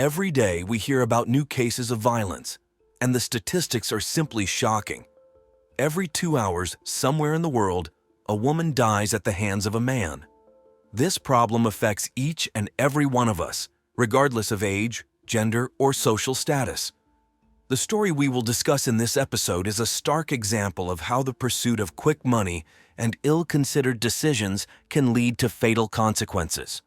Every day we hear about new cases of violence, and the statistics are simply shocking. Every 2 hours, somewhere in the world, a woman dies at the hands of a man. This problem affects each and every one of us, regardless of age, gender, or social status. The story we will discuss in this episode is a stark example of how the pursuit of quick money and ill-considered decisions can lead to fatal consequences.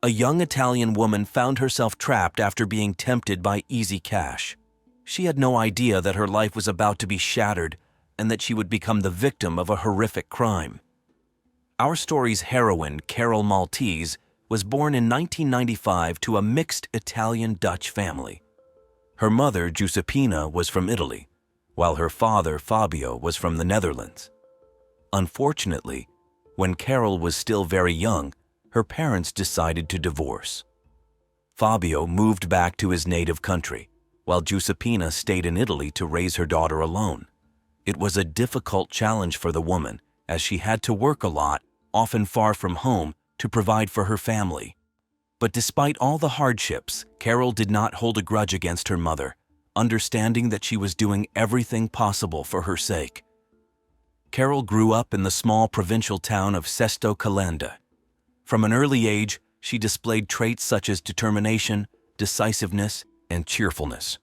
A young Italian woman found herself trapped after being tempted by easy cash. She had no idea that her life was about to be shattered and that she would become the victim of a horrific crime. Our story's heroine, Carol Maltesi, was born in 1995 to a mixed Italian-Dutch family. Her mother, Giuseppina, was from Italy, while her father, Fabio, was from the Netherlands. Unfortunately, when Carol was still very young, her parents decided to divorce. Fabio moved back to his native country, while Giuseppina stayed in Italy to raise her daughter alone. It was a difficult challenge for the woman, as she had to work a lot, often far from home, to provide for her family. But despite all the hardships, Carol did not hold a grudge against her mother, understanding that she was doing everything possible for her sake. Carol grew up in the small provincial town of Sesto Calenda. From an early age, she displayed traits such as determination, decisiveness, and cheerfulness.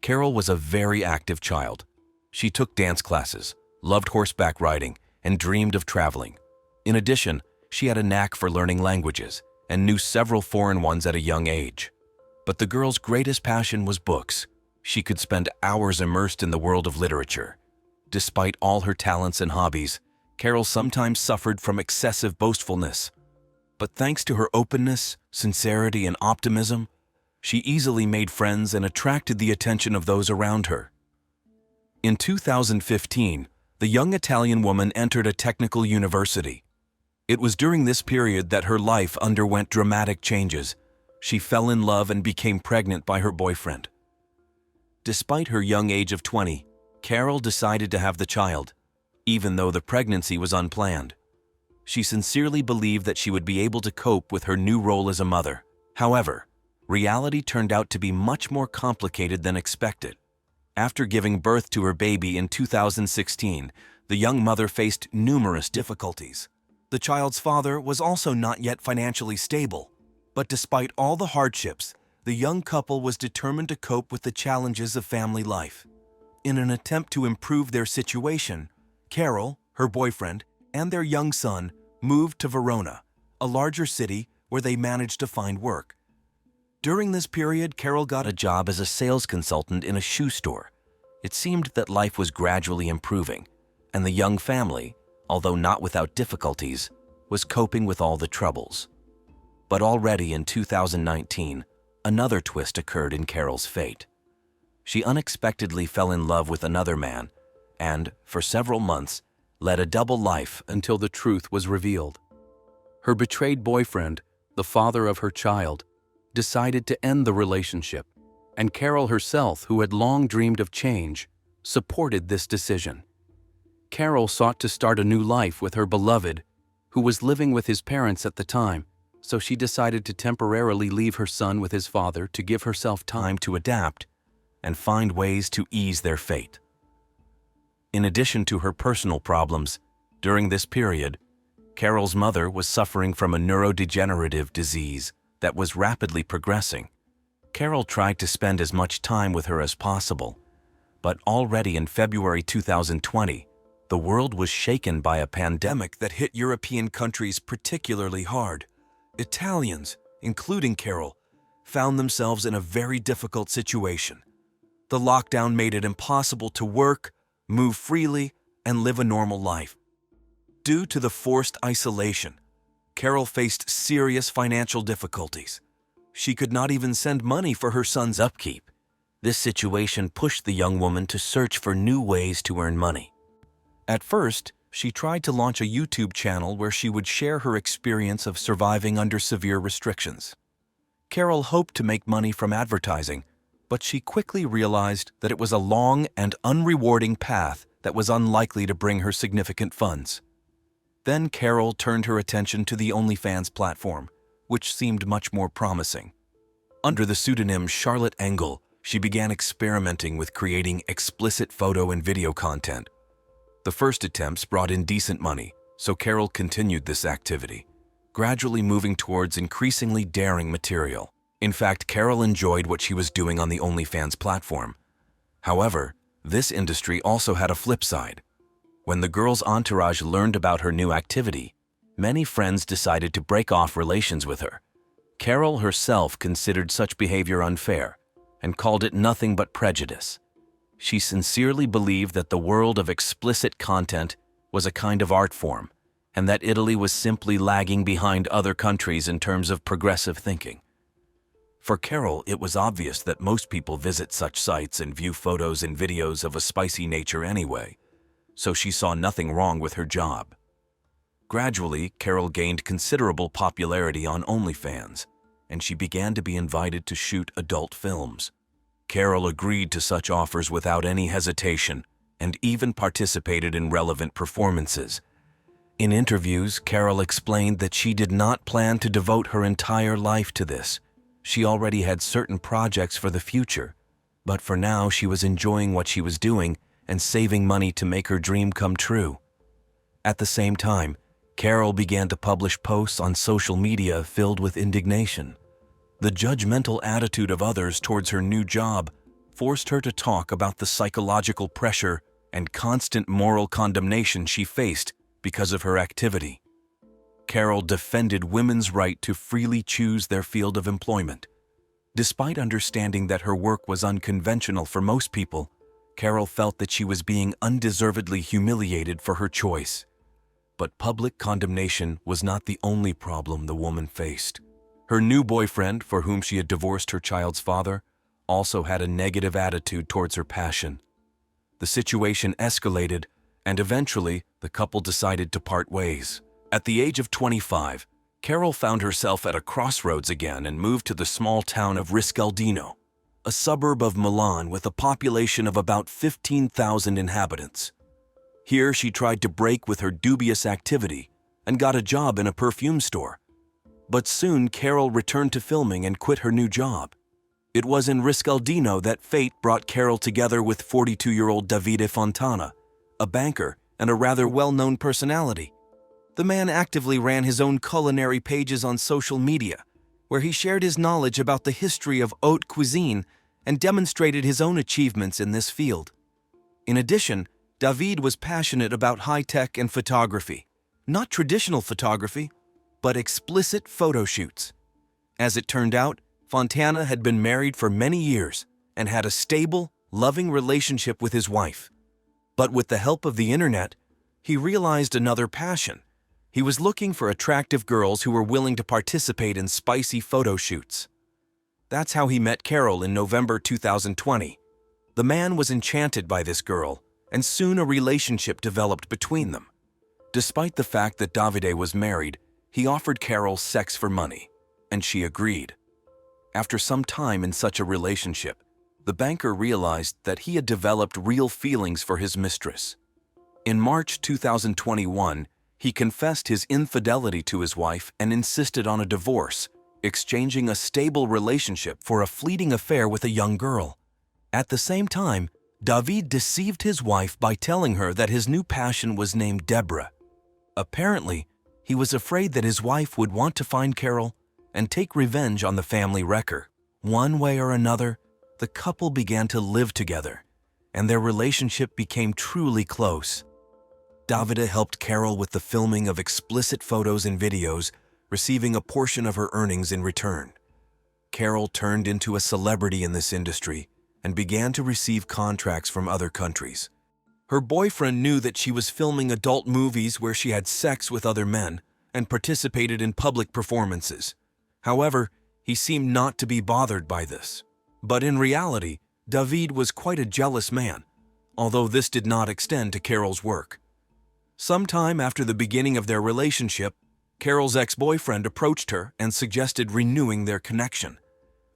Carol was a very active child. She took dance classes, loved horseback riding, and dreamed of traveling. In addition, she had a knack for learning languages and knew several foreign ones at a young age. But the girl's greatest passion was books. She could spend hours immersed in the world of literature. Despite all her talents and hobbies, Carol sometimes suffered from excessive boastfulness. But thanks to her openness, sincerity, and optimism, she easily made friends and attracted the attention of those around her. In 2015, the young Italian woman entered a technical university. It was during this period that her life underwent dramatic changes. She fell in love and became pregnant by her boyfriend. Despite her young age of 20, Carol decided to have the child, even though the pregnancy was unplanned. She sincerely believed that she would be able to cope with her new role as a mother. However, reality turned out to be much more complicated than expected. After giving birth to her baby in 2016, the young mother faced numerous difficulties. The child's father was also not yet financially stable, but despite all the hardships, the young couple was determined to cope with the challenges of family life. In an attempt to improve their situation, Carol, her boyfriend, and their young son moved to Verona, a larger city where they managed to find work. During this period, Carol got a job as a sales consultant in a shoe store. It seemed that life was gradually improving, and the young family, although not without difficulties, was coping with all the troubles. But already in 2019, another twist occurred in Carol's fate. She unexpectedly fell in love with another man, and, for several months, led a double life until the truth was revealed. Her betrayed boyfriend, the father of her child, decided to end the relationship, and Carol herself, who had long dreamed of change, supported this decision. Carol sought to start a new life with her beloved, who was living with his parents at the time, so she decided to temporarily leave her son with his father to give herself time to adapt and find ways to ease their fate. In addition to her personal problems, during this period, Carol's mother was suffering from a neurodegenerative disease that was rapidly progressing. Carol tried to spend as much time with her as possible, but already in February 2020, the world was shaken by a pandemic that hit European countries particularly hard. Italians, including Carol, found themselves in a very difficult situation. The lockdown made it impossible to work, move freely, and live a normal life. Due to the forced isolation, Carol faced serious financial difficulties. She could not even send money for her son's upkeep. This situation pushed the young woman to search for new ways to earn money. At first, she tried to launch a YouTube channel where she would share her experience of surviving under severe restrictions. Carol hoped to make money from advertising, but she quickly realized that it was a long and unrewarding path that was unlikely to bring her significant funds. Then Carol turned her attention to the OnlyFans platform, which seemed much more promising. Under the pseudonym Charlotte Engel, she began experimenting with creating explicit photo and video content. The first attempts brought in decent money, so Carol continued this activity, gradually moving towards increasingly daring material. In fact, Carol enjoyed what she was doing on the OnlyFans platform. However, this industry also had a flip side. When the girl's entourage learned about her new activity, many friends decided to break off relations with her. Carol herself considered such behavior unfair and called it nothing but prejudice. She sincerely believed that the world of explicit content was a kind of art form, and that Italy was simply lagging behind other countries in terms of progressive thinking. For Carol, it was obvious that most people visit such sites and view photos and videos of a spicy nature anyway, so she saw nothing wrong with her job. Gradually, Carol gained considerable popularity on OnlyFans, and she began to be invited to shoot adult films. Carol agreed to such offers without any hesitation and even participated in relevant performances. In interviews, Carol explained that she did not plan to devote her entire life to this. She already had certain projects for the future, but for now she was enjoying what she was doing and saving money to make her dream come true. At the same time, Carol began to publish posts on social media filled with indignation. The judgmental attitude of others towards her new job forced her to talk about the psychological pressure and constant moral condemnation she faced because of her activity. Carol defended women's right to freely choose their field of employment. Despite understanding that her work was unconventional for most people, Carol felt that she was being undeservedly humiliated for her choice. But public condemnation was not the only problem the woman faced. Her new boyfriend, for whom she had divorced her child's father, also had a negative attitude towards her passion. The situation escalated, and eventually the couple decided to part ways. At the age of 25, Carol found herself at a crossroads again and moved to the small town of Rescaldina, a suburb of Milan with a population of about 15,000 inhabitants. Here she tried to break with her dubious activity and got a job in a perfume store. But soon Carol returned to filming and quit her new job. It was in Rescaldina that fate brought Carol together with 42-year-old Davide Fontana, a banker and a rather well-known personality. The man actively ran his own culinary pages on social media, where he shared his knowledge about the history of haute cuisine and demonstrated his own achievements in this field. In addition, David was passionate about high-tech and photography, not traditional photography, but explicit photo shoots. As it turned out, Fontana had been married for many years and had a stable, loving relationship with his wife. But with the help of the internet, he realized another passion. He was looking for attractive girls who were willing to participate in spicy photo shoots. That's how he met Carol in November 2020. The man was enchanted by this girl, and soon a relationship developed between them. Despite the fact that Davide was married, he offered Carol sex for money, and she agreed. After some time in such a relationship, the banker realized that he had developed real feelings for his mistress. In March 2021, he confessed his infidelity to his wife and insisted on a divorce, exchanging a stable relationship for a fleeting affair with a young girl. At the same time, David deceived his wife by telling her that his new passion was named Deborah. Apparently, he was afraid that his wife would want to find Carol and take revenge on the family wrecker. One way or another, the couple began to live together, and their relationship became truly close. Davide helped Carol with the filming of explicit photos and videos, receiving a portion of her earnings in return. Carol turned into a celebrity in this industry and began to receive contracts from other countries. Her boyfriend knew that she was filming adult movies where she had sex with other men and participated in public performances. However, he seemed not to be bothered by this. But in reality, David was quite a jealous man, although this did not extend to Carol's work. Sometime after the beginning of their relationship, Carol's ex-boyfriend approached her and suggested renewing their connection.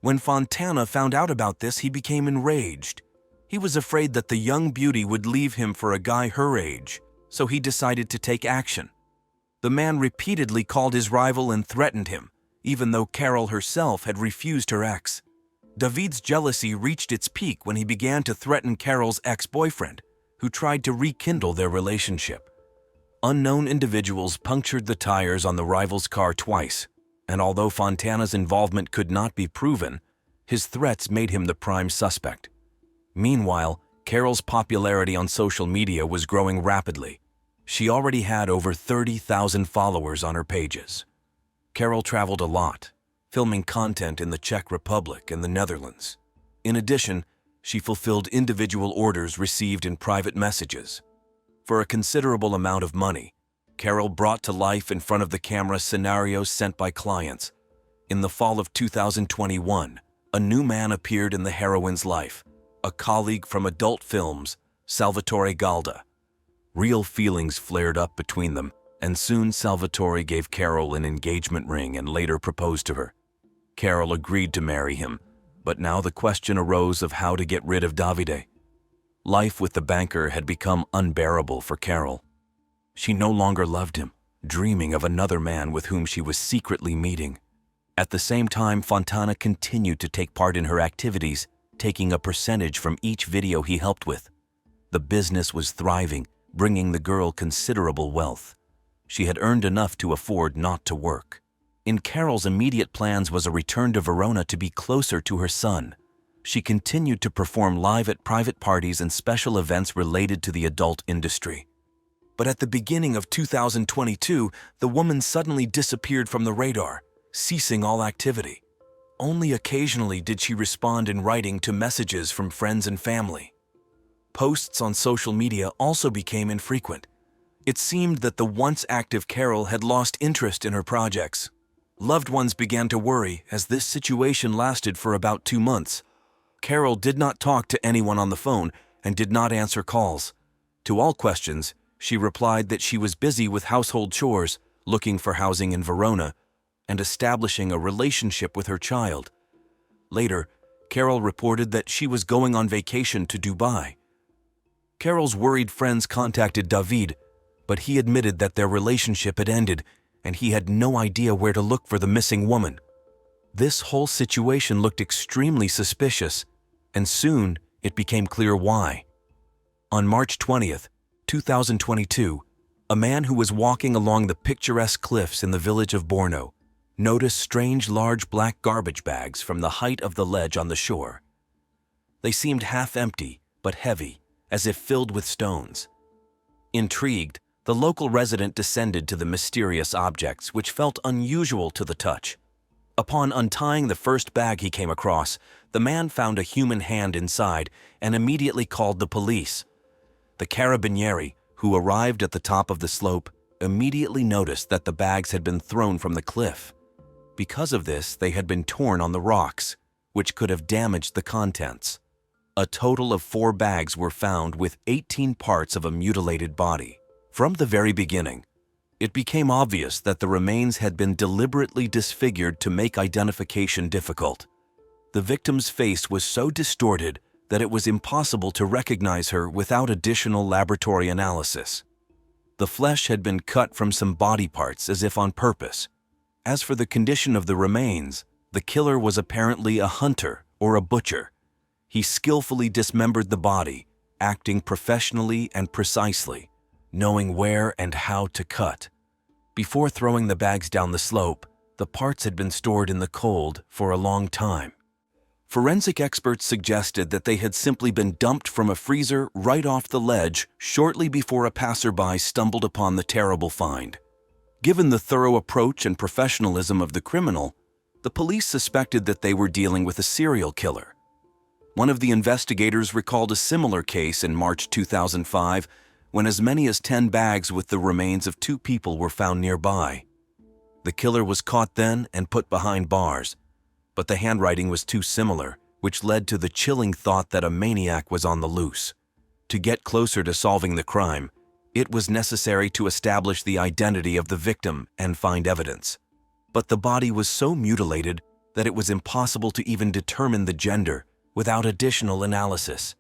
When Fontana found out about this, he became enraged. He was afraid that the young beauty would leave him for a guy her age, so he decided to take action. The man repeatedly called his rival and threatened him, even though Carol herself had refused her ex. David's jealousy reached its peak when he began to threaten Carol's ex-boyfriend, who tried to rekindle their relationship. Unknown individuals punctured the tires on the rival's car twice, and although Fontana's involvement could not be proven, his threats made him the prime suspect. Meanwhile, Carol's popularity on social media was growing rapidly. She already had over 30,000 followers on her pages. Carol traveled a lot, filming content in the Czech Republic and the Netherlands. In addition, she fulfilled individual orders received in private messages. For a considerable amount of money, Carol brought to life in front of the camera scenarios sent by clients. In the fall of 2021, a new man appeared in the heroine's life, a colleague from adult films, Salvatore Galda. Real feelings flared up between them, and soon Salvatore gave Carol an engagement ring and later proposed to her. Carol agreed to marry him, but now the question arose of how to get rid of Davide. Life with the banker had become unbearable for Carol. She no longer loved him, dreaming of another man with whom she was secretly meeting. At the same time, Fontana continued to take part in her activities, taking a percentage from each video he helped with. The business was thriving, bringing the girl considerable wealth. She had earned enough to afford not to work. In Carol's immediate plans was a return to Verona to be closer to her son. She continued to perform live at private parties and special events related to the adult industry. But at the beginning of 2022, the woman suddenly disappeared from the radar, ceasing all activity. Only occasionally did she respond in writing to messages from friends and family. Posts on social media also became infrequent. It seemed that the once active Carol had lost interest in her projects. Loved ones began to worry as this situation lasted for about 2 months. Carol did not talk to anyone on the phone and did not answer calls. To all questions, she replied that she was busy with household chores, looking for housing in Verona, and establishing a relationship with her child. Later, Carol reported that she was going on vacation to Dubai. Carol's worried friends contacted David, but he admitted that their relationship had ended and he had no idea where to look for the missing woman. This whole situation looked extremely suspicious, and soon it became clear why. On March 20th, 2022, a man who was walking along the picturesque cliffs in the village of Borno noticed strange large black garbage bags from the height of the ledge on the shore. They seemed half empty, but heavy, as if filled with stones. Intrigued, the local resident descended to the mysterious objects, which felt unusual to the touch. Upon untying the first bag he came across, the man found a human hand inside and immediately called the police. The carabinieri, who arrived at the top of the slope, immediately noticed that the bags had been thrown from the cliff. Because of this, they had been torn on the rocks, which could have damaged the contents. A total of 4 bags were found with 18 parts of a mutilated body. From the very beginning, it became obvious that the remains had been deliberately disfigured to make identification difficult. The victim's face was so distorted that it was impossible to recognize her without additional laboratory analysis. The flesh had been cut from some body parts as if on purpose. As for the condition of the remains, the killer was apparently a hunter or a butcher. He skillfully dismembered the body, acting professionally and precisely, knowing where and how to cut. Before throwing the bags down the slope, the parts had been stored in the cold for a long time. Forensic experts suggested that they had simply been dumped from a freezer right off the ledge shortly before a passerby stumbled upon the terrible find. Given the thorough approach and professionalism of the criminal, the police suspected that they were dealing with a serial killer. One of the investigators recalled a similar case in March 2005 when as many as 10 bags with the remains of 2 people were found nearby. The killer was caught then and put behind bars, but the handwriting was too similar, which led to the chilling thought that a maniac was on the loose. To get closer to solving the crime, it was necessary to establish the identity of the victim and find evidence. But the body was so mutilated that it was impossible to even determine the gender without additional analysis.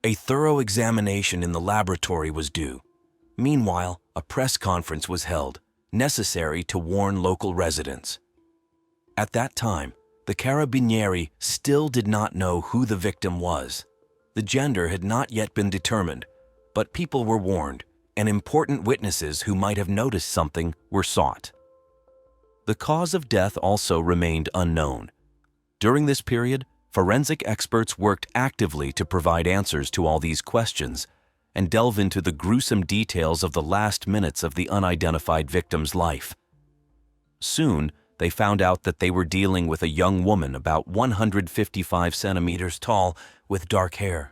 A thorough examination in the laboratory was due. Meanwhile, a press conference was held, necessary to warn local residents. At that time, the Carabinieri still did not know who the victim was. The gender had not yet been determined, but people were warned, and important witnesses who might have noticed something were sought. The cause of death also remained unknown. During this period, forensic experts worked actively to provide answers to all these questions and delve into the gruesome details of the last minutes of the unidentified victim's life. Soon, they found out that they were dealing with a young woman about 155 centimeters tall with dark hair.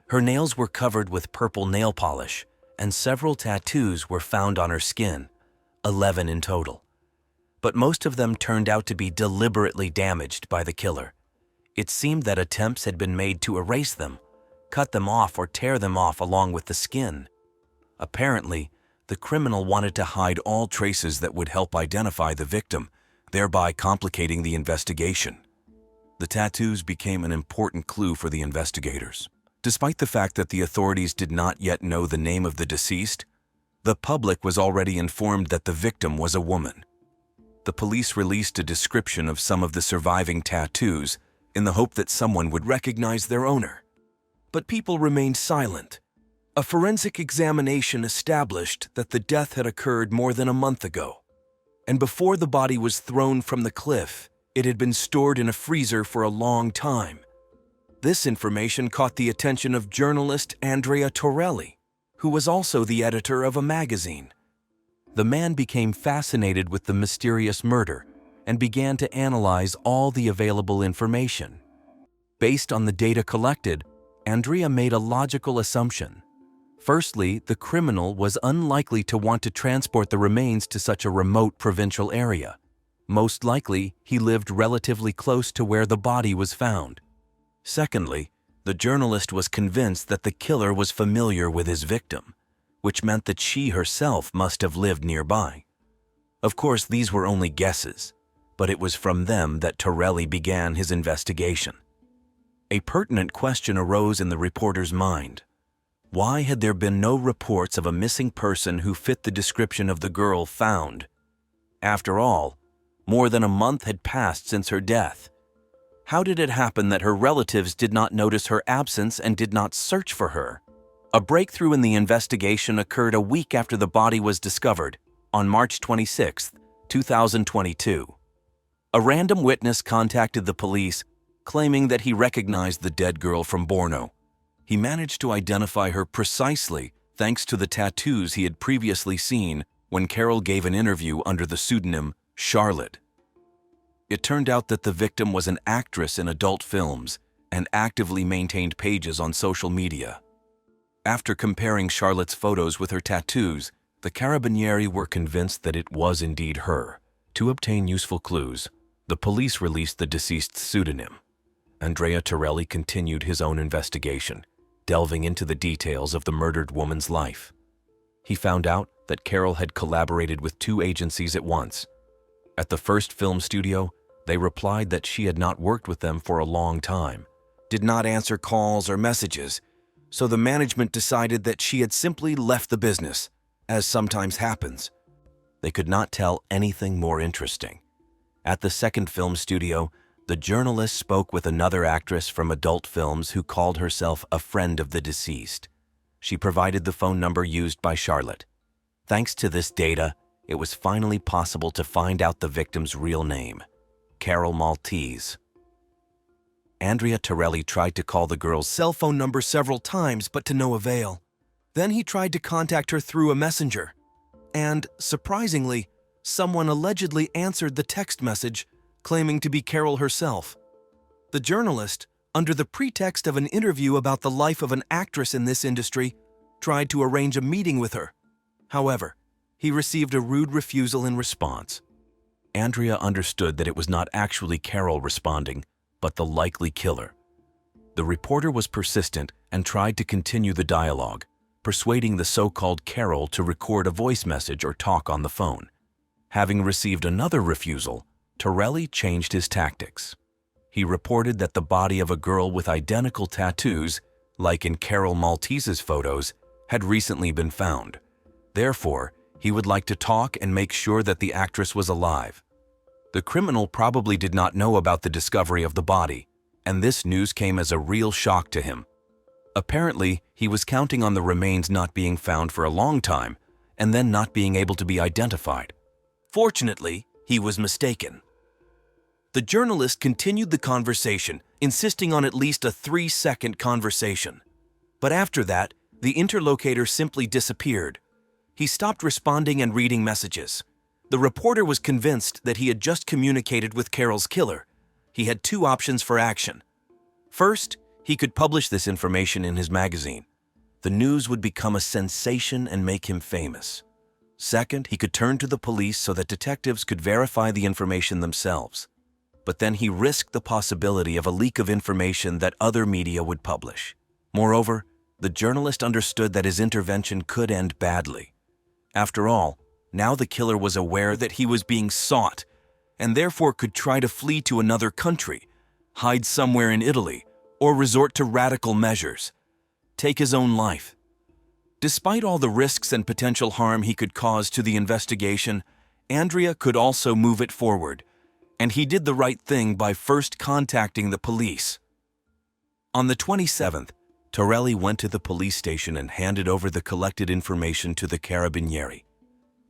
Her nails were covered with purple nail polish, and several tattoos were found on her skin, 11 in total. But most of them turned out to be deliberately damaged by the killer. It seemed that attempts had been made to erase them, cut them off or tear them off along with the skin. Apparently, the criminal wanted to hide all traces that would help identify the victim, thereby complicating the investigation. The tattoos became an important clue for the investigators. Despite the fact that the authorities did not yet know the name of the deceased, the public was already informed that the victim was a woman. The police released a description of some of the surviving tattoos in the hope that someone would recognize their owner. But people remained silent. A forensic examination established that the death had occurred more than a month ago, and before the body was thrown from the cliff, it had been stored in a freezer for a long time. This information caught the attention of journalist Andrea Torelli, who was also the editor of a magazine. The man became fascinated with the mysterious murder and began to analyze all the available information. Based on the data collected, Andrea made a logical assumption. Firstly, the criminal was unlikely to want to transport the remains to such a remote provincial area. Most likely, he lived relatively close to where the body was found. Secondly, the journalist was convinced that the killer was familiar with his victim, which meant that she herself must have lived nearby. Of course, these were only guesses, but it was from them that Torelli began his investigation. A pertinent question arose in the reporter's mind. Why had there been no reports of a missing person who fit the description of the girl found? After all, more than a month had passed since her death. How did it happen that her relatives did not notice her absence and did not search for her? A breakthrough in the investigation occurred a week after the body was discovered, on March 26, 2022. A random witness contacted the police, claiming that he recognized the dead girl from Borno. He managed to identify her precisely thanks to the tattoos he had previously seen when Carol gave an interview under the pseudonym Charlotte. It turned out that the victim was an actress in adult films and actively maintained pages on social media. After comparing Charlotte's photos with her tattoos, the Carabinieri were convinced that it was indeed her. To obtain useful clues, the police released the deceased's pseudonym. Andrea Torelli continued his own investigation, delving into the details of the murdered woman's life. He found out that Carol had collaborated with 2 agencies at once. At the first film studio, they replied that she had not worked with them for a long time, did not answer calls or messages, so the management decided that she had simply left the business, as sometimes happens. They could not tell anything more interesting. At the second film studio, the journalist spoke with another actress from adult films who called herself a friend of the deceased. She provided the phone number used by Charlotte. Thanks to this data, it was finally possible to find out the victim's real name, Carol Maltesi. Andrea Torelli tried to call the girl's cell phone number several times, but to no avail. Then he tried to contact her through a messenger. And, surprisingly, someone allegedly answered the text message, claiming to be Carol herself. The journalist, under the pretext of an interview about the life of an actress in this industry, tried to arrange a meeting with her. However, he received a rude refusal in response. Andrea understood that it was not actually Carol responding, but the likely killer. The reporter was persistent and tried to continue the dialogue, persuading the so-called Carol to record a voice message or talk on the phone. Having received another refusal, Torelli changed his tactics. He reported that the body of a girl with identical tattoos, like in Carol Maltesi's photos, had recently been found. Therefore, he would like to talk and make sure that the actress was alive. The criminal probably did not know about the discovery of the body, and this news came as a real shock to him. Apparently, he was counting on the remains not being found for a long time, and then not being able to be identified. Fortunately, he was mistaken. The journalist continued the conversation, insisting on at least a 3-second conversation. But after that, the interlocutor simply disappeared. He stopped responding and reading messages. The reporter was convinced that he had just communicated with Carol's killer. He had 2 options for action. First, he could publish this information in his magazine. The news would become a sensation and make him famous. Second, he could turn to the police so that detectives could verify the information themselves. But then he risked the possibility of a leak of information that other media would publish. Moreover, the journalist understood that his intervention could end badly. After all, now the killer was aware that he was being sought, and therefore could try to flee to another country, hide somewhere in Italy, or resort to radical measures, take his own life. Despite all the risks and potential harm he could cause to the investigation, Andrea could also move it forward, and he did the right thing by first contacting the police. On the 27th, Torelli went to the police station and handed over the collected information to the Carabinieri.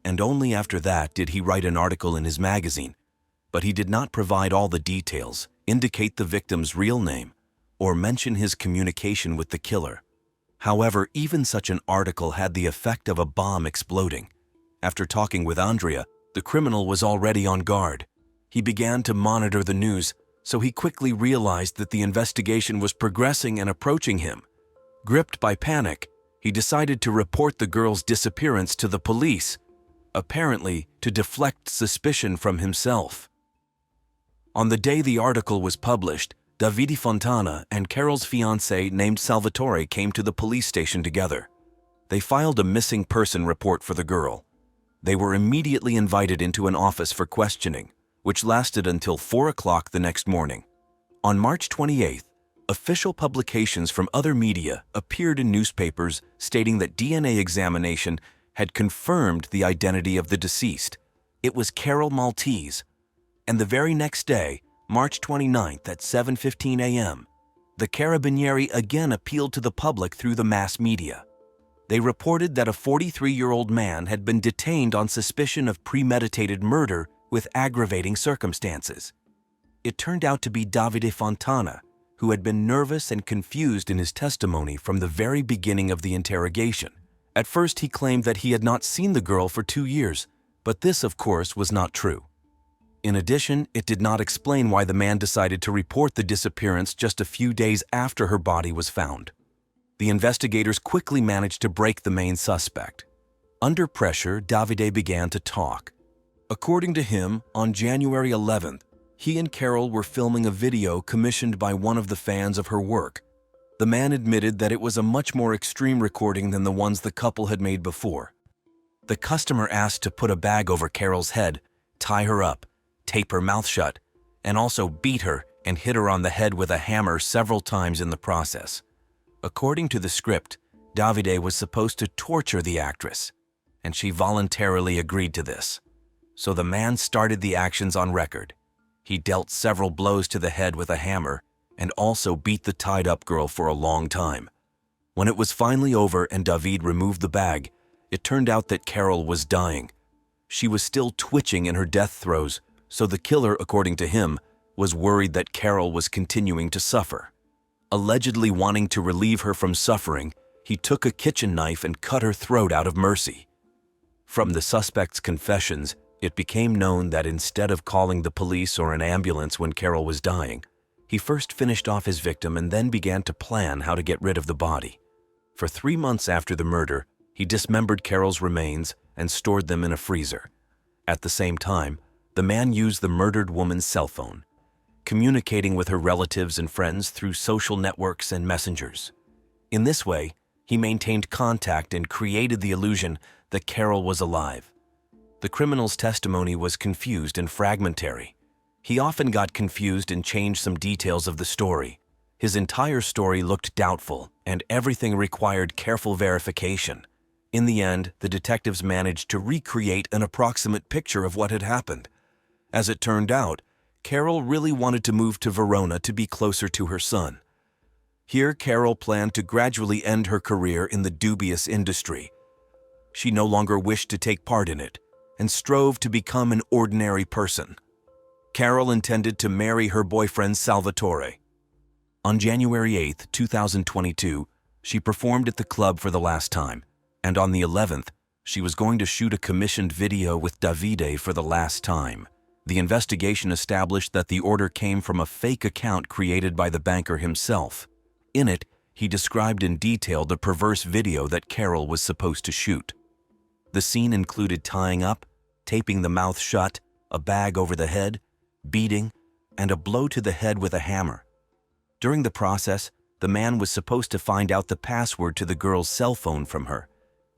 And only after that did he write an article in his magazine, but he did not provide all the details, indicate the victim's real name, or mention his communication with the killer. However, even such an article had the effect of a bomb exploding. After talking with Andrea, the criminal was already on guard. He began to monitor the news, so he quickly realized that the investigation was progressing and approaching him. Gripped by panic, he decided to report the girl's disappearance to the police, apparently to deflect suspicion from himself. On the day the article was published, Davide Fontana and Carol's fiancé named Salvatore came to the police station together. They filed a missing person report for the girl. They were immediately invited into an office for questioning, which lasted until 4 o'clock the next morning. On March 28th, official publications from other media appeared in newspapers stating that DNA examination had confirmed the identity of the deceased. It was Carol Maltesi. And the very next day, March 29th at 7:15 a.m., the Carabinieri again appealed to the public through the mass media. They reported that a 43-year-old man had been detained on suspicion of premeditated murder with aggravating circumstances. It turned out to be Davide Fontana, who had been nervous and confused in his testimony from the very beginning of the interrogation. At first, he claimed that he had not seen the girl for 2 years, but this, of course, was not true. In addition, it did not explain why the man decided to report the disappearance just a few days after her body was found. The investigators quickly managed to break the main suspect. Under pressure, Davide began to talk. According to him, on January 11th, he and Carol were filming a video commissioned by one of the fans of her work. The man admitted that it was a much more extreme recording than the ones the couple had made before. The customer asked to put a bag over Carol's head, tie her up, tape her mouth shut, and also beat her and hit her on the head with a hammer several times in the process. According to the script, Davide was supposed to torture the actress, and she voluntarily agreed to this. So the man started the actions on record. He dealt several blows to the head with a hammer and also beat the tied-up girl for a long time. When it was finally over and David removed the bag, it turned out that Carol was dying. She was still twitching in her death throes, so the killer, according to him, was worried that Carol was continuing to suffer. Allegedly wanting to relieve her from suffering, he took a kitchen knife and cut her throat out of mercy. From the suspect's confessions, it became known that instead of calling the police or an ambulance when Carol was dying, he first finished off his victim and then began to plan how to get rid of the body. For 3 months after the murder, he dismembered Carol's remains and stored them in a freezer. At the same time, the man used the murdered woman's cell phone, communicating with her relatives and friends through social networks and messengers. In this way, he maintained contact and created the illusion that Carol was alive. The criminal's testimony was confused and fragmentary. He often got confused and changed some details of the story. His entire story looked doubtful, and everything required careful verification. In the end, the detectives managed to recreate an approximate picture of what had happened. As it turned out, Carol really wanted to move to Verona to be closer to her son. Here, Carol planned to gradually end her career in the dubious industry. She no longer wished to take part in it and strove to become an ordinary person. Carol intended to marry her boyfriend Salvatore. On January 8, 2022, she performed at the club for the last time, and on the 11th, she was going to shoot a commissioned video with Davide for the last time. The investigation established that the order came from a fake account created by the banker himself. In it, he described in detail the perverse video that Carol was supposed to shoot. The scene included tying up, taping the mouth shut, a bag over the head, beating, and a blow to the head with a hammer. During the process, the man was supposed to find out the password to the girl's cell phone from her.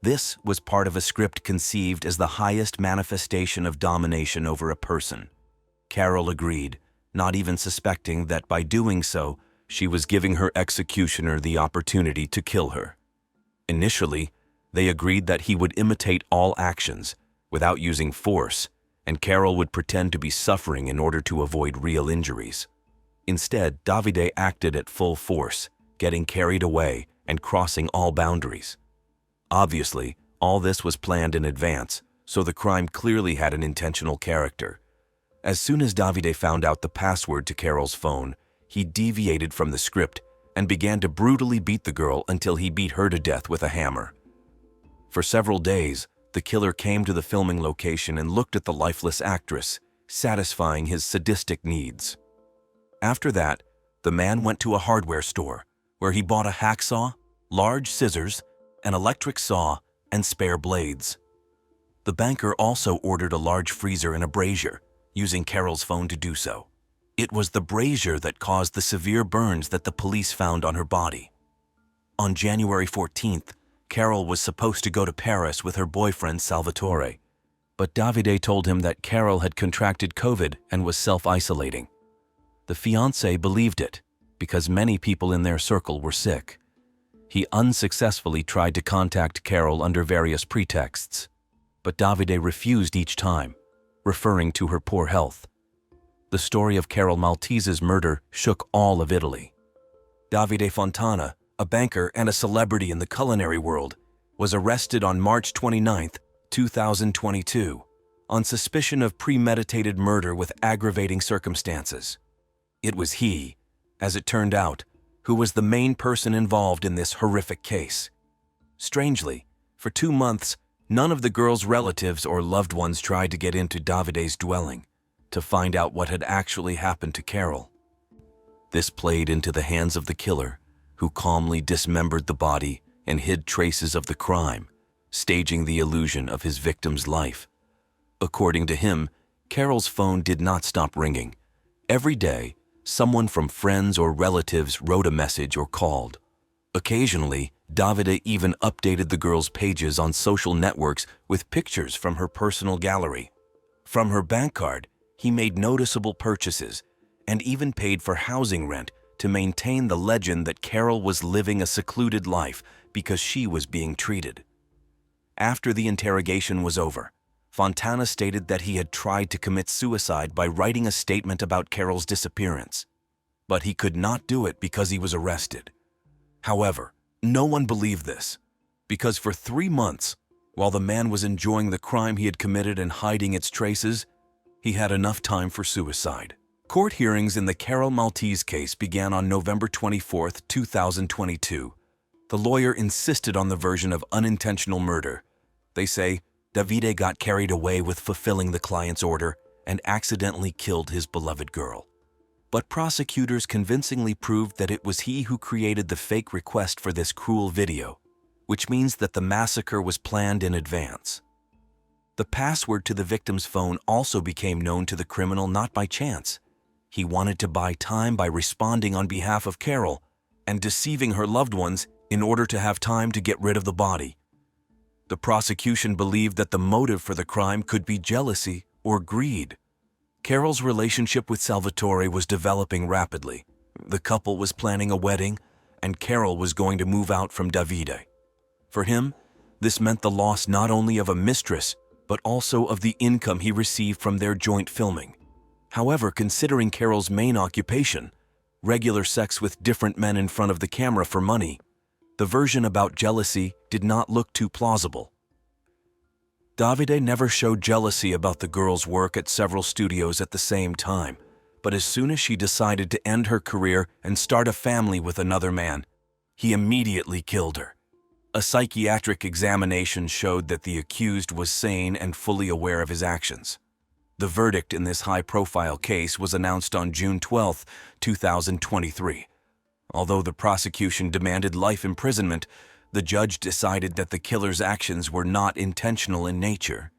This was part of a script conceived as the highest manifestation of domination over a person. Carol agreed, not even suspecting that by doing so, she was giving her executioner the opportunity to kill her. Initially, they agreed that he would imitate all actions, without using force, and Carol would pretend to be suffering in order to avoid real injuries. Instead, Davide acted at full force, getting carried away and crossing all boundaries. Obviously, all this was planned in advance, so the crime clearly had an intentional character. As soon as Davide found out the password to Carol's phone, he deviated from the script and began to brutally beat the girl until he beat her to death with a hammer. For several days, the killer came to the filming location and looked at the lifeless actress, satisfying his sadistic needs. After that, the man went to a hardware store, where he bought a hacksaw, large scissors, an electric saw, and spare blades. The banker also ordered a large freezer and a brazier, using Carol's phone to do so. It was the brazier that caused the severe burns that the police found on her body. On January 14th, Carol was supposed to go to Paris with her boyfriend Salvatore, but Davide told him that Carol had contracted COVID and was self-isolating. The fiancé believed it, because many people in their circle were sick. He unsuccessfully tried to contact Carol under various pretexts, but Davide refused each time, referring to her poor health. The story of Carol Maltesi's murder shook all of Italy. Davide Fontana, a banker and a celebrity in the culinary world, was arrested on March 29, 2022, on suspicion of premeditated murder with aggravating circumstances. It was he, as it turned out, who was the main person involved in this horrific case. Strangely, for 2 months, none of the girl's relatives or loved ones tried to get into Davide's dwelling to find out what had actually happened to Carol. This played into the hands of the killer, who calmly dismembered the body and hid traces of the crime, staging the illusion of his victim's life. According to him, Carol's phone did not stop ringing. Every day, someone from friends or relatives wrote a message or called. Occasionally, Davide even updated the girl's pages on social networks with pictures from her personal gallery. From her bank card, he made noticeable purchases and even paid for housing rent to maintain the legend that Carol was living a secluded life because she was being treated. After the interrogation was over, Fontana stated that he had tried to commit suicide by writing a statement about Carol's disappearance, but he could not do it because he was arrested. However, no one believed this, because for 3 months, while the man was enjoying the crime he had committed and hiding its traces, he had enough time for suicide. Court hearings in the Carol Maltesi case began on November 24, 2022. The lawyer insisted on the version of unintentional murder. They say Davide got carried away with fulfilling the client's order and accidentally killed his beloved girl. But prosecutors convincingly proved that it was he who created the fake request for this cruel video, which means that the massacre was planned in advance. The password to the victim's phone also became known to the criminal not by chance. He wanted to buy time by responding on behalf of Carol and deceiving her loved ones in order to have time to get rid of the body. The prosecution believed that the motive for the crime could be jealousy or greed. Carol's relationship with Salvatore was developing rapidly. The couple was planning a wedding, and Carol was going to move out from Davide. For him, this meant the loss not only of a mistress, but also of the income he received from their joint filming. However, considering Carol's main occupation, regular sex with different men in front of the camera for money, the version about jealousy did not look too plausible. Davide never showed jealousy about the girl's work at several studios at the same time, but as soon as she decided to end her career and start a family with another man, he immediately killed her. A psychiatric examination showed that the accused was sane and fully aware of his actions. The verdict in this high-profile case was announced on June 12, 2023. Although the prosecution demanded life imprisonment, the judge decided that the killer's actions were not intentional in nature.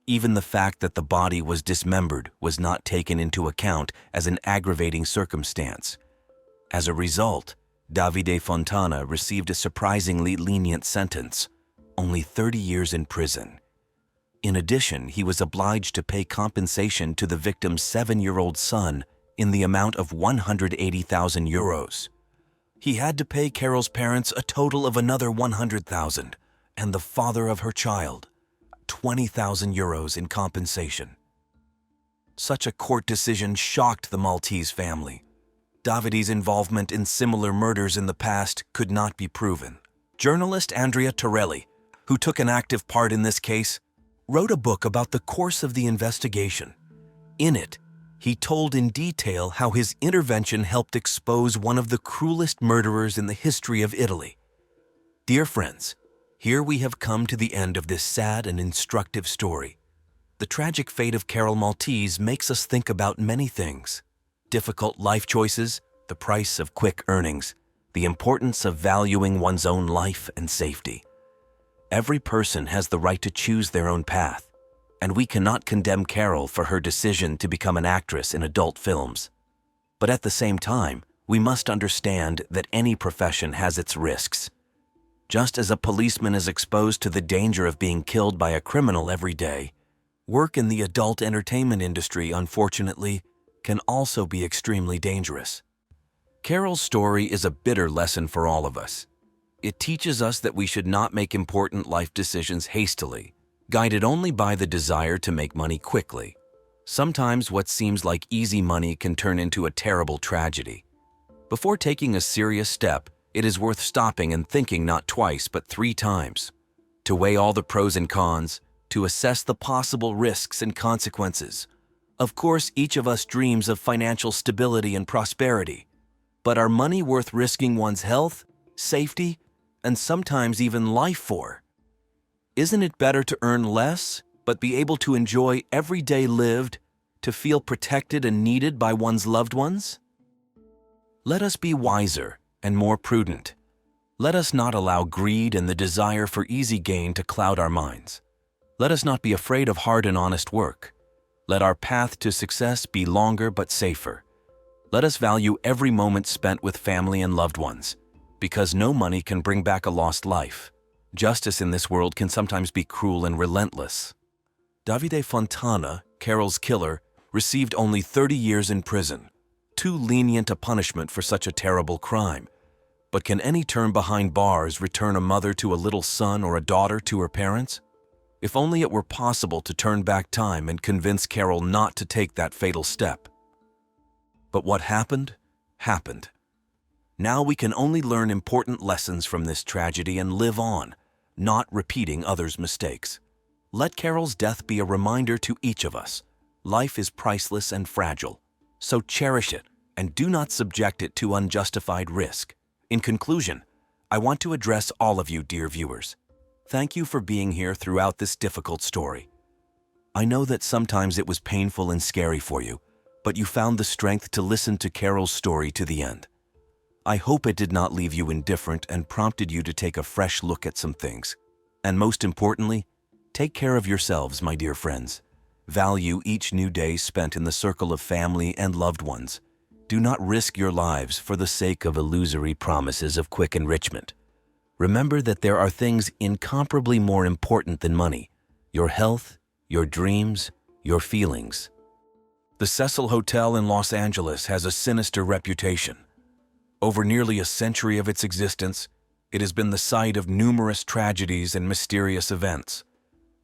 Even the fact that the body was dismembered was not taken into account as an aggravating circumstance. As a result, Davide Fontana received a surprisingly lenient sentence, only 30 years in prison. In addition, he was obliged to pay compensation to the victim's 7-year-old son in the amount of 180,000 euros. He had to pay Carol's parents a total of another 100,000, and the father of her child 20,000 euros in compensation. Such a court decision shocked the Maltese family. Davide's involvement in similar murders in the past could not be proven. Journalist Andrea Torelli, who took an active part in this case, wrote a book about the course of the investigation. In it, he told in detail how his intervention helped expose one of the cruelest murderers in the history of Italy. Dear friends, here we have come to the end of this sad and instructive story. The tragic fate of Carol Maltese makes us think about many things: difficult life choices, the price of quick earnings, the importance of valuing one's own life and safety. Every person has the right to choose their own path, and we cannot condemn Carol for her decision to become an actress in adult films. But at the same time, we must understand that any profession has its risks. Just as a policeman is exposed to the danger of being killed by a criminal every day, work in the adult entertainment industry, unfortunately, can also be extremely dangerous. Carol's story is a bitter lesson for all of us. It teaches us that we should not make important life decisions hastily, guided only by the desire to make money quickly. Sometimes what seems like easy money can turn into a terrible tragedy. Before taking a serious step, it is worth stopping and thinking not twice but 3 times, to weigh all the pros and cons, to assess the possible risks and consequences. Of course, each of us dreams of financial stability and prosperity, but are money worth risking one's health, safety, and sometimes even life for? Isn't it better to earn less, but be able to enjoy every day lived, to feel protected and needed by one's loved ones? Let us be wiser and more prudent. Let us not allow greed and the desire for easy gain to cloud our minds. Let us not be afraid of hard and honest work. Let our path to success be longer but safer. Let us value every moment spent with family and loved ones, because no money can bring back a lost life. Justice in this world can sometimes be cruel and relentless. Davide Fontana, Carol's killer, received only 30 years in prison, too lenient a punishment for such a terrible crime. But can any term behind bars return a mother to a little son or a daughter to her parents? If only it were possible to turn back time and convince Carol not to take that fatal step. But what happened, happened. Now we can only learn important lessons from this tragedy and live on, not repeating others' mistakes. Let Carol's death be a reminder to each of us. Life is priceless and fragile, so cherish it and do not subject it to unjustified risk. In conclusion, I want to address all of you, dear viewers. Thank you for being here throughout this difficult story. I know that sometimes it was painful and scary for you, but you found the strength to listen to Carol's story to the end. I hope it did not leave you indifferent and prompted you to take a fresh look at some things. And most importantly, take care of yourselves, my dear friends. Value each new day spent in the circle of family and loved ones. Do not risk your lives for the sake of illusory promises of quick enrichment. Remember that there are things incomparably more important than money: your health, your dreams, your feelings. The Cecil Hotel in Los Angeles has a sinister reputation. Over nearly a century of its existence, it has been the site of numerous tragedies and mysterious events.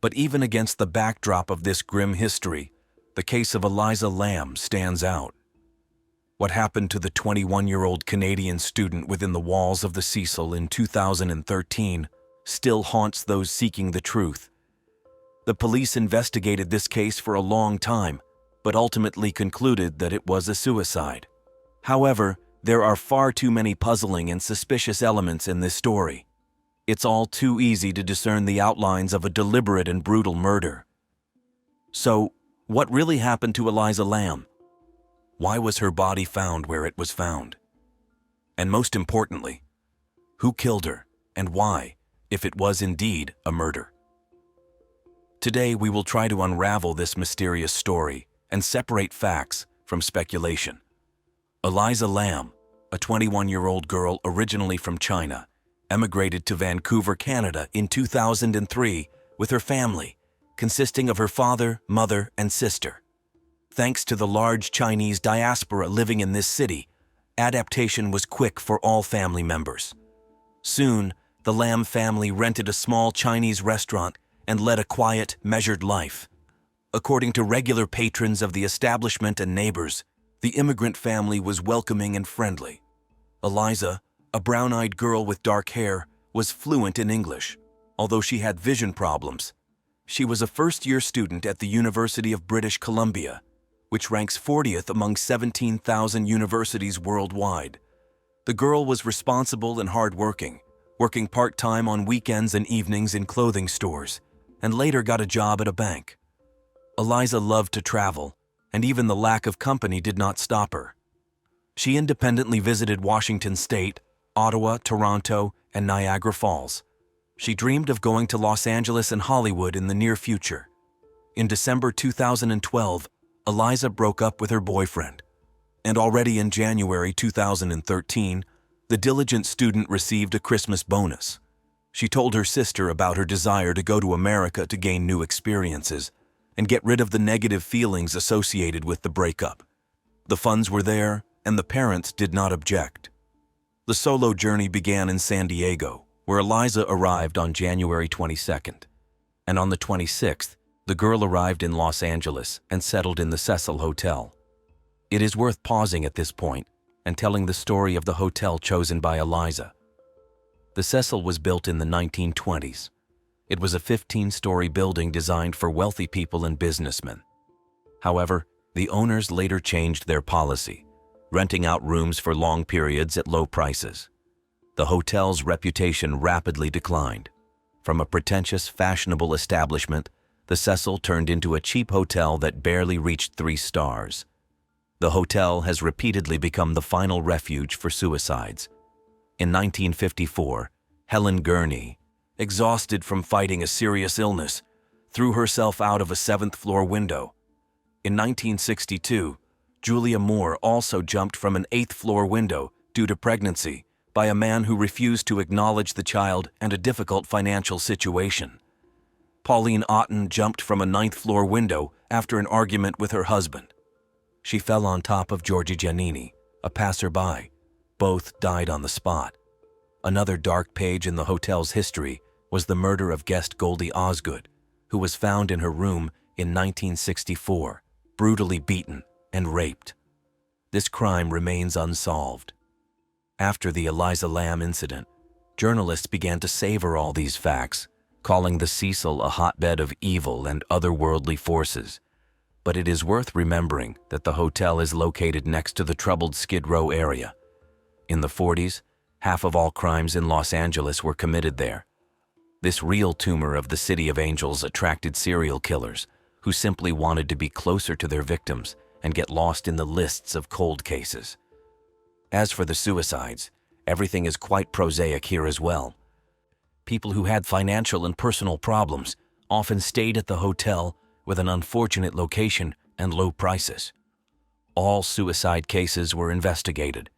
But even against the backdrop of this grim history, the case of Eliza Lamb stands out. What happened to the 21-year-old Canadian student within the walls of the Cecil in 2013 still haunts those seeking the truth. The police investigated this case for a long time, but ultimately concluded that it was a suicide. However, there are far too many puzzling and suspicious elements in this story. It's all too easy to discern the outlines of a deliberate and brutal murder. So, what really happened to Eliza Lamb? Why was her body found where it was found? And most importantly, who killed her and why, if it was indeed a murder? Today, we will try to unravel this mysterious story and separate facts from speculation. Eliza Lamb, a 21-year-old girl originally from China, emigrated to Vancouver, Canada in 2003 with her family, consisting of her father, mother, and sister. Thanks to the large Chinese diaspora living in this city, adaptation was quick for all family members. Soon, the Lamb family rented a small Chinese restaurant and led a quiet, measured life. According to regular patrons of the establishment and neighbors, the immigrant family was welcoming and friendly. Eliza, a brown-eyed girl with dark hair, was fluent in English, although she had vision problems. She was a first-year student at the University of British Columbia, which ranks 40th among 17,000 universities worldwide. The girl was responsible and hardworking, working part-time on weekends and evenings in clothing stores, and later got a job at a bank. Eliza loved to travel, and even the lack of company did not stop her. She independently visited Washington State, Ottawa, Toronto, and Niagara Falls. She dreamed of going to Los Angeles and Hollywood in the near future. In December 2012, Eliza broke up with her boyfriend, and already in January 2013, the diligent student received a Christmas bonus. She told her sister about her desire to go to America to gain new experiences and get rid of the negative feelings associated with the breakup. The funds were there, and the parents did not object. The solo journey began in San Diego, where Eliza arrived on January 22nd, and on the 26th, the girl arrived in Los Angeles and settled in the Cecil Hotel. It is worth pausing at this point and telling the story of the hotel chosen by Eliza. The Cecil was built in the 1920s. It was a 15-story building designed for wealthy people and businessmen. However, the owners later changed their policy, renting out rooms for long periods at low prices. The hotel's reputation rapidly declined. From a pretentious, fashionable establishment, the Cecil turned into a cheap hotel that barely reached 3 stars. The hotel has repeatedly become the final refuge for suicides. In 1954, Helen Gurney, exhausted from fighting a serious illness, threw herself out of a 7th-floor window. In 1962, Julia Moore also jumped from an 8th-floor window due to pregnancy by a man who refused to acknowledge the child and a difficult financial situation. Pauline Otten jumped from a 9th-floor window after an argument with her husband. She fell on top of Giorgi Giannini, a passerby. Both died on the spot. Another dark page in the hotel's history was the murder of guest Goldie Osgood, who was found in her room in 1964, brutally beaten and raped. This crime remains unsolved. After the Eliza Lamb incident, journalists began to savor all these facts, calling the Cecil a hotbed of evil and otherworldly forces. But it is worth remembering that the hotel is located next to the troubled Skid Row area. In the 40s, half of all crimes in Los Angeles were committed there. This real tumor of the City of Angels attracted serial killers who simply wanted to be closer to their victims and get lost in the lists of cold cases. As for the suicides, everything is quite prosaic here as well. People who had financial and personal problems often stayed at the hotel with an unfortunate location and low prices. All suicide cases were investigated.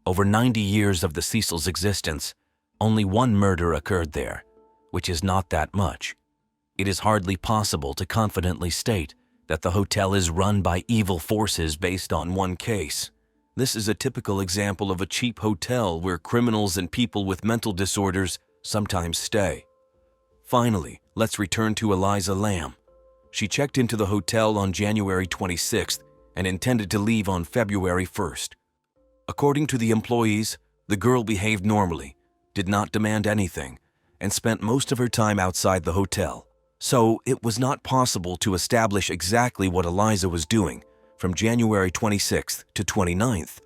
Over 90 years of the Cecil's existence, only one murder occurred there, which is not that much. It is hardly possible to confidently state that the hotel is run by evil forces based on one case. This is a typical example of a cheap hotel where criminals and people with mental disorders sometimes stay. Finally, let's return to Eliza Lamb. She checked into the hotel on January 26th and intended to leave on February 1st. According to the employees, the girl behaved normally, did not demand anything, and spent most of her time outside the hotel. So it was not possible to establish exactly what Eliza was doing from January 26th to 29th.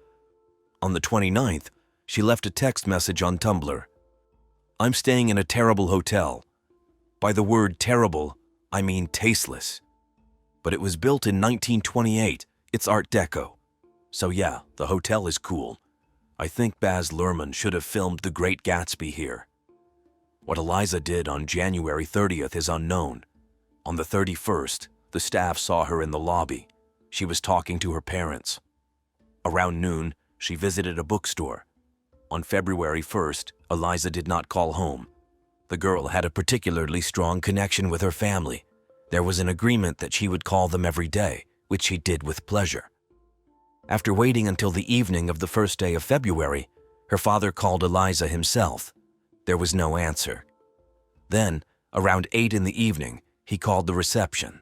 On the 29th, she left a text message on Tumblr. "I'm staying in a terrible hotel. By the word terrible, I mean tasteless. But it was built in 1928. It's Art Deco. So yeah, the hotel is cool. I think Baz Luhrmann should have filmed The Great Gatsby here." What Eliza did on January 30th is unknown. On the 31st, the staff saw her in the lobby. She was talking to her parents. Around noon, she visited a bookstore. On February 1st, Eliza did not call home. The girl had a particularly strong connection with her family. There was an agreement that she would call them every day, which she did with pleasure. After waiting until the evening of the first day of February, her father called Eliza himself. There was no answer. Then, around 8 in the evening, he called the reception.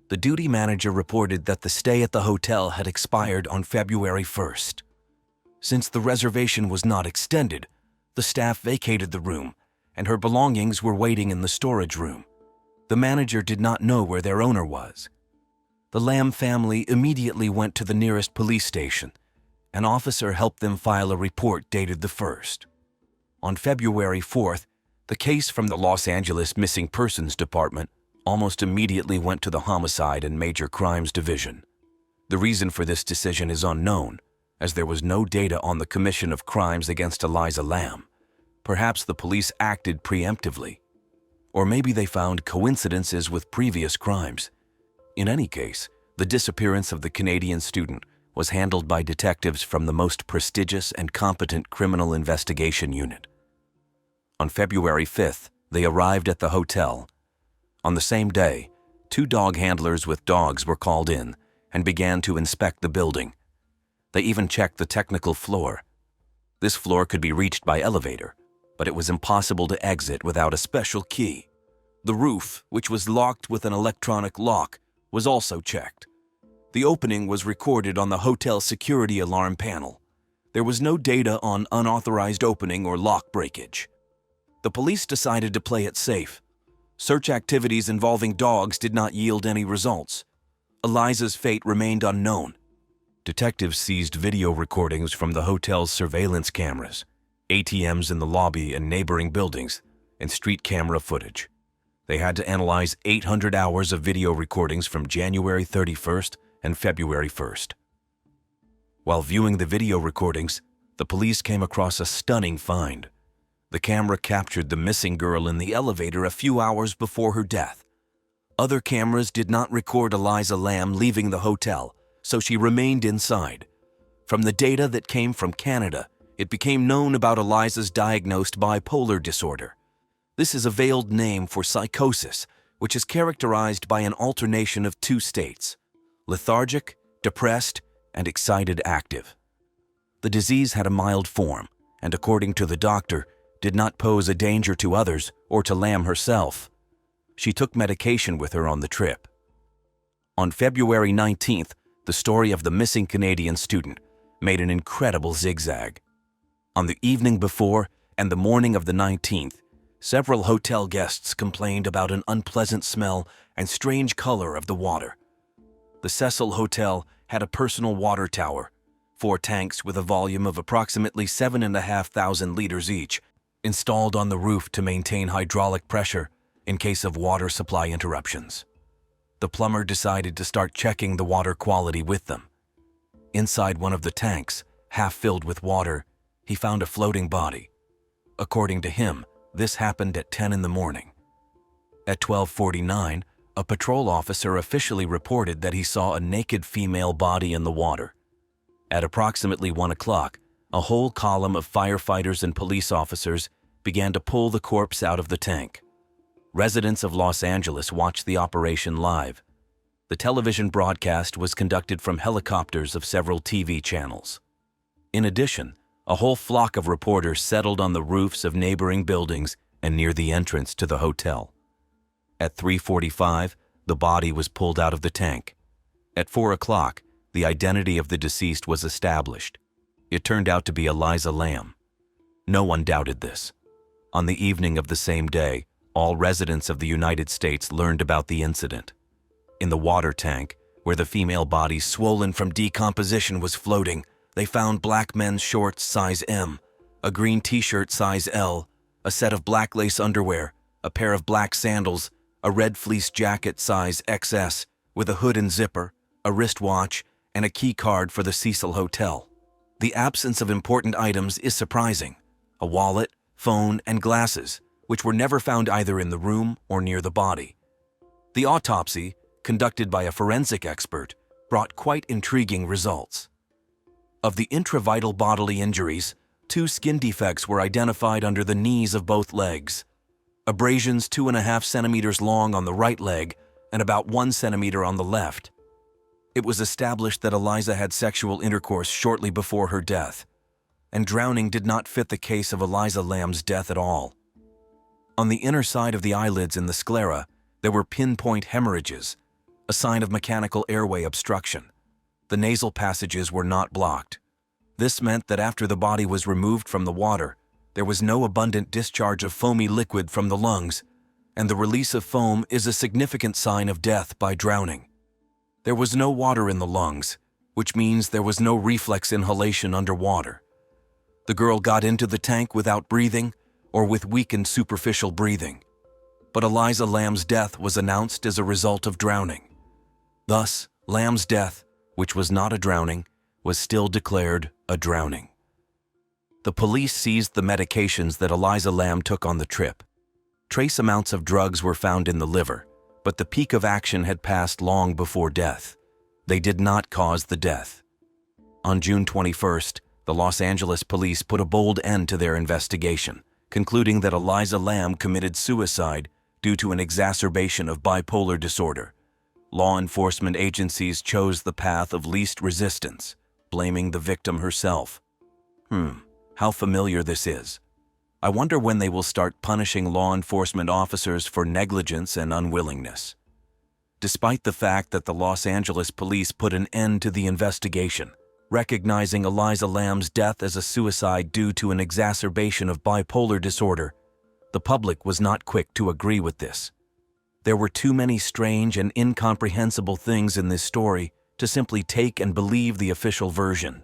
The duty manager reported that the stay at the hotel had expired on February 1st. Since the reservation was not extended, the staff vacated the room, and her belongings were waiting in the storage room. The manager did not know where their owner was. The Lamb family immediately went to the nearest police station. An officer helped them file a report dated the 1st. On February 4th, the case from the Los Angeles Missing Persons Department almost immediately went to the Homicide and Major Crimes Division. The reason for this decision is unknown, as there was no data on the commission of crimes against Eliza Lamb. Perhaps the police acted preemptively. Or maybe they found coincidences with previous crimes. In any case, the disappearance of the Canadian student was handled by detectives from the most prestigious and competent criminal investigation unit. On February 5th, they arrived at the hotel. On the same day, 2 dog handlers with dogs were called in and began to inspect the building. They even checked the technical floor. This floor could be reached by elevator, but it was impossible to exit without a special key. The roof, which was locked with an electronic lock, was also checked. The opening was recorded on the hotel security alarm panel. There was no data on unauthorized opening or lock breakage. The police decided to play it safe. Search activities involving dogs did not yield any results. Eliza's fate remained unknown. Detectives seized video recordings from the hotel's surveillance cameras, ATMs in the lobby and neighboring buildings, and street camera footage. They had to analyze 800 hours of video recordings from January 31st and February 1st. While viewing the video recordings, the police came across a stunning find. The camera captured the missing girl in the elevator a few hours before her death. Other cameras did not record Eliza Lamb leaving the hotel, so she remained inside. From the data that came from Canada, it became known about Eliza's diagnosed bipolar disorder. This is a veiled name for psychosis, which is characterized by an alternation of 2 states: lethargic, depressed, and excited active. The disease had a mild form, and according to the doctor, did not pose a danger to others or to Lamb herself. She took medication with her on the trip. On February 19th, the story of the missing Canadian student made an incredible zigzag. On the evening before and the morning of the 19th, several hotel guests complained about an unpleasant smell and strange color of the water. The Cecil Hotel had a personal water tower, 4 tanks with a volume of approximately 7,500 liters each, installed on the roof to maintain hydraulic pressure in case of water supply interruptions. The plumber decided to start checking the water quality with them. Inside one of the tanks, half filled with water, he found a floating body. According to him, this happened at 10 in the morning. At 12:49, a patrol officer officially reported that he saw a naked female body in the water. At approximately 1 o'clock, a whole column of firefighters and police officers began to pull the corpse out of the tank. Residents of Los Angeles watched the operation live. The television broadcast was conducted from helicopters of several TV channels. In addition, a whole flock of reporters settled on the roofs of neighboring buildings and near the entrance to the hotel. At 3:45, The body was pulled out of the tank. At 4 o'clock, the identity of the deceased was established. It turned out to be Eliza Lamb. No one doubted this. On the evening of the same day, all residents of the United States learned about the incident. In the water tank, where the female body swollen from decomposition was floating, they found black men's shorts size M, a green t-shirt size L, a set of black lace underwear, a pair of black sandals, a red fleece jacket size XS with a hood and zipper, a wristwatch, and a key card for the Cecil Hotel. The absence of important items is surprising. A wallet, phone, and glasses, which were never found either in the room or near the body. The autopsy, conducted by a forensic expert, brought quite intriguing results. Of the intravital bodily injuries, 2 skin defects were identified under the knees of both legs. Abrasions 2.5 centimeters long on the right leg and about 1 centimeter on the left. It was established that Eliza had sexual intercourse shortly before her death, and drowning did not fit the case of Eliza Lamb's death at all. On the inner side of the eyelids in the sclera, there were pinpoint hemorrhages, a sign of mechanical airway obstruction. The nasal passages were not blocked. This meant that after the body was removed from the water, there was no abundant discharge of foamy liquid from the lungs, and the release of foam is a significant sign of death by drowning. There was no water in the lungs, which means there was no reflex inhalation underwater. The girl got into the tank without breathing or with weakened superficial breathing. But Eliza Lamb's death was announced as a result of drowning. Thus, Lamb's death, which was not a drowning, was still declared a drowning. The police seized the medications that Eliza Lamb took on the trip. Trace amounts of drugs were found in the liver, but the peak of action had passed long before death. They did not cause the death. On June 21st, the Los Angeles police put a bold end to their investigation, concluding that Eliza Lamb committed suicide due to an exacerbation of bipolar disorder. Law enforcement agencies chose the path of least resistance, blaming the victim herself. How familiar this is. I wonder when they will start punishing law enforcement officers for negligence and unwillingness. Despite the fact that the Los Angeles police put an end to the investigation, recognizing Eliza Lamb's death as a suicide due to an exacerbation of bipolar disorder, the public was not quick to agree with this. There were too many strange and incomprehensible things in this story to simply take and believe the official version.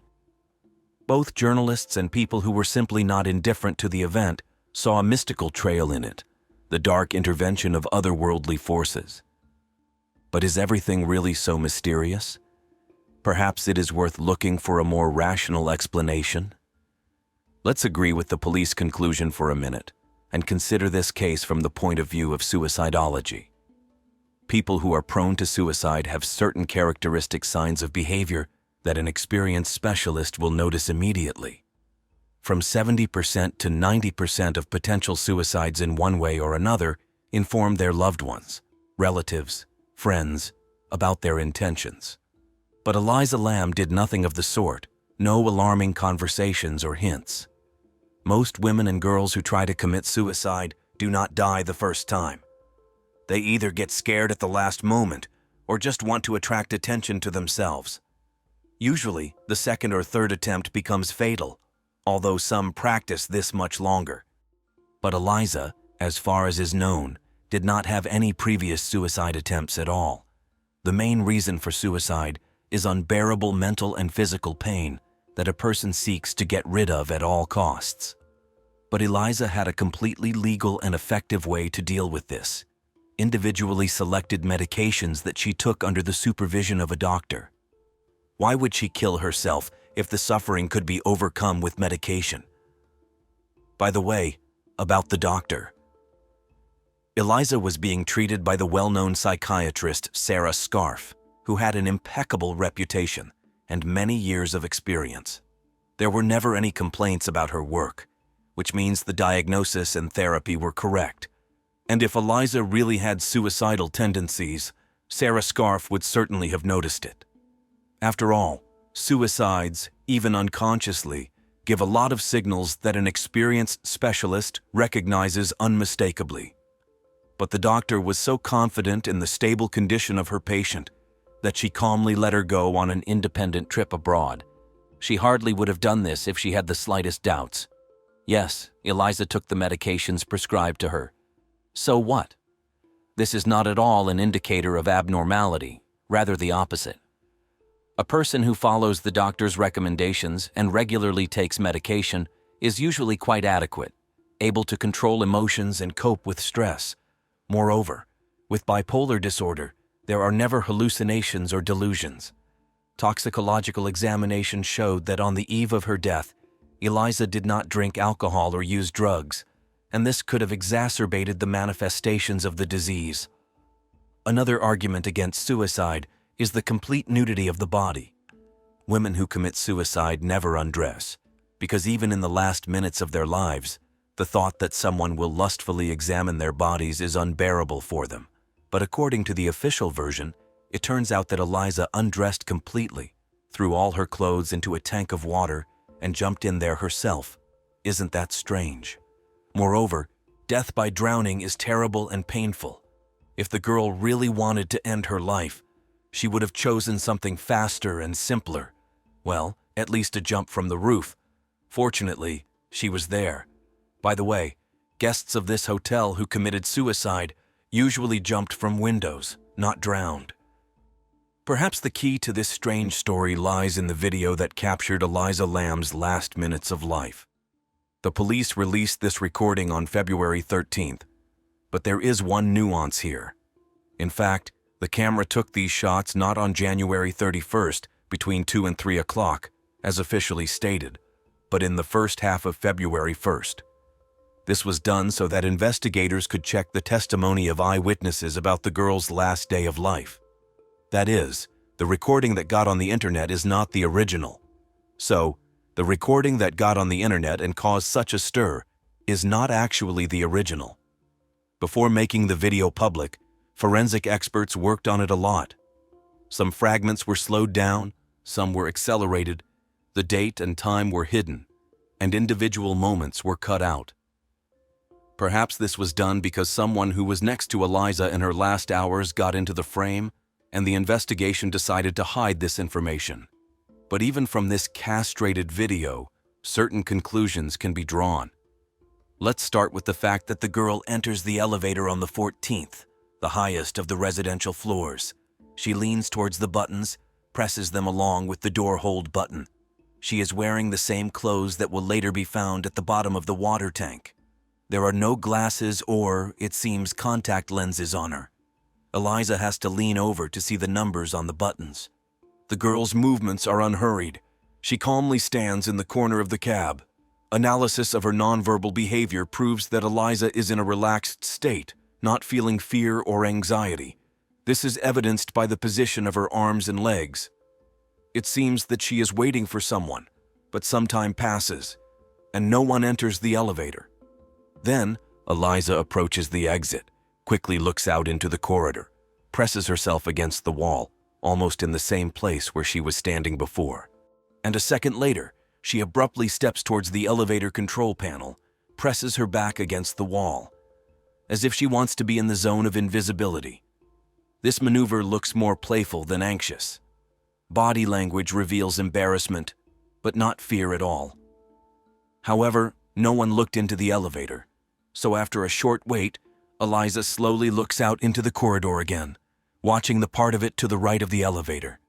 Both journalists and people who were simply not indifferent to the event saw a mystical trail in it, the dark intervention of otherworldly forces. But is everything really so mysterious? Perhaps it is worth looking for a more rational explanation. Let's agree with the police conclusion for a minute and consider this case from the point of view of suicidology. People who are prone to suicide have certain characteristic signs of behavior that an experienced specialist will notice immediately. From 70% to 90% of potential suicides in one way or another inform their loved ones, relatives, friends, about their intentions. But Eliza Lamb did nothing of the sort, no alarming conversations or hints. Most women and girls who try to commit suicide do not die the first time. They either get scared at the last moment or just want to attract attention to themselves. Usually, the second or third attempt becomes fatal, although some practice this much longer. But Eliza, as far as is known, did not have any previous suicide attempts at all. The main reason for suicide is unbearable mental and physical pain that a person seeks to get rid of at all costs. But Eliza had a completely legal and effective way to deal with this: individually selected medications that she took under the supervision of a doctor. Why would she kill herself if the suffering could be overcome with medication? By the way, about the doctor. Eliza was being treated by the well-known psychiatrist Sarah Scarf, who had an impeccable reputation and many years of experience. There were never any complaints about her work, which means the diagnosis and therapy were correct. And if Eliza really had suicidal tendencies, Sarah Scarf would certainly have noticed it. After all, suicides, even unconsciously, give a lot of signals that an experienced specialist recognizes unmistakably. but the doctor was so confident in the stable condition of her patient that she calmly let her go on an independent trip abroad. She hardly would have done this if she had the slightest doubts. Yes, Eliza took the medications prescribed to her. So what? This is not at all an indicator of abnormality, rather the opposite. A person who follows the doctor's recommendations and regularly takes medication is usually quite adequate, able to control emotions and cope with stress. Moreover, with bipolar disorder, there are never hallucinations or delusions. Toxicological examination showed that on the eve of her death, Eliza did not drink alcohol or use drugs, and this could have exacerbated the manifestations of the disease. Another argument against suicide is the complete nudity of the body. Women who commit suicide never undress, because even in the last minutes of their lives, the thought that someone will lustfully examine their bodies is unbearable for them. But according to the official version, it turns out that Eliza undressed completely, threw all her clothes into a tank of water, and jumped in there herself. Isn't that strange? Moreover, death by drowning is terrible and painful. If the girl really wanted to end her life, she would have chosen something faster and simpler. Well, at least a jump from the roof. Fortunately, she was there. By the way, guests of this hotel who committed suicide usually jumped from windows, not drowned. Perhaps the key to this strange story lies in the video that captured Eliza Lamb's last minutes of life. The police released this recording on February 13th, but there is one nuance here. In fact, the camera took these shots not on January 31st between 2 and 3 o'clock, as officially stated, but in the first half of February 1st. This was done so that investigators could check the testimony of eyewitnesses about the girl's last day of life. That is, the recording that got on the internet is not the original. So, the recording that got on the internet and caused such a stir is not actually the original. Before making the video public, forensic experts worked on it a lot. Some fragments were slowed down, some were accelerated, the date and time were hidden, and individual moments were cut out. Perhaps this was done because someone who was next to Eliza in her last hours got into the frame, and the investigation decided to hide this information. But even from this castrated video, certain conclusions can be drawn. Let's start with the fact that the girl enters the elevator on the 14th, the highest of the residential floors. She leans towards the buttons, presses them along with the door hold button. She is wearing the same clothes that will later be found at the bottom of the water tank. There are no glasses or, it seems, contact lenses on her. Eliza has to lean over to see the numbers on the buttons. The girl's movements are unhurried. She calmly stands in the corner of the cab. Analysis of her nonverbal behavior proves that Eliza is in a relaxed state, not feeling fear or anxiety. This is evidenced by the position of her arms and legs. It seems that she is waiting for someone, but some time passes, and no one enters the elevator. Then, Eliza approaches the exit, quickly looks out into the corridor, presses herself against the wall, almost in the same place where she was standing before. And a second later, she abruptly steps towards the elevator control panel, presses her back against the wall, as if she wants to be in the zone of invisibility. This maneuver looks more playful than anxious. Body language reveals embarrassment, but not fear at all. However, no one looked into the elevator, so after a short wait, Eliza slowly looks out into the corridor again, watching the part of it to the right of the elevator.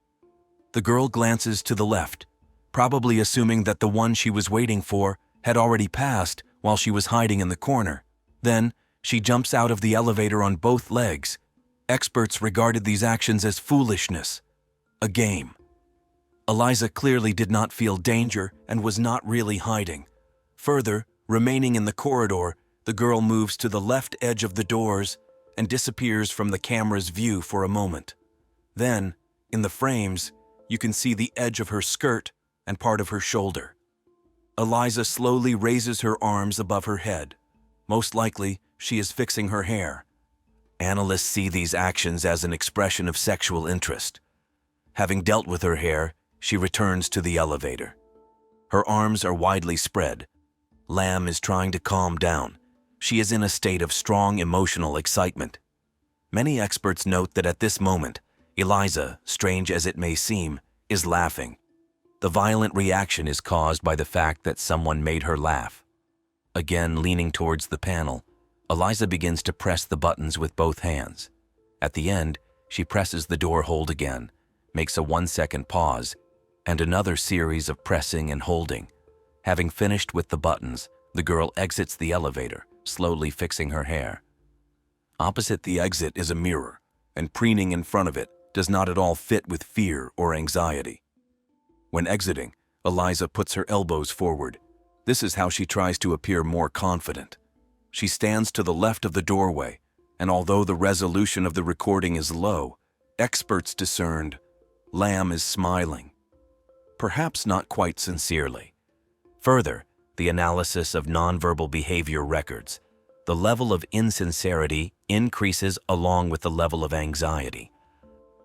The girl glances to the left, probably assuming that the one she was waiting for had already passed while she was hiding in the corner. Then, she jumps out of the elevator on both legs. Experts regarded these actions as foolishness, a game. Eliza clearly did not feel danger and was not really hiding. Further, remaining in the corridor, the girl moves to the left edge of the doors and disappears from the camera's view for a moment. Then, in the frames, you can see the edge of her skirt and part of her shoulder. Eliza slowly raises her arms above her head. Most likely, she is fixing her hair. Analysts see these actions as an expression of sexual interest. Having dealt with her hair, she returns to the elevator. Her arms are widely spread. Lamb is trying to calm down. She is in a state of strong emotional excitement. Many experts note that at this moment, Eliza, strange as it may seem, is laughing. The violent reaction is caused by the fact that someone made her laugh. Again, leaning towards the panel, Eliza begins to press the buttons with both hands. At the end, she presses the door hold again, makes a 1-second pause, and another series of pressing and holding. Having finished with the buttons, the girl exits the elevator, slowly fixing her hair. Opposite the exit is a mirror, and preening in front of it does not at all fit with fear or anxiety. When exiting, Eliza puts her elbows forward. This is how she tries to appear more confident. She stands to the left of the doorway, and although the resolution of the recording is low, experts discerned Lamb is smiling. Perhaps not quite sincerely. Further, the analysis of nonverbal behavior records, the level of insincerity increases along with the level of anxiety.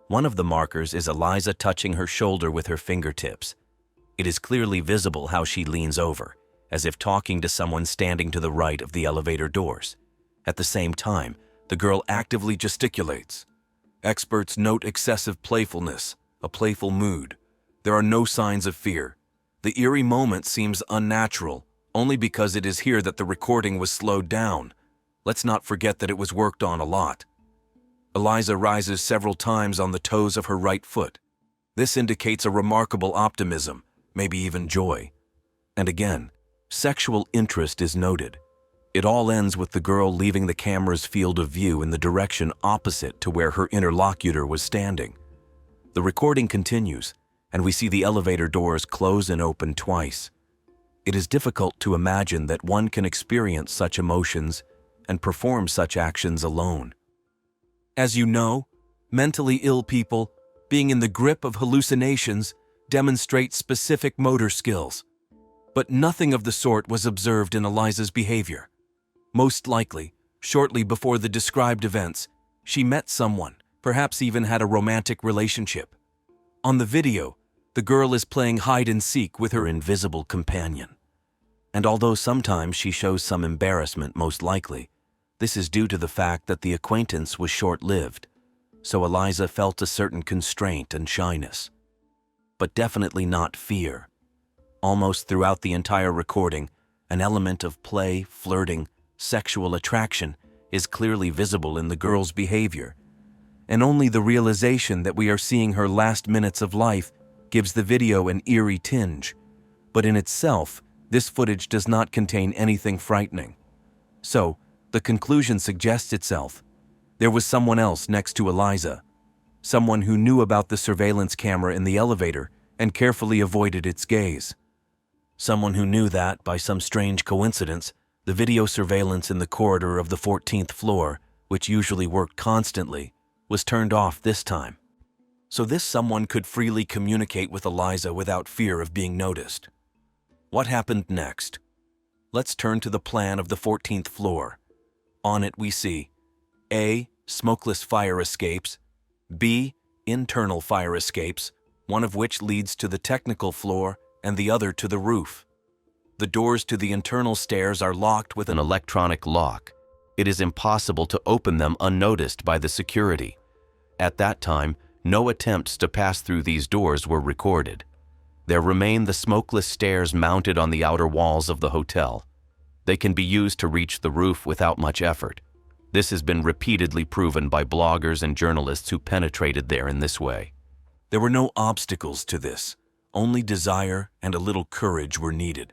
One of the markers is Eliza touching her shoulder with her fingertips. It is clearly visible how she leans over, as if talking to someone standing to the right of the elevator doors. At the same time, the girl actively gesticulates. Experts note excessive playfulness, a playful mood. There are no signs of fear. The eerie moment seems unnatural, only because it is here that the recording was slowed down. Let's not forget that it was worked on a lot. Eliza rises several times on the toes of her right foot. This indicates a remarkable optimism, maybe even joy. And again, sexual interest is noted. It all ends with the girl leaving the camera's field of view in the direction opposite to where her interlocutor was standing. The recording continues, and we see the elevator doors close and open twice. It is difficult to imagine that one can experience such emotions and perform such actions alone. As you know, mentally ill people, being in the grip of hallucinations, demonstrate specific motor skills. But nothing of the sort was observed in Eliza's behavior. Most likely, shortly before the described events, she met someone, perhaps even had a romantic relationship. On the video, the girl is playing hide and seek with her invisible companion. And although sometimes she shows some embarrassment, most likely, this is due to the fact that the acquaintance was short-lived, so Eliza felt a certain constraint and shyness. But definitely not fear. Almost throughout the entire recording, an element of play, flirting, sexual attraction is clearly visible in the girl's behavior, and only the realization that we are seeing her last minutes of life gives the video an eerie tinge. But in itself, this footage does not contain anything frightening. So, the conclusion suggests itself. There was someone else next to Eliza, someone who knew about the surveillance camera in the elevator and carefully avoided its gaze. Someone who knew that, by some strange coincidence, the video surveillance in the corridor of the 14th floor, which usually worked constantly, was turned off this time. So this someone could freely communicate with Eliza without fear of being noticed. What happened next? Let's turn to the plan of the 14th floor. On it we see A. Smokeless fire escapes, B. Internal fire escapes, one of which leads to the technical floor and the other to the roof. The doors to the internal stairs are locked with an electronic lock. It is impossible to open them unnoticed by the security. At that time, no attempts to pass through these doors were recorded. There remain the smokeless stairs mounted on the outer walls of the hotel. They can be used to reach the roof without much effort. This has been repeatedly proven by bloggers and journalists who penetrated there in this way. There were no obstacles to this. Only desire and a little courage were needed.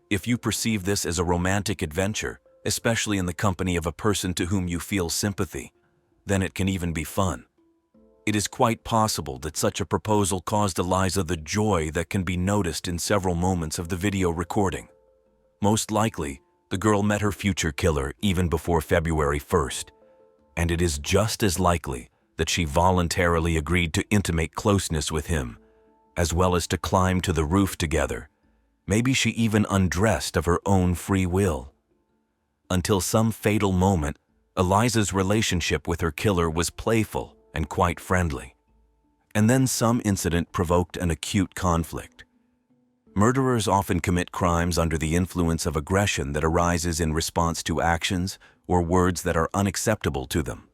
If you perceive this as a romantic adventure, especially in the company of a person to whom you feel sympathy, then it can even be fun. It is quite possible that such a proposal caused Eliza the joy that can be noticed in several moments of the video recording. Most likely, the girl met her future killer even before February 1st, and it is just as likely that she voluntarily agreed to intimate closeness with him, as well as to climb to the roof together. Maybe she even undressed of her own free will. Until some fatal moment, Eliza's relationship with her killer was playful and quite friendly. And then some incident provoked an acute conflict. Murderers often commit crimes under the influence of aggression that arises in response to actions or words that are unacceptable to them.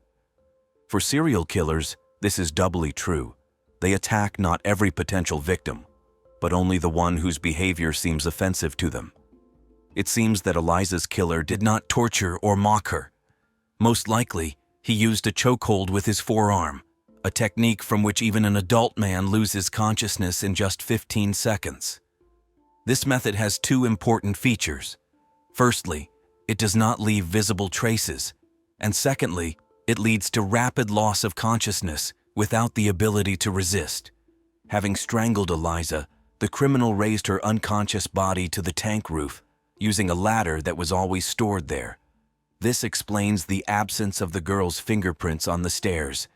For serial killers, this is doubly true. They attack not every potential victim, but only the one whose behavior seems offensive to them. It seems that Eliza's killer did not torture or mock her. Most likely, he used a chokehold with his forearm, a technique from which even an adult man loses consciousness in just 15 seconds. This method has two important features. Firstly, it does not leave visible traces, and secondly, it leads to rapid loss of consciousness without the ability to resist. Having strangled Eliza, the criminal raised her unconscious body to the tank roof, using a ladder that was always stored there. This explains the absence of the girl's fingerprints on the stairs,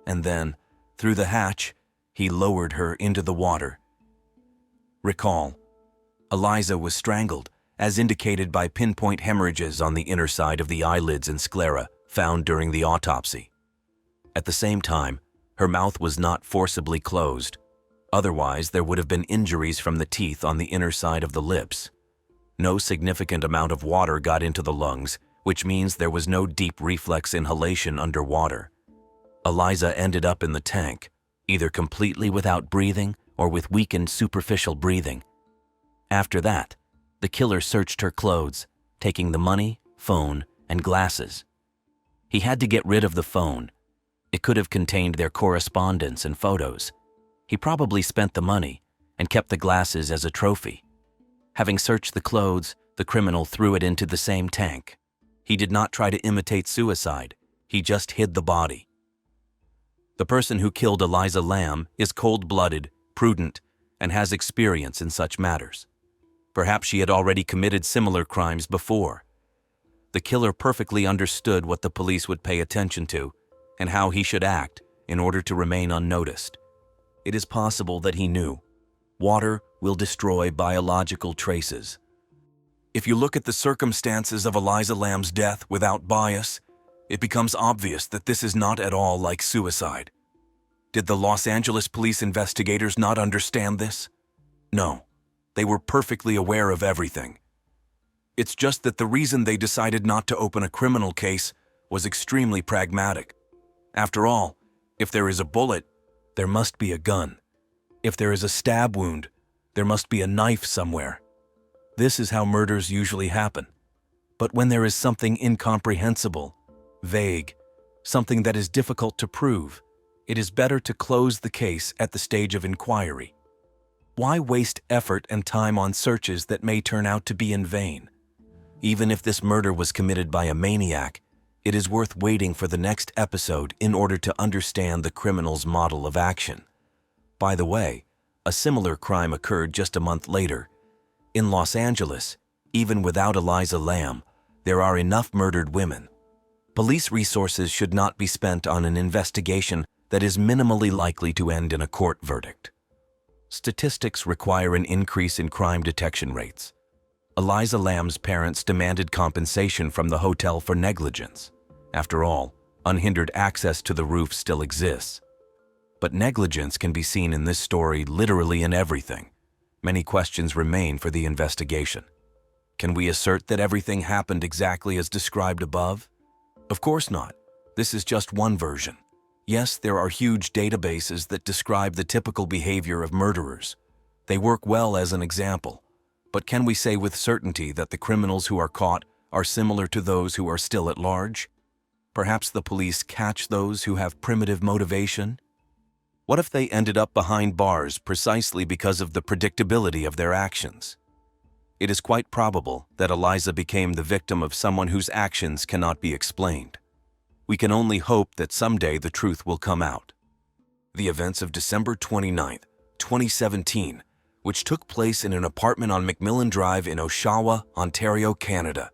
and then, through the hatch, he lowered her into the water. Recall, Eliza was strangled, as indicated by pinpoint hemorrhages on the inner side of the eyelids and sclera found during the autopsy. At the same time, her mouth was not forcibly closed. Otherwise, there would have been injuries from the teeth on the inner side of the lips. No significant amount of water got into the lungs, which means there was no deep reflex inhalation underwater. Eliza ended up in the tank, either completely without breathing or with weakened superficial breathing. After that, the killer searched her clothes, taking the money, phone, and glasses. He had to get rid of the phone. It could have contained their correspondence and photos. He probably spent the money and kept the glasses as a trophy. Having searched the clothes, the criminal threw it into the same tank. He did not try to imitate suicide. He just hid the body. The person who killed Eliza Lamb is cold-blooded, prudent, and has experience in such matters. Perhaps she had already committed similar crimes before. The killer perfectly understood what the police would pay attention to and how he should act in order to remain unnoticed. It is possible that he knew. Water will destroy biological traces. If you look at the circumstances of Eliza Lamb's death without bias, it becomes obvious that this is not at all like suicide. Did the Los Angeles police investigators not understand this? No, they were perfectly aware of everything. It's just that the reason they decided not to open a criminal case was extremely pragmatic. After all, if there is a bullet, there must be a gun. If there is a stab wound, there must be a knife somewhere. This is how murders usually happen. But when there is something incomprehensible, vague, something that is difficult to prove, it is better to close the case at the stage of inquiry. Why waste effort and time on searches that may turn out to be in vain? Even if this murder was committed by a maniac, it is worth waiting for the next episode in order to understand the criminal's model of action. By the way, a similar crime occurred just a month later. In Los Angeles, even without Eliza Lamb, there are enough murdered women. Police resources should not be spent on an investigation that is minimally likely to end in a court verdict. Statistics require an increase in crime detection rates. Eliza Lamb's parents demanded compensation from the hotel for negligence. After all, unhindered access to the roof still exists. But negligence can be seen in this story literally in everything. Many questions remain for the investigation. Can we assert that everything happened exactly as described above? Of course not. This is just one version. Yes, there are huge databases that describe the typical behavior of murderers. They work well as an example. But can we say with certainty that the criminals who are caught are similar to those who are still at large? Perhaps the police catch those who have primitive motivation? What if they ended up behind bars precisely because of the predictability of their actions? It is quite probable that Eliza became the victim of someone whose actions cannot be explained. We can only hope that someday the truth will come out. The events of December 29, 2017, which took place in an apartment on McMillan Drive in Oshawa, Ontario, Canada.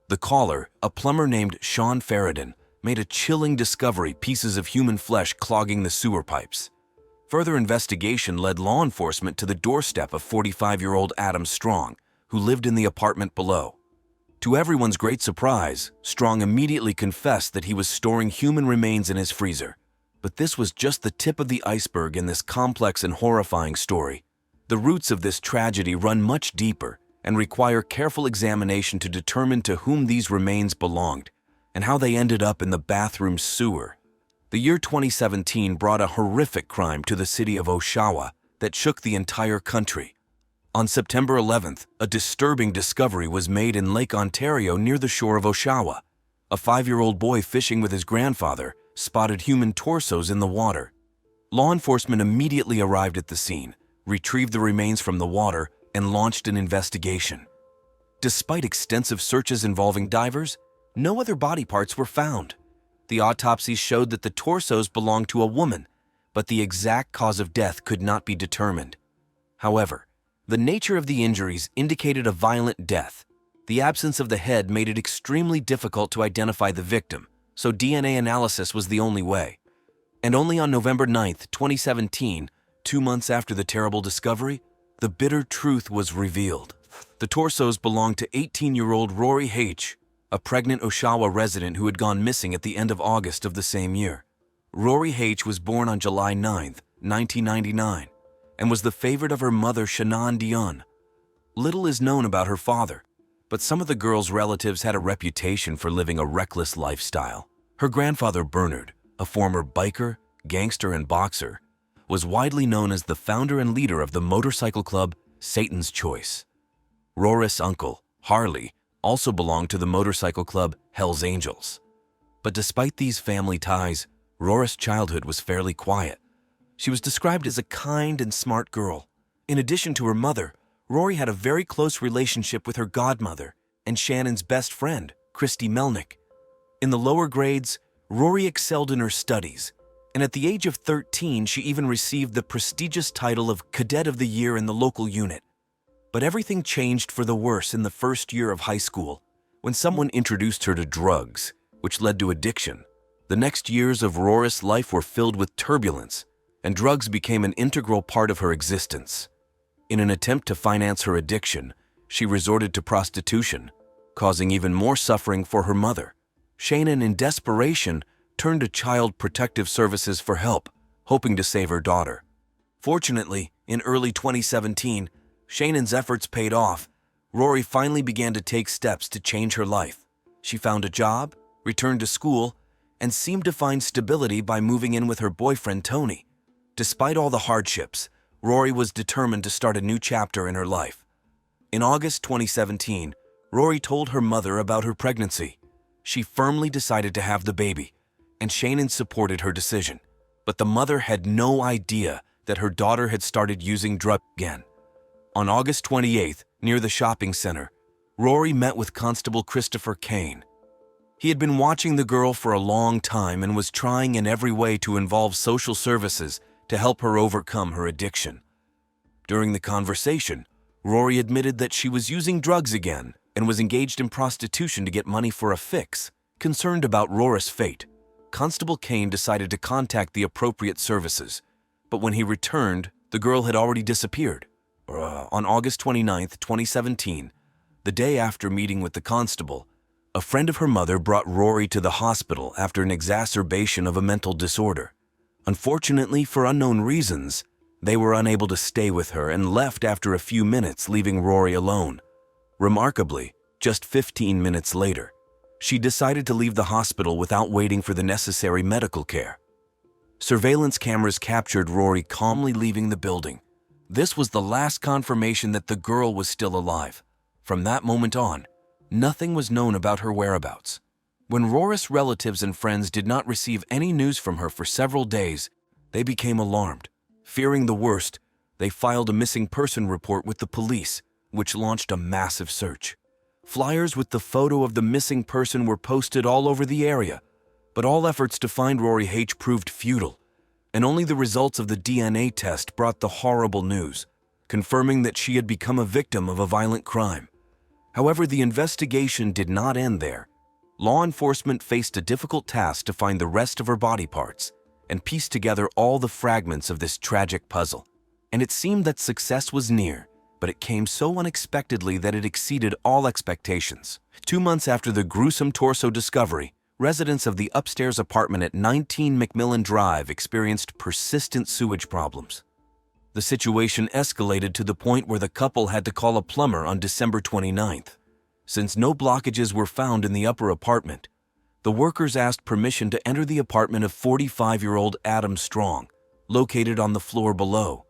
The caller, a plumber named Sean Faradin, made a chilling discovery: pieces of human flesh clogging the sewer pipes. Further investigation led law enforcement to the doorstep of 45-year-old Adam Strong, who lived in the apartment below. To everyone's great surprise, Strong immediately confessed that he was storing human remains in his freezer. But this was just the tip of the iceberg in this complex and horrifying story. The roots of this tragedy run much deeper and require careful examination to determine to whom these remains belonged and how they ended up in the bathroom sewer. The year 2017 brought a horrific crime to the city of Oshawa that shook the entire country. On September 11th, a disturbing discovery was made in Lake Ontario near the shore of Oshawa. A 5-year-old boy fishing with his grandfather spotted human torsos in the water. Law enforcement immediately arrived at the scene, retrieved the remains from the water, and launched an investigation. Despite extensive searches involving divers, no other body parts were found. The autopsies showed that the torsos belonged to a woman, but the exact cause of death could not be determined. However, the nature of the injuries indicated a violent death. The absence of the head made it extremely difficult to identify the victim, so DNA analysis was the only way. And only on November 9, 2017, 2 months after the terrible discovery, the bitter truth was revealed. The torsos belonged to 18-year-old Rory H., a pregnant Oshawa resident who had gone missing at the end of August of the same year. Rory H. was born on July 9, 1999, and was the favorite of her mother, Shannon Dion. Little is known about her father, but some of the girl's relatives had a reputation for living a reckless lifestyle. Her grandfather, Bernard, a former biker, gangster, and boxer, was widely known as the founder and leader of the motorcycle club Satan's Choice. Rory's uncle, Harley, also belonged to the motorcycle club Hell's Angels. But despite these family ties, Rory's childhood was fairly quiet. She was described as a kind and smart girl. In addition to her mother, Rory had a very close relationship with her godmother and Shannon's best friend, Christy Melnick. In the lower grades, Rory excelled in her studies, and at the age of 13, she even received the prestigious title of Cadet of the Year in the local unit. But everything changed for the worse in the first year of high school, when someone introduced her to drugs, which led to addiction. The next years of Rory's life were filled with turbulence, and drugs became an integral part of her existence. In an attempt to finance her addiction, she resorted to prostitution, causing even more suffering for her mother. Shannon, in desperation, turned to Child Protective Services for help, hoping to save her daughter. Fortunately, in early 2017, Shannon's efforts paid off. Rory finally began to take steps to change her life. She found a job, returned to school, and seemed to find stability by moving in with her boyfriend, Tony. Despite all the hardships, Rory was determined to start a new chapter in her life. In August 2017, Rory told her mother about her pregnancy. She firmly decided to have the baby, and Shannon supported her decision. But the mother had no idea that her daughter had started using drugs again. On August 28th, near the shopping center, Rory met with Constable Christopher Kane. He had been watching the girl for a long time and was trying in every way to involve social services to help her overcome her addiction. During the conversation, Rory admitted that she was using drugs again and was engaged in prostitution to get money for a fix. Concerned about Rory's fate, Constable Kane decided to contact the appropriate services, but when he returned, the girl had already disappeared. On August 29, 2017, the day after meeting with the constable, a friend of her mother brought Rory to the hospital after an exacerbation of a mental disorder. Unfortunately, for unknown reasons, they were unable to stay with her and left after a few minutes, leaving Rory alone. Remarkably, just 15 minutes later, she decided to leave the hospital without waiting for the necessary medical care. Surveillance cameras captured Rory calmly leaving the building. This was the last confirmation that the girl was still alive. From that moment on, nothing was known about her whereabouts. When Rory's relatives and friends did not receive any news from her for several days, they became alarmed. Fearing the worst, they filed a missing person report with the police, which launched a massive search. Flyers with the photo of the missing person were posted all over the area, but all efforts to find Rory H. proved futile, and only the results of the DNA test brought the horrible news, confirming that she had become a victim of a violent crime. However, the investigation did not end there. Law enforcement faced a difficult task to find the rest of her body parts and piece together all the fragments of this tragic puzzle. And it seemed that success was near, but it came so unexpectedly that it exceeded all expectations. 2 months after the gruesome torso discovery, residents of the upstairs apartment at 19 McMillan Drive experienced persistent sewage problems. The situation escalated to the point where the couple had to call a plumber on December 29th. Since no blockages were found in the upper apartment, the workers asked permission to enter the apartment of 45-year-old Adam Strong, located on the floor below.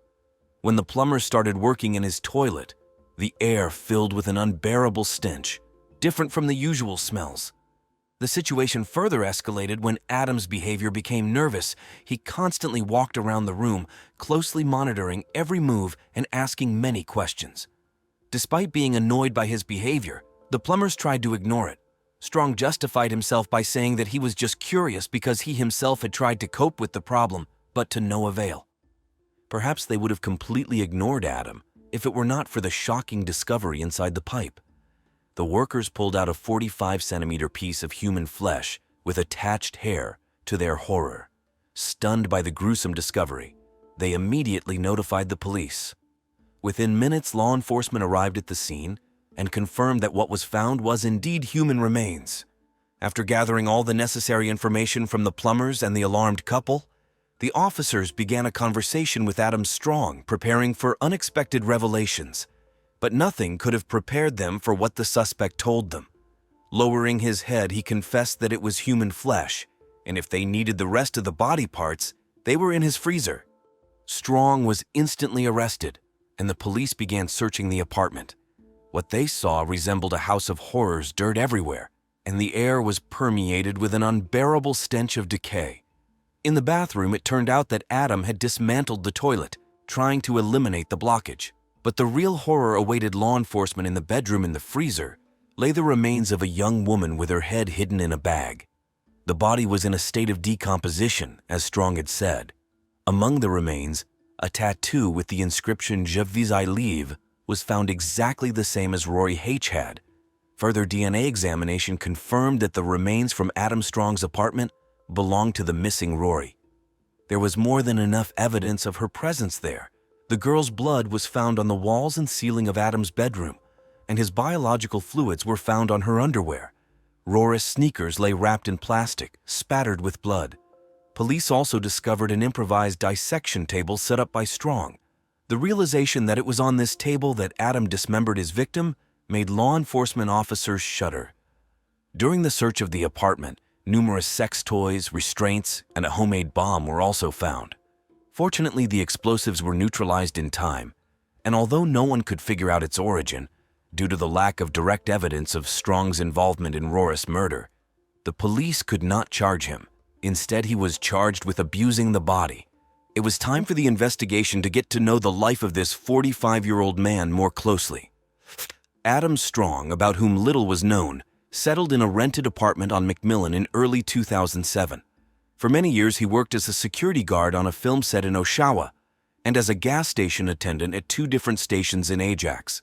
When the plumber started working in his toilet, the air filled with an unbearable stench, different from the usual smells. The situation further escalated when Adam's behavior became nervous. He constantly walked around the room, closely monitoring every move and asking many questions. Despite being annoyed by his behavior, the plumbers tried to ignore it. Strong justified himself by saying that he was just curious because he himself had tried to cope with the problem, but to no avail. Perhaps they would have completely ignored Adam if it were not for the shocking discovery inside the pipe. The workers pulled out a 45-centimeter piece of human flesh with attached hair to their horror. Stunned by the gruesome discovery, they immediately notified the police. Within minutes, law enforcement arrived at the scene and confirmed that what was found was indeed human remains. After gathering all the necessary information from the plumbers and the alarmed couple, the officers began a conversation with Adam Strong, preparing for unexpected revelations. But nothing could have prepared them for what the suspect told them. Lowering his head, he confessed that it was human flesh, and if they needed the rest of the body parts, they were in his freezer. Strong was instantly arrested, and the police began searching the apartment. What they saw resembled a house of horrors, dirt everywhere, and the air was permeated with an unbearable stench of decay. In the bathroom, it turned out that Adam had dismantled the toilet, trying to eliminate the blockage. But the real horror awaited law enforcement. In the bedroom in the freezer lay the remains of a young woman with her head hidden in a bag. The body was in a state of decomposition, as Strong had said. Among the remains, a tattoo with the inscription "Je vis I live" was found exactly the same as Rory H. had. Further DNA examination confirmed that the remains from Adam Strong's apartment belonged to the missing Rory. There was more than enough evidence of her presence there. The girl's blood was found on the walls and ceiling of Adam's bedroom, and his biological fluids were found on her underwear. Rory's sneakers lay wrapped in plastic, spattered with blood. Police also discovered an improvised dissection table set up by Strong. The realization that it was on this table that Adam dismembered his victim made law enforcement officers shudder. During the search of the apartment, numerous sex toys, restraints, and a homemade bomb were also found. Fortunately, the explosives were neutralized in time, and although no one could figure out its origin, due to the lack of direct evidence of Strong's involvement in Rory's murder, the police could not charge him. Instead, he was charged with abusing the body. It was time for the investigation to get to know the life of this 45-year-old man more closely. Adam Strong, about whom little was known, settled in a rented apartment on Milan in early 2007. For many years, he worked as a security guard on a film set in Oshawa and as a gas station attendant at 2 different stations in Ajax.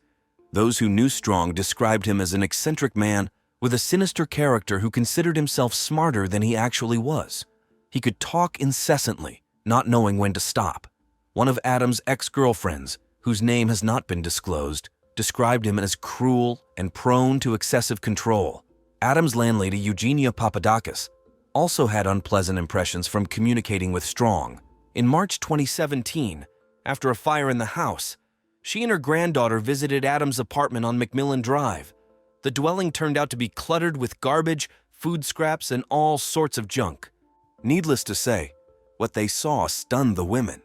Those who knew Strong described him as an eccentric man with a sinister character who considered himself smarter than he actually was. He could talk incessantly, not knowing when to stop. One of Adam's ex-girlfriends, whose name has not been disclosed, described him as cruel and prone to excessive control. Adam's landlady, Eugenia Papadakis, also had unpleasant impressions from communicating with Strong. In March 2017, after a fire in the house, she and her granddaughter visited Adam's apartment on Macmillan Drive. The dwelling turned out to be cluttered with garbage, food scraps, and all sorts of junk. Needless to say, what they saw stunned the women.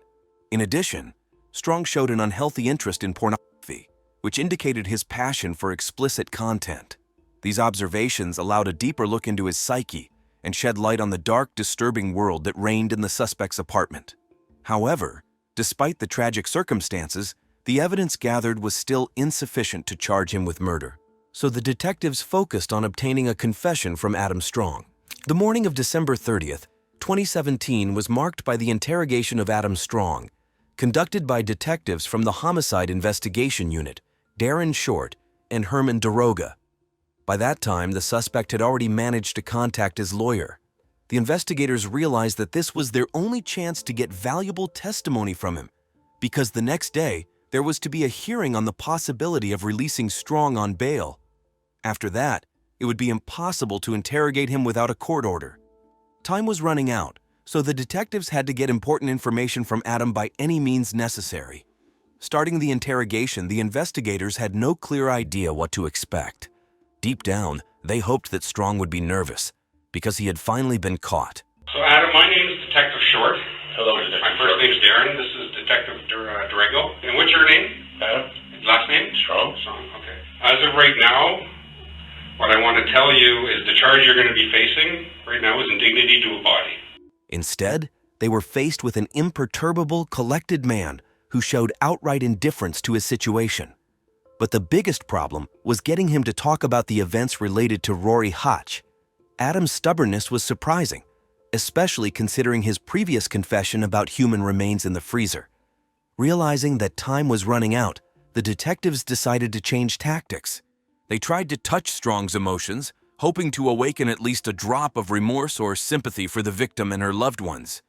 In addition, Strong showed an unhealthy interest in pornography, which indicated his passion for explicit content. These observations allowed a deeper look into his psyche and shed light on the dark, disturbing world that reigned in the suspect's apartment. However, despite the tragic circumstances, the evidence gathered was still insufficient to charge him with murder. So the detectives focused on obtaining a confession from Adam Strong. The morning of December 30th, 2017 was marked by the interrogation of Adam Strong, conducted by detectives from the Homicide Investigation Unit, Darren Short and Herman Daroga. By that time, the suspect had already managed to contact his lawyer. The investigators realized that this was their only chance to get valuable testimony from him, because the next day, there was to be a hearing on the possibility of releasing Strong on bail. After that, it would be impossible to interrogate him without a court order. Time was running out, So the detectives had to get important information from Adam by any means necessary. Starting the interrogation, the investigators had no clear idea what to expect. Deep down, they hoped that Strong would be nervous, because he had finally been caught. So Adam, my name is Detective Short. Hello, Detective. My first name is Darren. This is Detective Durego. And what's your name? Adam. Last name? Strong. Strong, okay. As of right now, what I want to tell you is the charge you're going to be facing right now is indignity to a body. Instead, they were faced with an imperturbable, collected man who showed outright indifference to his situation. But the biggest problem was getting him to talk about the events related to Rory Hotch. Adam's stubbornness was surprising, especially considering his previous confession about human remains in the freezer. Realizing that time was running out, the detectives decided to change tactics. They tried to touch Strong's emotions, hoping to awaken at least a drop of remorse or sympathy for the victim and her loved ones.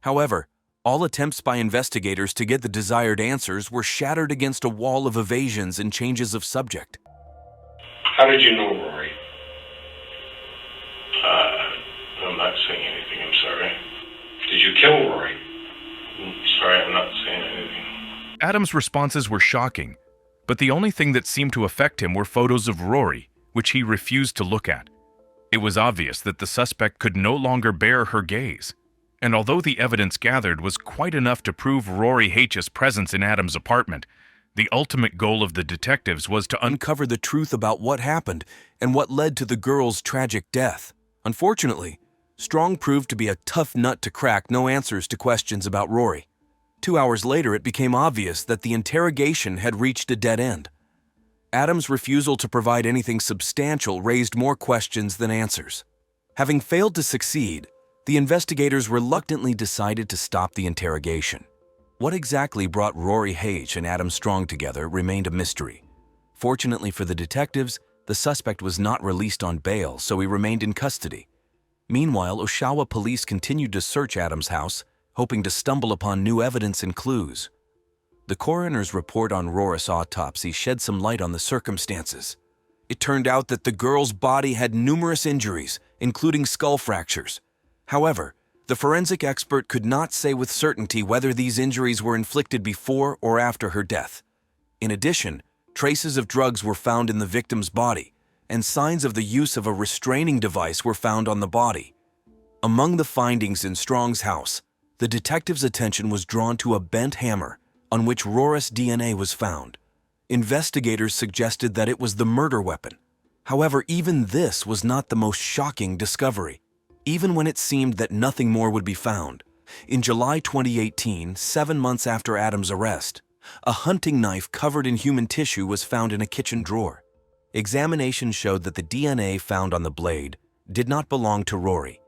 However, all attempts by investigators to get the desired answers were shattered against a wall of evasions and changes of subject. How did you know Rory? I'm not saying anything, I'm sorry. Did you kill Rory? Sorry, I'm not saying anything. Adam's responses were shocking, but the only thing that seemed to affect him were photos of Rory, which he refused to look at. It was obvious that the suspect could no longer bear her gaze, and although the evidence gathered was quite enough to prove Rory H's presence in Adam's apartment, the ultimate goal of the detectives was to Uncover the truth about what happened and what led to the girl's tragic death. Unfortunately, Strong proved to be a tough nut to crack. No answers to questions about Rory. 2 hours later, it became obvious that the interrogation had reached a dead end. Adam's refusal to provide anything substantial raised more questions than answers. Having failed to succeed, the investigators reluctantly decided to stop the interrogation. What exactly brought Rory H and Adam Strong together remained a mystery. Fortunately for the detectives, the suspect was not released on bail, so he remained in custody. Meanwhile, Oshawa police continued to search Adam's house, hoping to stumble upon new evidence and clues. The coroner's report on Rory's autopsy shed some light on the circumstances. It turned out that the girl's body had numerous injuries, including skull fractures. However, the forensic expert could not say with certainty whether these injuries were inflicted before or after her death. In addition, traces of drugs were found in the victim's body, and signs of the use of a restraining device were found on the body. Among the findings in Strong's house, the detective's attention was drawn to a bent hammer on which Rory's DNA was found. Investigators suggested that it was the murder weapon. However, even this was not the most shocking discovery, even when it seemed that nothing more would be found. In July 2018, 7 months after Adam's arrest, a hunting knife covered in human tissue was found in a kitchen drawer. Examination showed that the DNA found on the blade did not belong to Rory.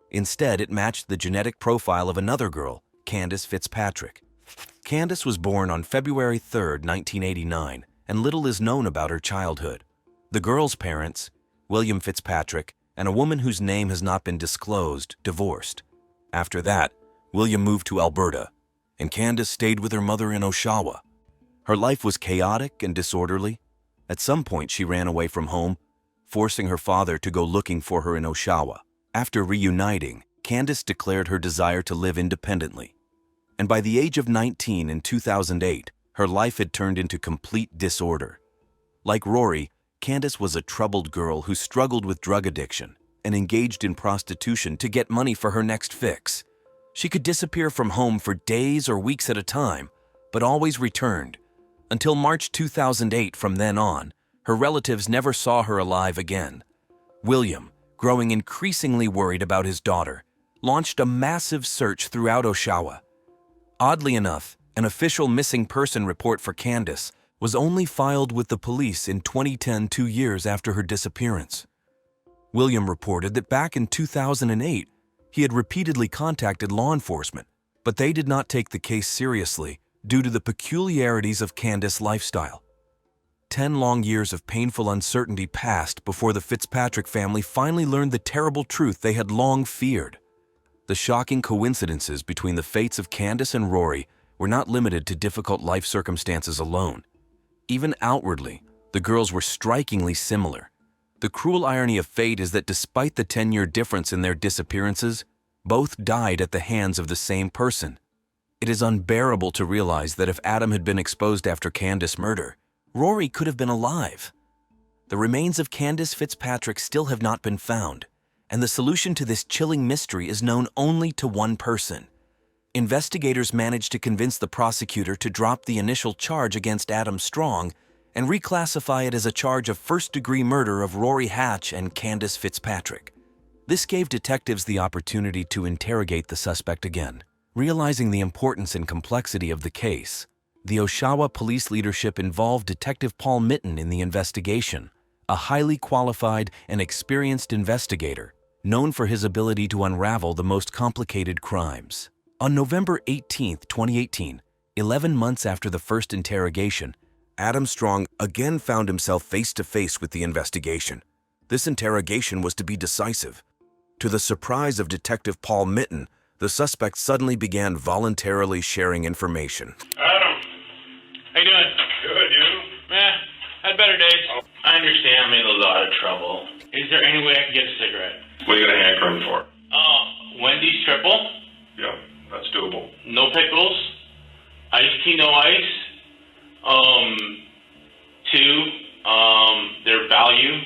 Instead, it matched the genetic profile of another girl, Candace Fitzpatrick. Candace was born on February 3, 1989, and little is known about her childhood. The girl's parents, William Fitzpatrick, and a woman whose name has not been disclosed, divorced. After that, William moved to Alberta, and Candace stayed with her mother in Oshawa. Her life was chaotic and disorderly. At some point, she ran away from home, forcing her father to go looking for her in Oshawa. After reuniting, Candace declared her desire to live independently. And by the age of 19 in 2008, her life had turned into complete disorder. Like Rory, Candace was a troubled girl who struggled with drug addiction and engaged in prostitution to get money for her next fix. She could disappear from home for days or weeks at a time, but always returned. Until March 2008, from then on, her relatives never saw her alive again. William, growing increasingly worried about his daughter, launched a massive search throughout Oshawa. Oddly enough, an official missing person report for Candace was only filed with the police in 2010, 2 years after her disappearance. William reported that back in 2008, he had repeatedly contacted law enforcement, but they did not take the case seriously due to the peculiarities of Candace's lifestyle. 10 long years of painful uncertainty passed before the Fitzpatrick family finally learned the terrible truth they had long feared. The shocking coincidences between the fates of Candace and Rory were not limited to difficult life circumstances alone. Even outwardly, the girls were strikingly similar. The cruel irony of fate is that despite the 10-year difference in their disappearances, Both died at the hands of the same person. It is unbearable to realize that if Adam had been exposed after Candace's murder, Rory could have been alive. The remains of Candace Fitzpatrick still have not been found, and the solution to this chilling mystery is known only to one person. Investigators managed to convince the prosecutor to drop the initial charge against Adam Strong and reclassify it as a charge of first-degree murder of Rory Hatch and Candace Fitzpatrick. This gave detectives the opportunity to interrogate the suspect again. Realizing the importance and complexity of the case, the Oshawa police leadership involved Detective Paul Mitten in the investigation, a highly qualified and experienced investigator known for his ability to unravel the most complicated crimes. On November 18, 2018, 11 months after the first interrogation, Adam Strong again found himself face-to-face with the investigation. This interrogation was to be decisive. To the surprise of Detective Paul Mitten, the suspect suddenly began voluntarily sharing information. Adam! How you doing? Good, you? Had better days. I understand I'm in a lot of trouble. Is there any way I can get a cigarette? What are you gonna hankering for? Wendy's triple? Yeah, that's doable. No pickles? Iced tea, no ice? Two, their value,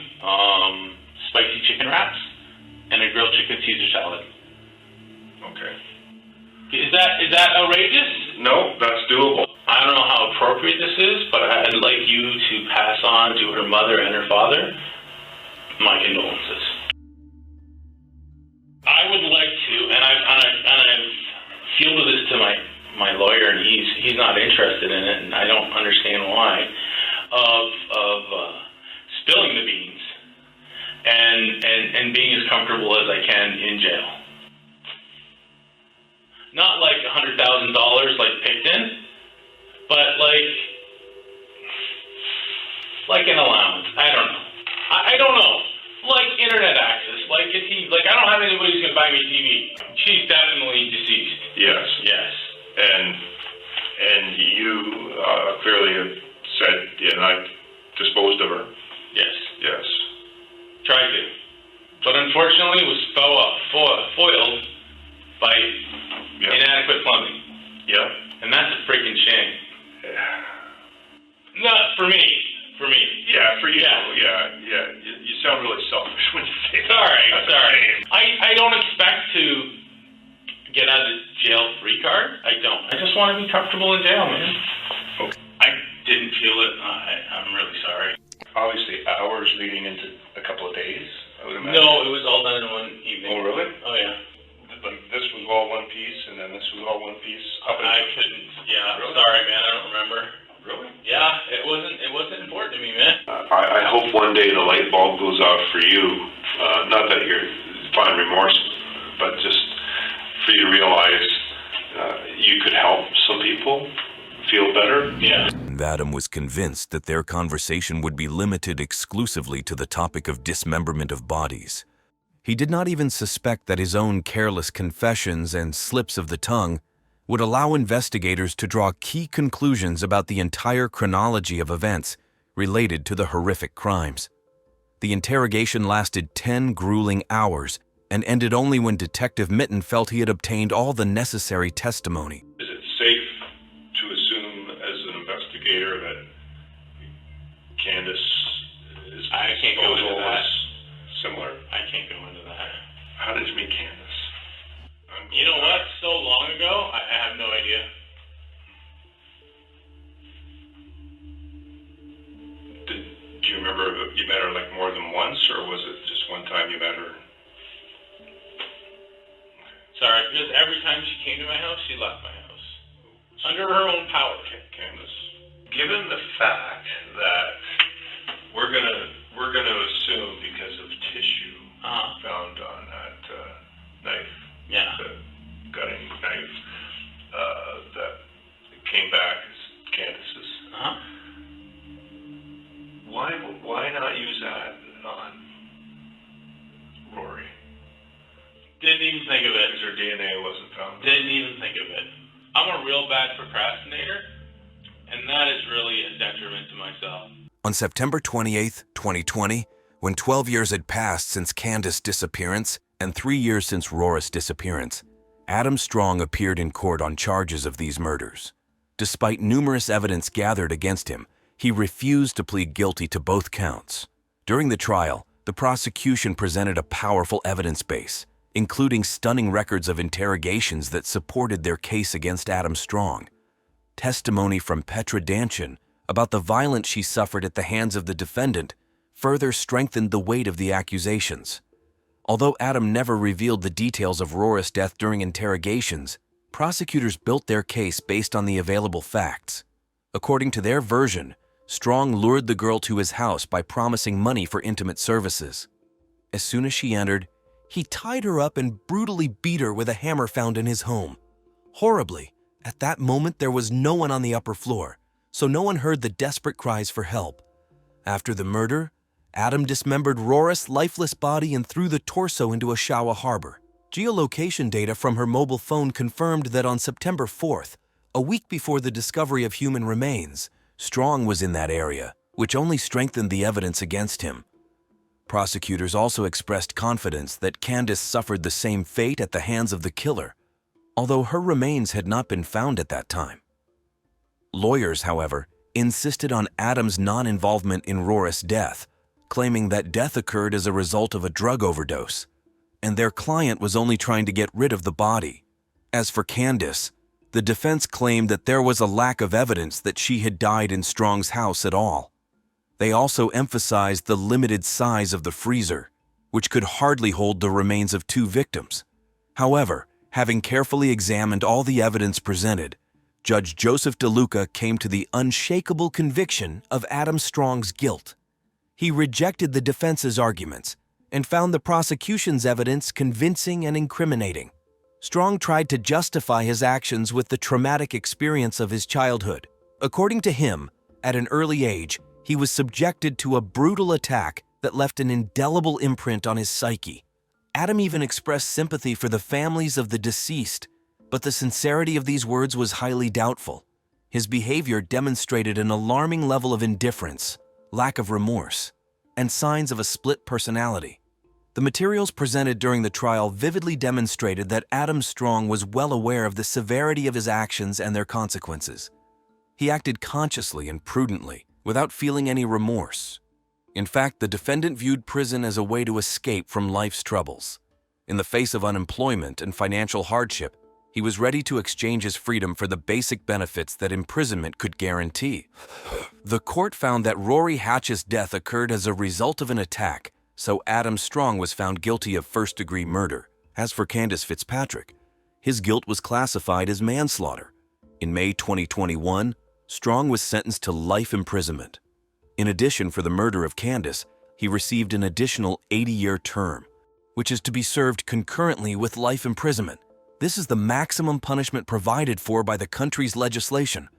spicy chicken wraps, and a grilled chicken Caesar salad. Okay. Is that outrageous? No, that's doable. I don't know how appropriate this is, but I'd like you to pass on to her mother and her father my condolences. I would like to, and I've fielded this to my lawyer, and he's not interested in it, and I don't understand why, of spilling the beans and being as comfortable as I can in jail. Not like $100,000 like Picton, but like an allowance. I don't know. I don't know. Like internet access, like a TV. Like I don't have anybody who's gonna buy me a TV. She's definitely deceased. Yes. Yes. And you clearly have said, yeah, I disposed of her. Yes. Yes. Tried to, but unfortunately was foiled by inadequate plumbing. Yeah. And that's a freaking shame. Not for me. For me. Yeah, for you. Yeah. You sound really selfish when you say that. Sorry. I don't expect to get out of the jail free card. I don't. I just want to be comfortable in jail, man. Okay. I didn't feel it. I'm really sorry. Obviously, hours leading into a couple of days, I would imagine. No, it was all done in one evening. Oh, really? Oh, yeah. Like this was all one piece, and then this was all one piece. I couldn't. Yeah. Really? Sorry, man. I don't remember. Really? Yeah. It wasn't important to me, man. I hope one day the light bulb goes off for you. Not that you're finding remorse, but just for you to realize you could help some people feel better. Yeah. Adam was convinced that their conversation would be limited exclusively to the topic of dismemberment of bodies. He did not even suspect that his own careless confessions and slips of the tongue would allow investigators to draw key conclusions about the entire chronology of events related to the horrific crimes. The interrogation lasted 10 grueling hours and ended only when Detective Mitten felt he had obtained all the necessary testimony. Is it safe to assume as an investigator that Candace is I can't go into that. similar? I can't go into that. How did you meet Candace? You know what? So long ago, I have no idea. Do you remember if you met her like more than once, or was it just one time you met her? Sorry, because every time she came to my house, she left my house. Under her own power. Candace, given the fact that we're gonna assume because of tissue found on that knife, Yeah. the gutting knife, that came back as Candace's. Why not use that on Rory? Didn't even think of it. Because her DNA wasn't found. Didn't even think of it. I'm a real bad procrastinator, and that is really a detriment to myself. On September 28, 2020, when 12 years had passed since Candace's disappearance, And 3 years since Rora's disappearance, Adam Strong appeared in court on charges of these murders. Despite numerous evidence gathered against him, he refused to plead guilty to both counts. During the trial, the prosecution presented a powerful evidence base, including stunning records of interrogations that supported their case against Adam Strong. Testimony from Petra Danchin about the violence she suffered at the hands of the defendant further strengthened the weight of the accusations. Although Adam never revealed the details of Rora's death during interrogations, prosecutors built their case based on the available facts. According to their version, Strong lured the girl to his house by promising money for intimate services. As soon as she entered, he tied her up and brutally beat her with a hammer found in his home. Horribly, at that moment there was no one on the upper floor, so no one heard the desperate cries for help. After the murder, Adam dismembered Rora's lifeless body and threw the torso into Oshawa Harbor. Geolocation data from her mobile phone confirmed that on September 4th, a week before the discovery of human remains, Strong was in that area, which only strengthened the evidence against him. Prosecutors also expressed confidence that Candace suffered the same fate at the hands of the killer, although her remains had not been found at that time. Lawyers, however, insisted on Adam's non-involvement in Rora's death, claiming that death occurred as a result of a drug overdose, and their client was only trying to get rid of the body. As for Candace, the defense claimed that there was a lack of evidence that she had died in Strong's house at all. They also emphasized the limited size of the freezer, which could hardly hold the remains of 2 victims. However, having carefully examined all the evidence presented, Judge Joseph DeLuca came to the unshakable conviction of Adam Strong's guilt. He rejected the defense's arguments and found the prosecution's evidence convincing and incriminating. Strong tried to justify his actions with the traumatic experience of his childhood. According to him, at an early age, he was subjected to a brutal attack that left an indelible imprint on his psyche. Adam even expressed sympathy for the families of the deceased, but the sincerity of these words was highly doubtful. His behavior demonstrated an alarming level of indifference, lack of remorse, and signs of a split personality. The materials presented during the trial vividly demonstrated that Adam Strong was well aware of the severity of his actions and their consequences. He acted consciously and prudently, without feeling any remorse. In fact, the defendant viewed prison as a way to escape from life's troubles. In the face of unemployment and financial hardship, he was ready to exchange his freedom for the basic benefits that imprisonment could guarantee. The court found that Rory Hatch's death occurred as a result of an attack, so Adam Strong was found guilty of first-degree murder. As for Candace Fitzpatrick, his guilt was classified as manslaughter. In May 2021, Strong was sentenced to life imprisonment. In addition, for the murder of Candace, he received an additional 80-year term, which is to be served concurrently with life imprisonment. This is the maximum punishment provided for by the country's legislation.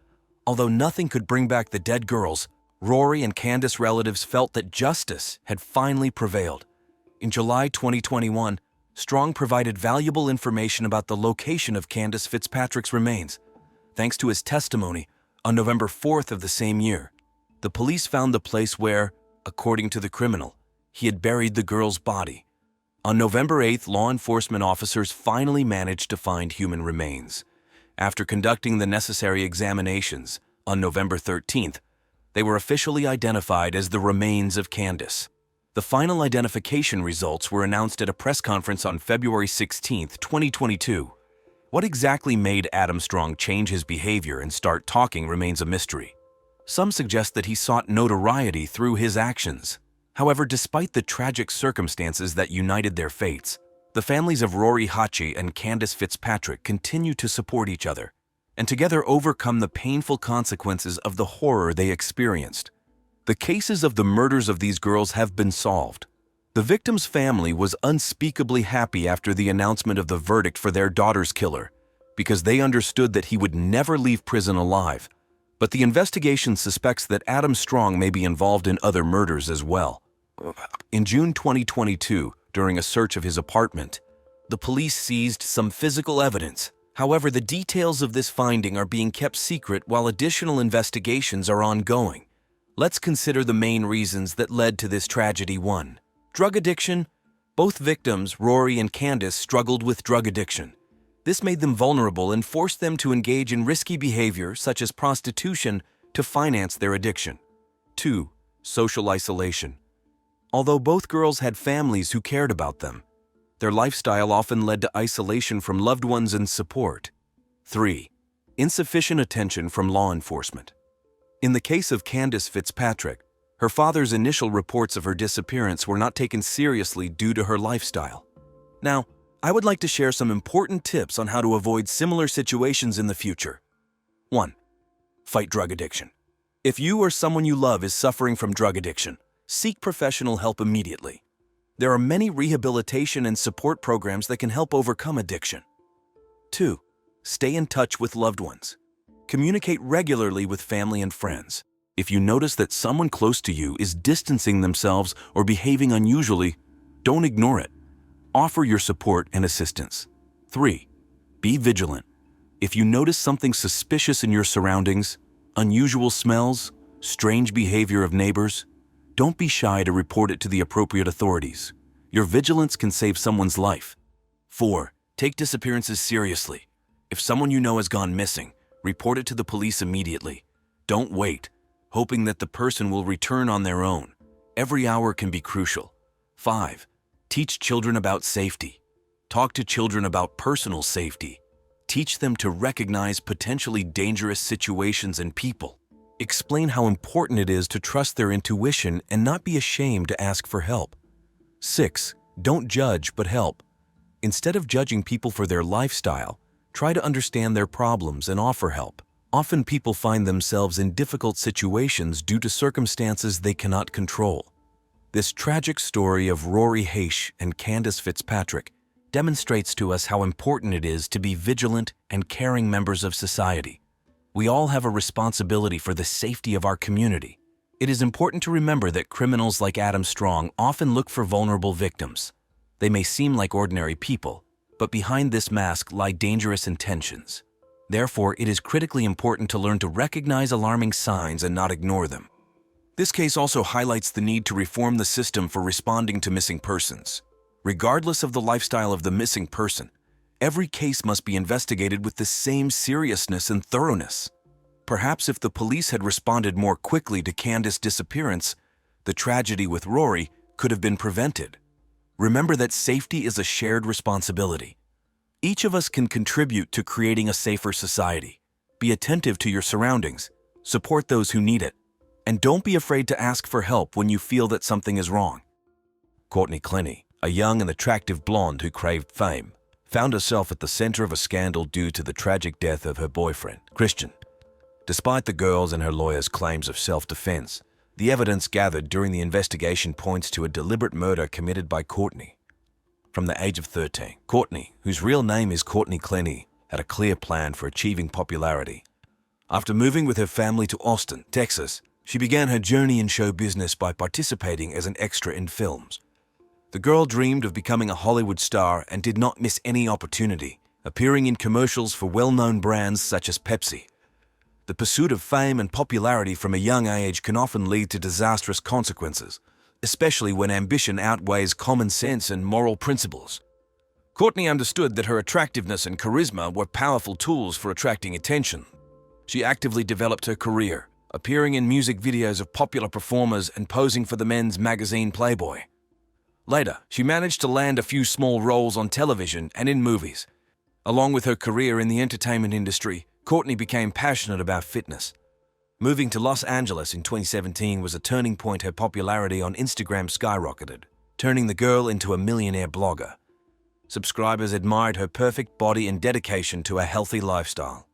Although nothing could bring back the dead girls, Rory and Candace relatives felt that justice had finally prevailed. In July 2021, Strong provided valuable information about the location of Candace Fitzpatrick's remains. Thanks to his testimony, on November 4th of the same year, the police found the place where, according to the criminal, he had buried the girl's body. On November 8th, law enforcement officers finally managed to find human remains. After conducting the necessary examinations, on November 13th, they were officially identified as the remains of Candace. The final identification results were announced at a press conference on February 16, 2022. What exactly made Adam Strong change his behavior and start talking remains a mystery. Some suggest that he sought notoriety through his actions. However, despite the tragic circumstances that united their fates, the families of Rory Hatch and Candace Fitzpatrick continue to support each other, and together overcome the painful consequences of the horror they experienced. The cases of the murders of these girls have been solved. The victim's family was unspeakably happy after the announcement of the verdict for their daughter's killer, because they understood that he would never leave prison alive. But the investigation suspects that Adam Strong may be involved in other murders as well. In June 2022, during a search of his apartment, the police seized some physical evidence. However, the details of this finding are being kept secret while additional investigations are ongoing. Let's consider the main reasons that led to this tragedy. 1. Drug addiction Both victims, Rory and Candace, struggled with drug addiction. This made them vulnerable and forced them to engage in risky behavior such as prostitution to finance their addiction. 2. Social isolation. Although both girls had families who cared about them, their lifestyle often led to isolation from loved ones and support. 3. Insufficient attention from law enforcement. In the case of Candace Fitzpatrick, her father's initial reports of her disappearance were not taken seriously due to her lifestyle. Now, I would like to share some important tips on how to avoid similar situations in the future. 1. Fight drug addiction. If you or someone you love is suffering from drug addiction, seek professional help immediately. There are many rehabilitation and support programs that can help overcome addiction. 2. Stay in touch with loved ones. Communicate regularly with family and friends. If you notice that someone close to you is distancing themselves or behaving unusually, don't ignore it. Offer your support and assistance. 3. Be vigilant. If you notice something suspicious in your surroundings, unusual smells, strange behavior of neighbors, don't be shy to report it to the appropriate authorities. Your vigilance can save someone's life. 4. Take disappearances seriously. If someone you know has gone missing, report it to the police immediately. Don't wait, hoping that the person will return on their own. Every hour can be crucial. 5. Teach children about safety. Talk to children about personal safety. Teach them to recognize potentially dangerous situations and people. Explain how important it is to trust their intuition and not be ashamed to ask for help. 6. Don't judge but help. Instead of judging people for their lifestyle, try to understand their problems and offer help. Often people find themselves in difficult situations due to circumstances they cannot control. This tragic story of Rory Haish and Candace Fitzpatrick demonstrates to us how important it is to be vigilant and caring members of society. We all have a responsibility for the safety of our community. It is important to remember that criminals like Adam Strong often look for vulnerable victims. They may seem like ordinary people, but behind this mask lie dangerous intentions. Therefore, it is critically important to learn to recognize alarming signs and not ignore them. This case also highlights the need to reform the system for responding to missing persons. Regardless of the lifestyle of the missing person, every case must be investigated with the same seriousness and thoroughness. Perhaps if the police had responded more quickly to Candace's disappearance, the tragedy with Rory could have been prevented. Remember that safety is a shared responsibility. Each of us can contribute to creating a safer society. Be attentive to your surroundings, support those who need it, and don't be afraid to ask for help when you feel that something is wrong. Courtney Clenny, a young and attractive blonde who craved fame, found herself at the center of a scandal due to the tragic death of her boyfriend, Christian. Despite the girl's and her lawyer's claims of self-defense, the evidence gathered during the investigation points to a deliberate murder committed by Courtney. From the age of 13, Courtney, whose real name is Courtney Clenny, had a clear plan for achieving popularity. After moving with her family to Austin, Texas, she began her journey in show business by participating as an extra in films. The girl dreamed of becoming a Hollywood star and did not miss any opportunity, appearing in commercials for well-known brands such as Pepsi. The pursuit of fame and popularity from a young age can often lead to disastrous consequences, especially when ambition outweighs common sense and moral principles. Courtney understood that her attractiveness and charisma were powerful tools for attracting attention. She actively developed her career, appearing in music videos of popular performers and posing for the men's magazine Playboy. Later, she managed to land a few small roles on television and in movies. Along with her career in the entertainment industry, Courtney became passionate about fitness. Moving to Los Angeles in 2017 was a turning point. Her popularity on Instagram skyrocketed, turning the girl into a millionaire blogger. Subscribers admired her perfect body and dedication to a healthy lifestyle.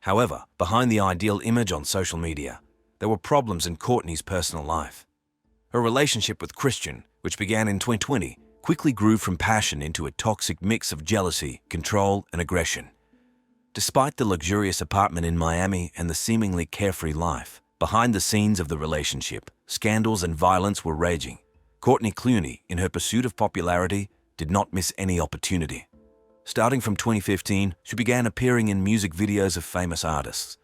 However, behind the ideal image on social media, there were problems in Courtney's personal life. Her relationship with Christian, which began in 2020, quickly grew from passion into a toxic mix of jealousy, control, and aggression. Despite the luxurious apartment in Miami and the seemingly carefree life, behind the scenes of the relationship, scandals and violence were raging. Courtney Clenny, in her pursuit of popularity, did not miss any opportunity. Starting from 2015, she began appearing in music videos of famous artists.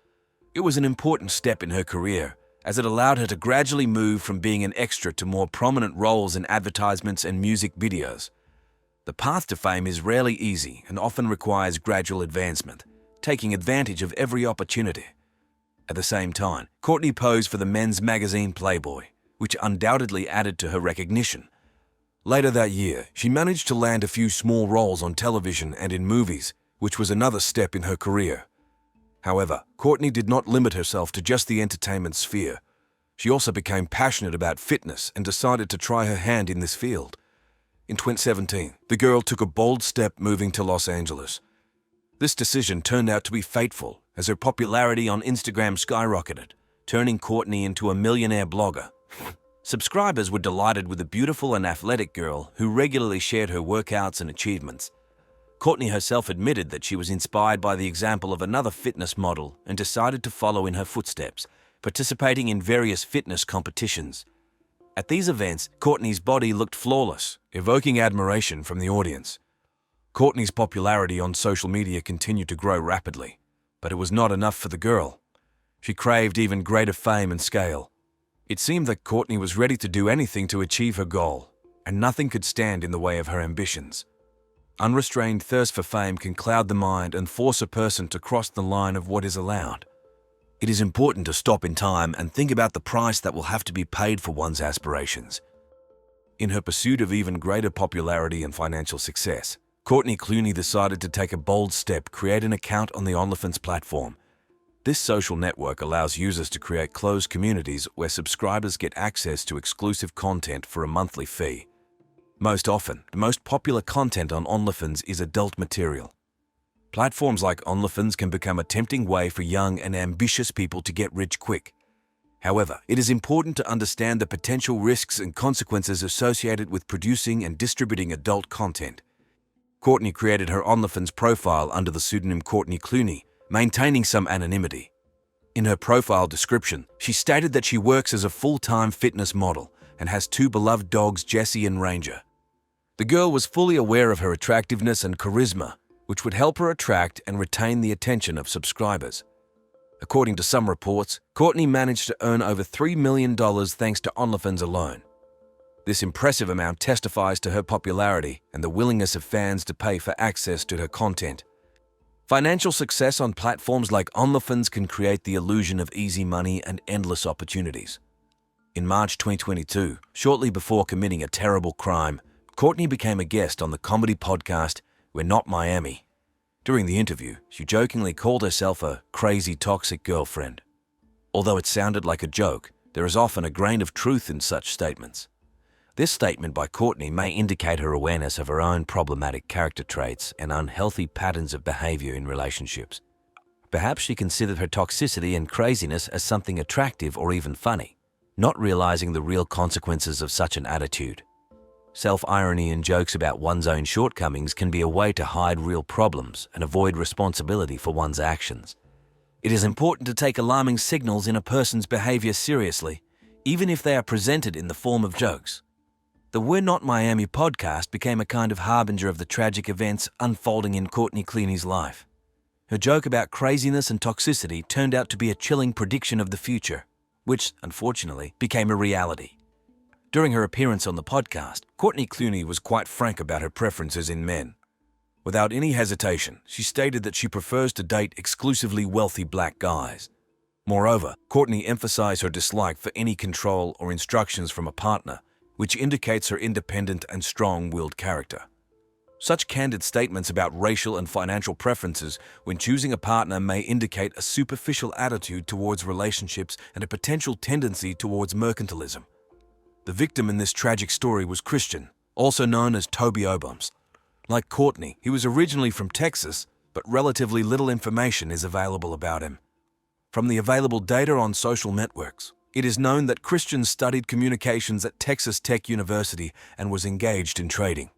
It was an important step in her career, as it allowed her to gradually move from being an extra to more prominent roles in advertisements and music videos. The path to fame is rarely easy and often requires gradual advancement, taking advantage of every opportunity. At the same time, Courtney posed for the men's magazine Playboy, which undoubtedly added to her recognition. Later that year, she managed to land a few small roles on television and in movies, which was another step in her career. However, Courtney did not limit herself to just the entertainment sphere. She also became passionate about fitness and decided to try her hand in this field. In 2017, the girl took a bold step moving to Los Angeles. This decision turned out to be fateful, as her popularity on Instagram skyrocketed, turning Courtney into a millionaire blogger. Subscribers were delighted with a beautiful and athletic girl who regularly shared her workouts and achievements. Courtney herself admitted that she was inspired by the example of another fitness model and decided to follow in her footsteps, participating in various fitness competitions. At these events, Courtney's body looked flawless, evoking admiration from the audience. Courtney's popularity on social media continued to grow rapidly, but it was not enough for the girl. She craved even greater fame and scale. It seemed that Courtney was ready to do anything to achieve her goal, and nothing could stand in the way of her ambitions. Unrestrained thirst for fame can cloud the mind and force a person to cross the line of what is allowed. It is important to stop in time and think about the price that will have to be paid for one's aspirations. In her pursuit of even greater popularity and financial success, Courtney Clooney decided to take a bold step, create an account on the OnlyFans platform. This social network allows users to create closed communities where subscribers get access to exclusive content for a monthly fee. Most often, the most popular content on OnlyFans is adult material. Platforms like OnlyFans can become a tempting way for young and ambitious people to get rich quick. However, it is important to understand the potential risks and consequences associated with producing and distributing adult content. Courtney created her OnlyFans profile under the pseudonym Courtney Clooney, maintaining some anonymity. In her profile description, she stated that she works as a full-time fitness model and has two beloved dogs, Jessie and Ranger. The girl was fully aware of her attractiveness and charisma, which would help her attract and retain the attention of subscribers. According to some reports, Courtney managed to earn over $3 million thanks to OnlyFans alone. This impressive amount testifies to her popularity and the willingness of fans to pay for access to her content. Financial success on platforms like OnlyFans can create the illusion of easy money and endless opportunities. In March 2022, shortly before committing a terrible crime, Courtney became a guest on the comedy podcast We're Not Miami. During the interview, she jokingly called herself a crazy toxic girlfriend. Although it sounded like a joke, there is often a grain of truth in such statements. This statement by Courtney may indicate her awareness of her own problematic character traits and unhealthy patterns of behavior in relationships. Perhaps she considered her toxicity and craziness as something attractive or even funny, not realizing the real consequences of such an attitude. Self-irony and jokes about one's own shortcomings can be a way to hide real problems and avoid responsibility for one's actions. It is important to take alarming signals in a person's behavior seriously, even if they are presented in the form of jokes. The We're Not Miami podcast became a kind of harbinger of the tragic events unfolding in Courtney Clooney's life. Her joke about craziness and toxicity turned out to be a chilling prediction of the future, which, unfortunately, became a reality. During her appearance on the podcast, Courtney Clooney was quite frank about her preferences in men. Without any hesitation, she stated that she prefers to date exclusively wealthy black guys. Moreover, Courtney emphasized her dislike for any control or instructions from a partner, which indicates her independent and strong-willed character. Such candid statements about racial and financial preferences when choosing a partner may indicate a superficial attitude towards relationships and a potential tendency towards mercantilism. The victim in this tragic story was Christian, also known as Toby Obums. Like Courtney, he was originally from Texas, but relatively little information is available about him. From the available data on social networks, it is known that Christian studied communications at Texas Tech University and was engaged in trading.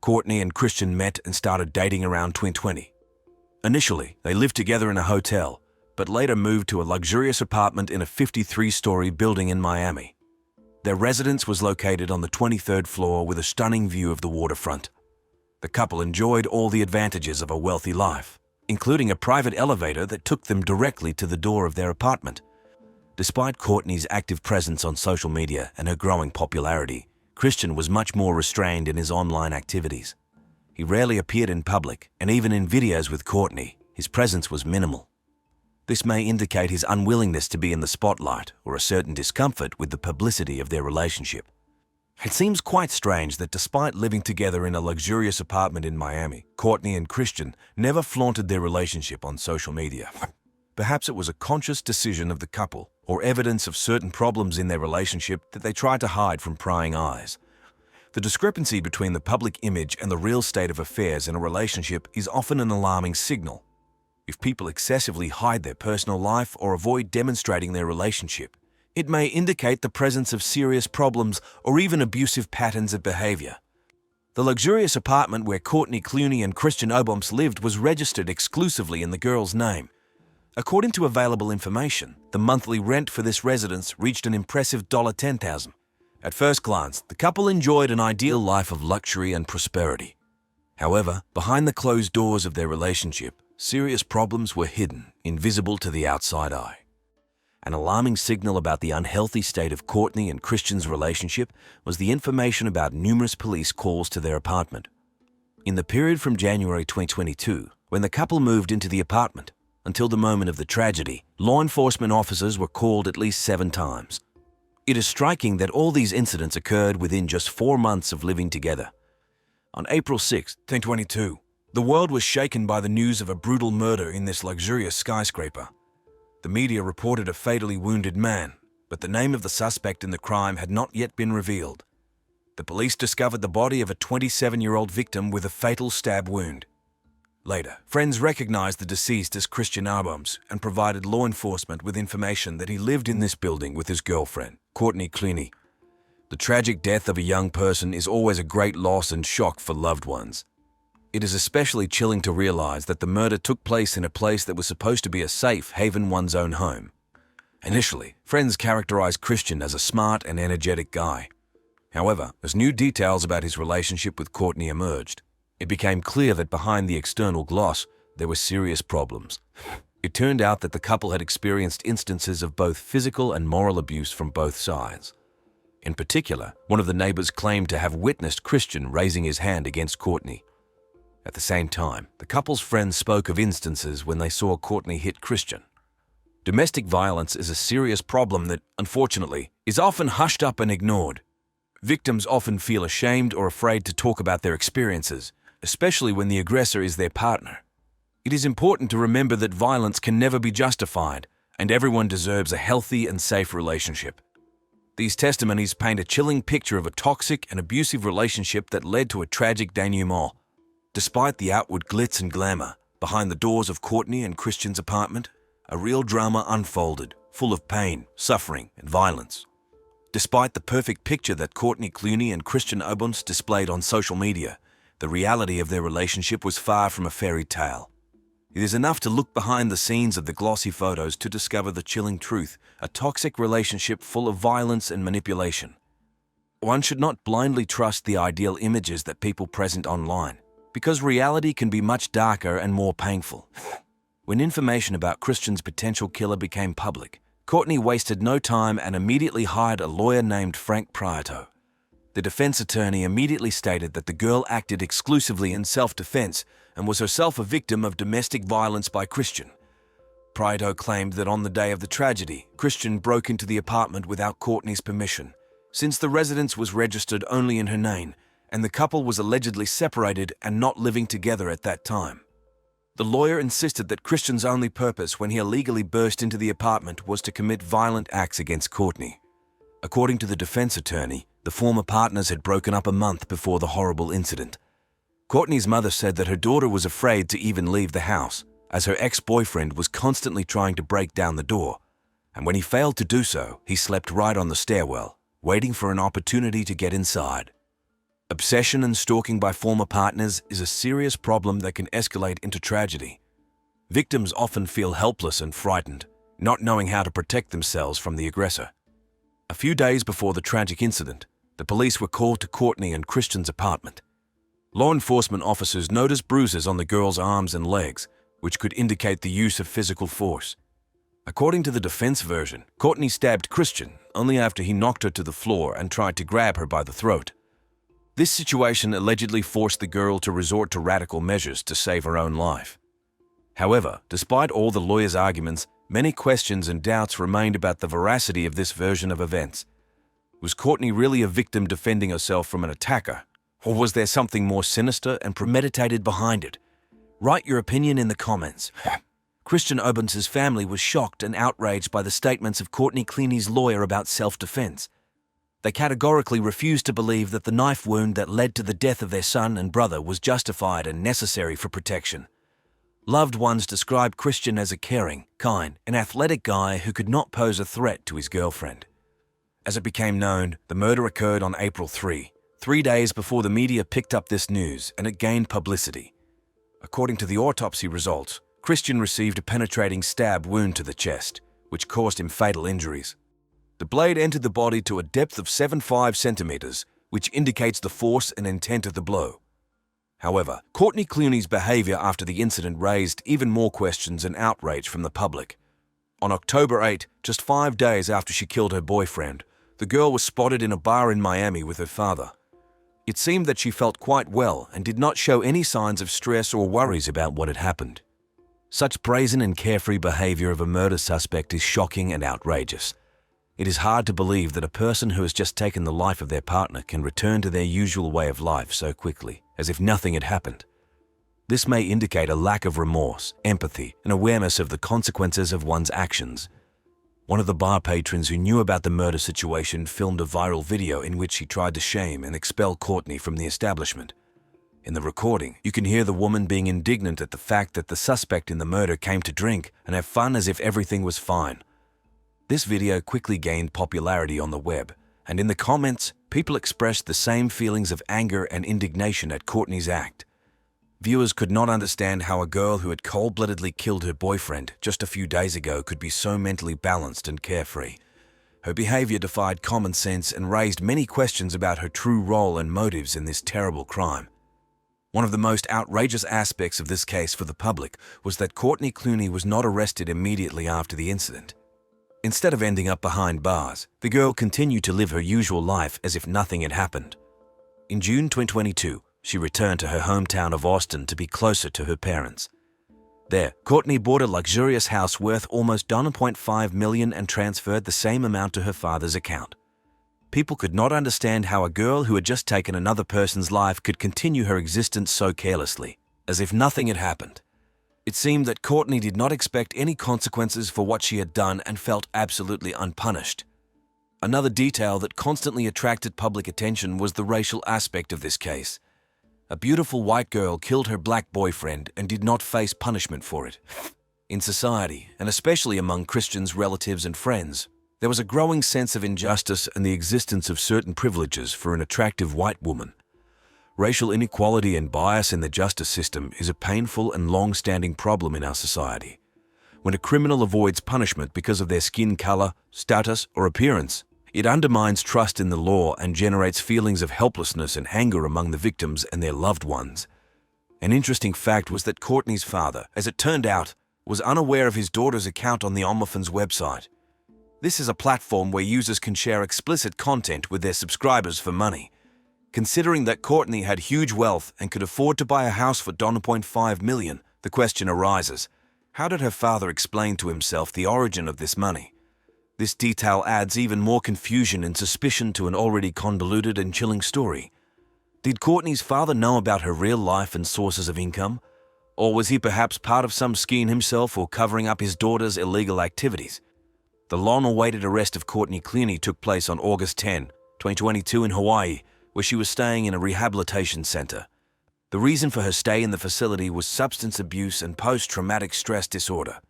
Courtney and Christian met and started dating around 2020. Initially, they lived together in a hotel, but later moved to a luxurious apartment in a 53-story building in Miami. Their residence was located on the 23rd floor with a stunning view of the waterfront. The couple enjoyed all the advantages of a wealthy life, including a private elevator that took them directly to the door of their apartment. Despite Courtney's active presence on social media and her growing popularity, Christian was much more restrained in his online activities. He rarely appeared in public, and even in videos with Courtney, his presence was minimal. This may indicate his unwillingness to be in the spotlight or a certain discomfort with the publicity of their relationship. It seems quite strange that despite living together in a luxurious apartment in Miami, Courtney and Christian never flaunted their relationship on social media. Perhaps it was a conscious decision of the couple, or evidence of certain problems in their relationship that they tried to hide from prying eyes. The discrepancy between the public image and the real state of affairs in a relationship is often an alarming signal. If people excessively hide their personal life or avoid demonstrating their relationship, it may indicate the presence of serious problems or even abusive patterns of behavior. The luxurious apartment where Courtney Clooney and Christian Oboms lived was registered exclusively in the girl's name. According to available information, the monthly rent for this residence reached an impressive $10,000. At first glance, the couple enjoyed an ideal life of luxury and prosperity. However, behind the closed doors of their relationship, serious problems were hidden, invisible to the outside eye. An alarming signal about the unhealthy state of Courtney and Christian's relationship was the information about numerous police calls to their apartment. In the period from January 2022, when the couple moved into the apartment, until the moment of the tragedy, law enforcement officers were called at least 7 times. It is striking that all these incidents occurred within just 4 months of living together. On April 6, 2022, the world was shaken by the news of a brutal murder in this luxurious skyscraper. The media reported a fatally wounded man, but the name of the suspect in the crime had not yet been revealed. The police discovered the body of a 27-year-old victim with a fatal stab wound. Later, friends recognized the deceased as Christian Oboms and provided law enforcement with information that he lived in this building with his girlfriend, Courtney Clooney. The tragic death of a young person is always a great loss and shock for loved ones. It is especially chilling to realize that the murder took place in a place that was supposed to be a safe haven, one's own home. Initially, friends characterized Christian as a smart and energetic guy. However, as new details about his relationship with Courtney emerged, it became clear that behind the external gloss, there were serious problems. It turned out that the couple had experienced instances of both physical and moral abuse from both sides. In particular, one of the neighbors claimed to have witnessed Christian raising his hand against Courtney. At the same time, the couple's friends spoke of instances when they saw Courtney hit Christian. Domestic violence is a serious problem that, unfortunately, is often hushed up and ignored. Victims often feel ashamed or afraid to talk about their experiences, especially when the aggressor is their partner. It is important to remember that violence can never be justified, and everyone deserves a healthy and safe relationship. These testimonies paint a chilling picture of a toxic and abusive relationship that led to a tragic denouement. Despite the outward glitz and glamour, behind the doors of Courtney and Christian's apartment, a real drama unfolded, full of pain, suffering, and violence. Despite the perfect picture that Courtney Clooney and Christian Oboms displayed on social media, the reality of their relationship was far from a fairy tale. It is enough to look behind the scenes of the glossy photos to discover the chilling truth, a toxic relationship full of violence and manipulation. One should not blindly trust the ideal images that people present online, because reality can be much darker and more painful. When information about Christian's potential killer became public, Courtney wasted no time and immediately hired a lawyer named Frank Prieto. The defense attorney immediately stated that the girl acted exclusively in self-defense and was herself a victim of domestic violence by Christian. Prieto claimed that on the day of the tragedy, Christian broke into the apartment without Courtney's permission, since the residence was registered only in her name, and the couple was allegedly separated and not living together at that time. The lawyer insisted that Christian's only purpose when he illegally burst into the apartment was to commit violent acts against Courtney. According to the defense attorney, the former partners had broken up a month before the horrible incident. Courtney's mother said that her daughter was afraid to even leave the house, as her ex-boyfriend was constantly trying to break down the door, and when he failed to do so, he slept right on the stairwell, waiting for an opportunity to get inside. Obsession and stalking by former partners is a serious problem that can escalate into tragedy. Victims often feel helpless and frightened, not knowing how to protect themselves from the aggressor. A few days before the tragic incident, the police were called to Courtney and Christian's apartment. Law enforcement officers noticed bruises on the girl's arms and legs, which could indicate the use of physical force. According to the defense version, Courtney stabbed Christian only after he knocked her to the floor and tried to grab her by the throat. This situation allegedly forced the girl to resort to radical measures to save her own life. However, despite all the lawyers' arguments, many questions and doubts remained about the veracity of this version of events. Was Courtney really a victim defending herself from an attacker, or was there something more sinister and premeditated behind it? Write your opinion in the comments. Christian Obens's family was shocked and outraged by the statements of Courtney Clooney's lawyer about self-defense. They categorically refused to believe that the knife wound that led to the death of their son and brother was justified and necessary for protection. Loved ones described Christian as a caring, kind, and athletic guy who could not pose a threat to his girlfriend. As it became known, the murder occurred on April 3, 3 days before the media picked up this news and it gained publicity. According to the autopsy results, Christian received a penetrating stab wound to the chest, which caused him fatal injuries. The blade entered the body to a depth of 7.5 centimeters, which indicates the force and intent of the blow. However, Courtney Clooney's behavior after the incident raised even more questions and outrage from the public. On October 8, just 5 days after she killed her boyfriend, the girl was spotted in a bar in Miami with her father. It seemed that she felt quite well and did not show any signs of stress or worries about what had happened. Such brazen and carefree behavior of a murder suspect is shocking and outrageous. It is hard to believe that a person who has just taken the life of their partner can return to their usual way of life so quickly, as if nothing had happened. This may indicate a lack of remorse, empathy, and awareness of the consequences of one's actions. One of the bar patrons who knew about the murder situation filmed a viral video in which he tried to shame and expel Courtney from the establishment. In the recording, you can hear the woman being indignant at the fact that the suspect in the murder came to drink and have fun as if everything was fine. This video quickly gained popularity on the web, and in the comments, people expressed the same feelings of anger and indignation at Courtney's act. Viewers could not understand how a girl who had cold-bloodedly killed her boyfriend just a few days ago could be so mentally balanced and carefree. Her behavior defied common sense and raised many questions about her true role and motives in this terrible crime. One of the most outrageous aspects of this case for the public was that Courtney Clooney was not arrested immediately after the incident. Instead of ending up behind bars, the girl continued to live her usual life as if nothing had happened. In June 2022, she returned to her hometown of Austin to be closer to her parents. There, Courtney bought a luxurious house worth almost $1.5 million and transferred the same amount to her father's account. People could not understand how a girl who had just taken another person's life could continue her existence so carelessly, as if nothing had happened. It seemed that Courtney did not expect any consequences for what she had done and felt absolutely unpunished. Another detail that constantly attracted public attention was the racial aspect of this case. A beautiful white girl killed her black boyfriend and did not face punishment for it. In society, and especially among Christians' relatives and friends, there was a growing sense of injustice and the existence of certain privileges for an attractive white woman. Racial inequality and bias in the justice system is a painful and long-standing problem in our society. When a criminal avoids punishment because of their skin color, status, or appearance, it undermines trust in the law and generates feelings of helplessness and anger among the victims and their loved ones. An interesting fact was that Courtney's father, as it turned out, was unaware of his daughter's account on the OnlyFans website. This is a platform where users can share explicit content with their subscribers for money. Considering that Courtney had huge wealth and could afford to buy a house for $1.5 million, the question arises, how did her father explain to himself the origin of this money? This detail adds even more confusion and suspicion to an already convoluted and chilling story. Did Courtney's father know about her real life and sources of income? Or was he perhaps part of some scheme himself or covering up his daughter's illegal activities? The long-awaited arrest of Courtney Clooney took place on August 10, 2022 in Hawaii, where she was staying in a rehabilitation center. The reason for her stay in the facility was substance abuse and post-traumatic stress disorder.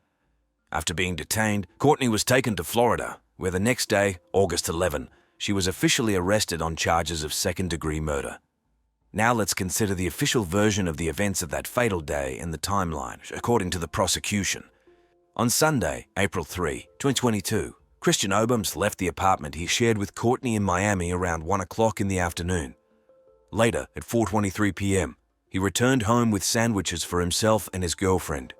After being detained, Courtney was taken to Florida, where the next day, August 11, she was officially arrested on charges of second-degree murder. Now let's consider the official version of the events of that fatal day and the timeline, according to the prosecution. On Sunday, April 3, 2022, Christian Obams left the apartment he shared with Courtney in Miami around 1 o'clock in the afternoon. Later, at 4:23 p.m., he returned home with sandwiches for himself and his girlfriend.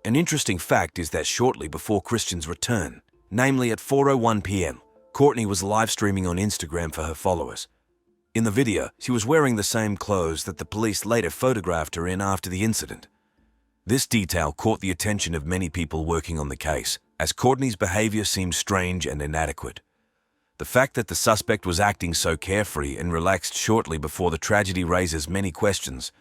An interesting fact is that shortly before Christian's return, namely at 4:01 p.m., Courtney was live streaming on Instagram for her followers. In the video, she was wearing the same clothes that the police later photographed her in after the incident. This detail caught the attention of many people working on the case, as Courtney's behavior seemed strange and inadequate. The fact that the suspect was acting so carefree and relaxed shortly before the tragedy raises many questions.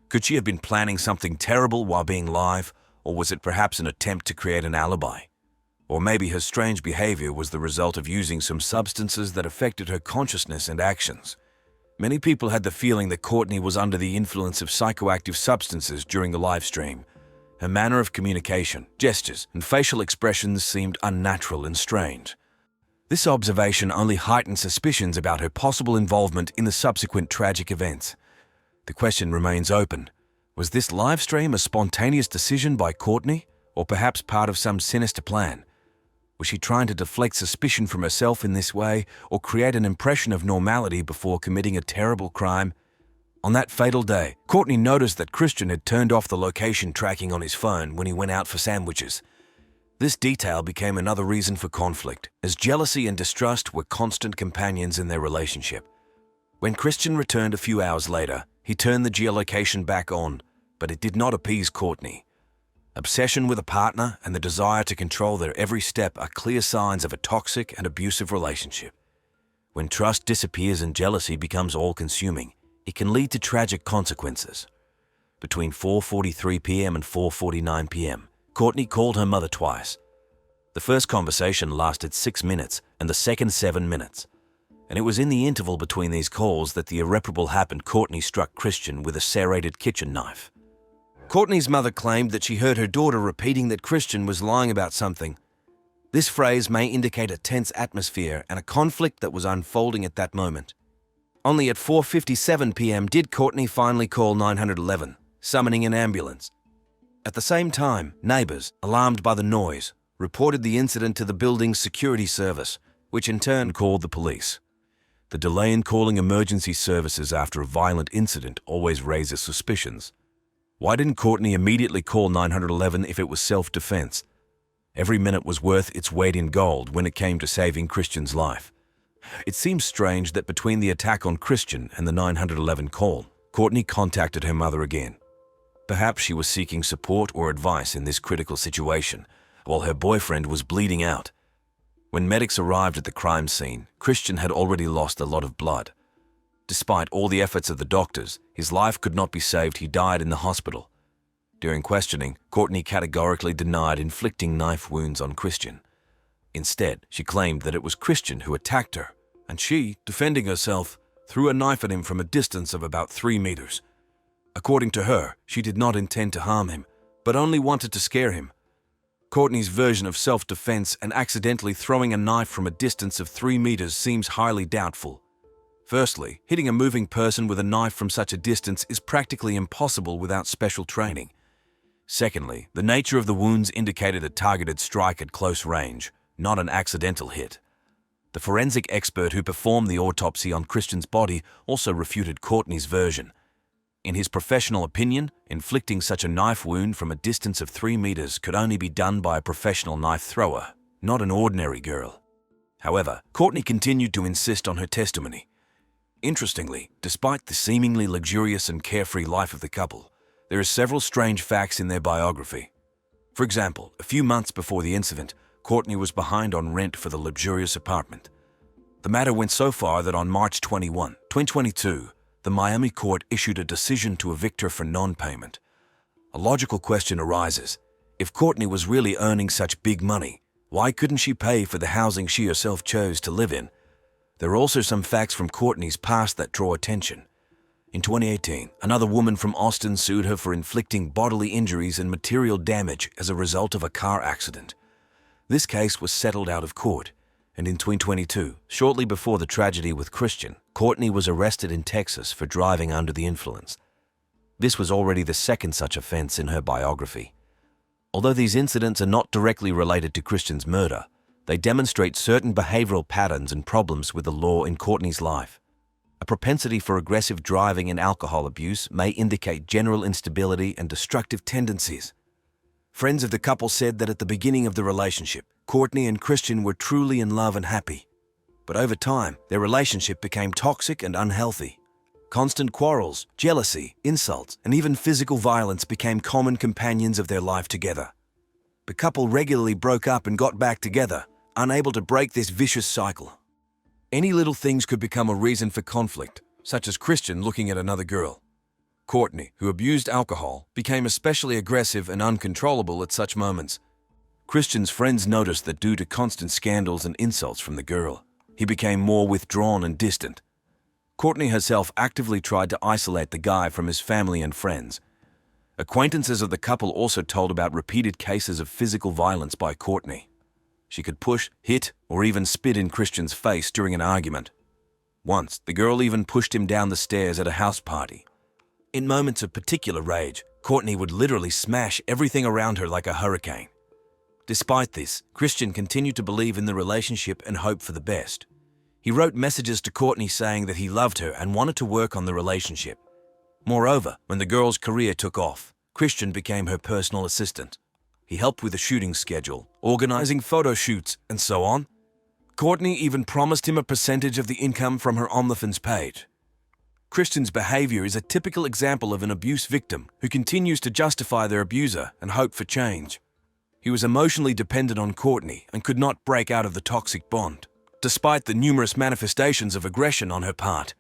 Could she have been planning something terrible while being live, or was it perhaps an attempt to create an alibi? Or maybe her strange behavior was the result of using some substances that affected her consciousness and actions. Many people had the feeling that Courtney was under the influence of psychoactive substances during the live stream. Her manner of communication, gestures, and facial expressions seemed unnatural and strange. This observation only heightened suspicions about her possible involvement in the subsequent tragic events. The question remains open. Was this live stream a spontaneous decision by Courtney, or perhaps part of some sinister plan? Was she trying to deflect suspicion from herself in this way, or create an impression of normality before committing a terrible crime? On that fatal day, Courtney noticed that Christian had turned off the location tracking on his phone when he went out for sandwiches. This detail became another reason for conflict, as jealousy and distrust were constant companions in their relationship. When Christian returned a few hours later, he turned the geolocation back on, but it did not appease Courtney. Obsession with a partner and the desire to control their every step are clear signs of a toxic and abusive relationship. When trust disappears and jealousy becomes all-consuming, it can lead to tragic consequences. Between 4:43 p.m. and 4:49 p.m., Courtney called her mother twice. The first conversation lasted 6 minutes and the second 7 minutes. And it was in the interval between these calls that the irreparable happened. Courtney struck Christian with a serrated kitchen knife. Courtney's mother claimed that she heard her daughter repeating that Christian was lying about something. This phrase may indicate a tense atmosphere and a conflict that was unfolding at that moment. Only at 4:57 p.m. did Courtney finally call 911, summoning an ambulance. At the same time, neighbors, alarmed by the noise, reported the incident to the building's security service, which in turn called the police. The delay in calling emergency services after a violent incident always raises suspicions. Why didn't Courtney immediately call 911 if it was self-defense? Every minute was worth its weight in gold when it came to saving Christian's life. It seems strange that between the attack on Christian and the 911 call, Courtney contacted her mother again. Perhaps she was seeking support or advice in this critical situation, while her boyfriend was bleeding out. When medics arrived at the crime scene, Christian had already lost a lot of blood. Despite all the efforts of the doctors, his life could not be saved. He died in the hospital. During questioning, Courtney categorically denied inflicting knife wounds on Christian. Instead, she claimed that it was Christian who attacked her, and she, defending herself, threw a knife at him from a distance of about 3 meters. According to her, she did not intend to harm him, but only wanted to scare him. Courtney's version of self-defense and accidentally throwing a knife from a distance of 3 meters seems highly doubtful. Firstly, hitting a moving person with a knife from such a distance is practically impossible without special training. Secondly, the nature of the wounds indicated a targeted strike at close range, not an accidental hit. The forensic expert who performed the autopsy on Christian's body also refuted Courtney's version. In his professional opinion, inflicting such a knife wound from a distance of 3 meters could only be done by a professional knife thrower, not an ordinary girl. However, Courtney continued to insist on her testimony. Interestingly, despite the seemingly luxurious and carefree life of the couple, there are several strange facts in their biography. For example, a few months before the incident, Courtney was behind on rent for the luxurious apartment. The matter went so far that on March 21, 2022, the Miami court issued a decision to evict her for non-payment. A logical question arises. If Courtney was really earning such big money, why couldn't she pay for the housing she herself chose to live in? There are also some facts from Courtney's past that draw attention. In 2018, another woman from Austin sued her for inflicting bodily injuries and material damage as a result of a car accident. This case was settled out of court, and in 2022, shortly before the tragedy with Christian, Courtney was arrested in Texas for driving under the influence. This was already the second such offense in her biography. Although these incidents are not directly related to Christian's murder, they demonstrate certain behavioral patterns and problems with the law in Courtney's life. A propensity for aggressive driving and alcohol abuse may indicate general instability and destructive tendencies. Friends of the couple said that at the beginning of the relationship, Courtney and Christian were truly in love and happy. But over time, their relationship became toxic and unhealthy. Constant quarrels, jealousy, insults, and even physical violence became common companions of their life together. The couple regularly broke up and got back together, unable to break this vicious cycle. Any little things could become a reason for conflict, such as Christian looking at another girl. Courtney, who abused alcohol, became especially aggressive and uncontrollable at such moments. Christian's friends noticed that due to constant scandals and insults from the girl, he became more withdrawn and distant. Courtney herself actively tried to isolate the guy from his family and friends. Acquaintances of the couple also told about repeated cases of physical violence by Courtney. She could push, hit, or even spit in Christian's face during an argument. Once, the girl even pushed him down the stairs at a house party. In moments of particular rage, Courtney would literally smash everything around her like a hurricane. Despite this, Christian continued to believe in the relationship and hope for the best. He wrote messages to Courtney saying that he loved her and wanted to work on the relationship. Moreover, when the girl's career took off, Christian became her personal assistant. He helped with the shooting schedule, organizing photo shoots, and so on. Courtney even promised him a percentage of the income from her OnlyFans page. Christian's behavior is a typical example of an abuse victim who continues to justify their abuser and hope for change. He was emotionally dependent on Courtney and could not break out of the toxic bond, despite the numerous manifestations of aggression on her part.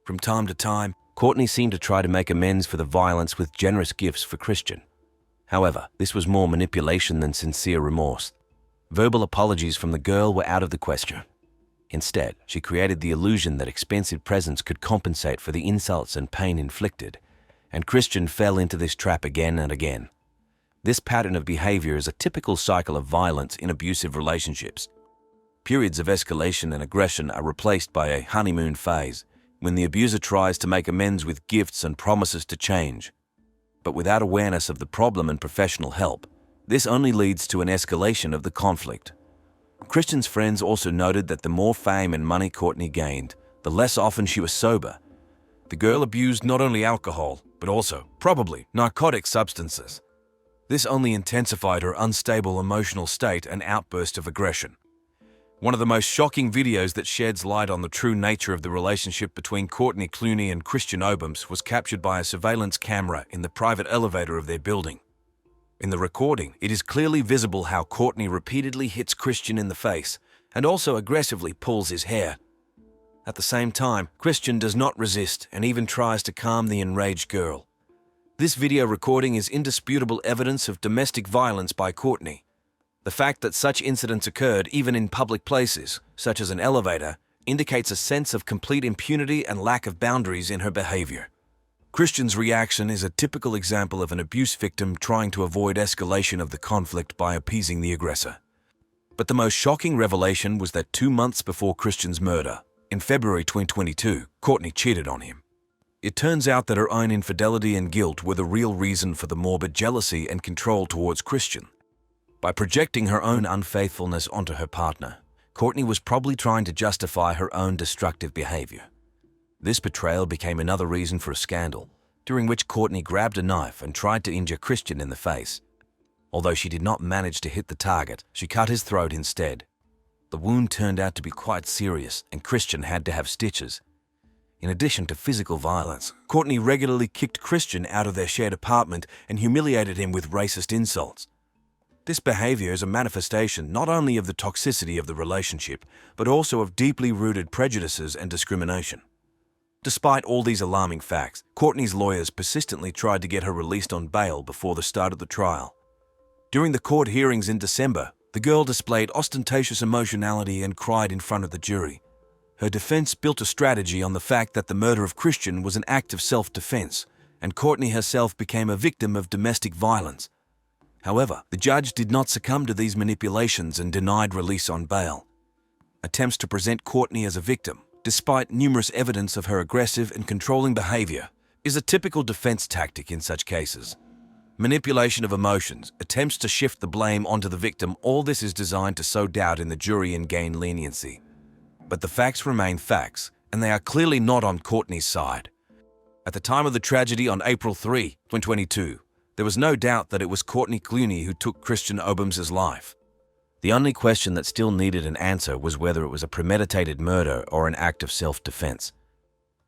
From time to time, Courtney seemed to try to make amends for the violence with generous gifts for Christian. However, this was more manipulation than sincere remorse. Verbal apologies from the girl were out of the question. Instead, she created the illusion that expensive presents could compensate for the insults and pain inflicted, and Christian fell into this trap again and again. This pattern of behavior is a typical cycle of violence in abusive relationships. Periods of escalation and aggression are replaced by a honeymoon phase, when the abuser tries to make amends with gifts and promises to change. But without awareness of the problem and professional help, this only leads to an escalation of the conflict. Christian's friends also noted that the more fame and money Courtney gained, the less often she was sober. The girl abused not only alcohol, but also, probably, narcotic substances. This only intensified her unstable emotional state and outburst of aggression. One of the most shocking videos that sheds light on the true nature of the relationship between Courtney Clooney and Christian Obams was captured by a surveillance camera in the private elevator of their building. In the recording, it is clearly visible how Courtney repeatedly hits Christian in the face and also aggressively pulls his hair. At the same time, Christian does not resist and even tries to calm the enraged girl. This video recording is indisputable evidence of domestic violence by Courtney. The fact that such incidents occurred even in public places, such as an elevator, indicates a sense of complete impunity and lack of boundaries in her behavior. Christian's reaction is a typical example of an abuse victim trying to avoid escalation of the conflict by appeasing the aggressor. But the most shocking revelation was that 2 months before Christian's murder, in February 2022, Courtney cheated on him. It turns out that her own infidelity and guilt were the real reason for the morbid jealousy and control towards Christian. By projecting her own unfaithfulness onto her partner, Courtney was probably trying to justify her own destructive behavior. This betrayal became another reason for a scandal, during which Courtney grabbed a knife and tried to injure Christian in the face. Although she did not manage to hit the target, she cut his throat instead. The wound turned out to be quite serious, and Christian had to have stitches. In addition to physical violence, Courtney regularly kicked Christian out of their shared apartment and humiliated him with racist insults. This behavior is a manifestation not only of the toxicity of the relationship, but also of deeply rooted prejudices and discrimination. Despite all these alarming facts, Courtney's lawyers persistently tried to get her released on bail before the start of the trial. During the court hearings in December, the girl displayed ostentatious emotionality and cried in front of the jury. Her defense built a strategy on the fact that the murder of Christian was an act of self-defense, and Courtney herself became a victim of domestic violence. However, the judge did not succumb to these manipulations and denied release on bail. Attempts to present Courtney as a victim, despite numerous evidence of her aggressive and controlling behavior, is a typical defense tactic in such cases. Manipulation of emotions, attempts to shift the blame onto the victim, all this is designed to sow doubt in the jury and gain leniency. But the facts remain facts, and they are clearly not on Courtney's side. At the time of the tragedy on April 3, 2022, There was no doubt that it was Courtney Clooney who took Christian Obams's life. The only question that still needed an answer was whether it was a premeditated murder or an act of self-defense.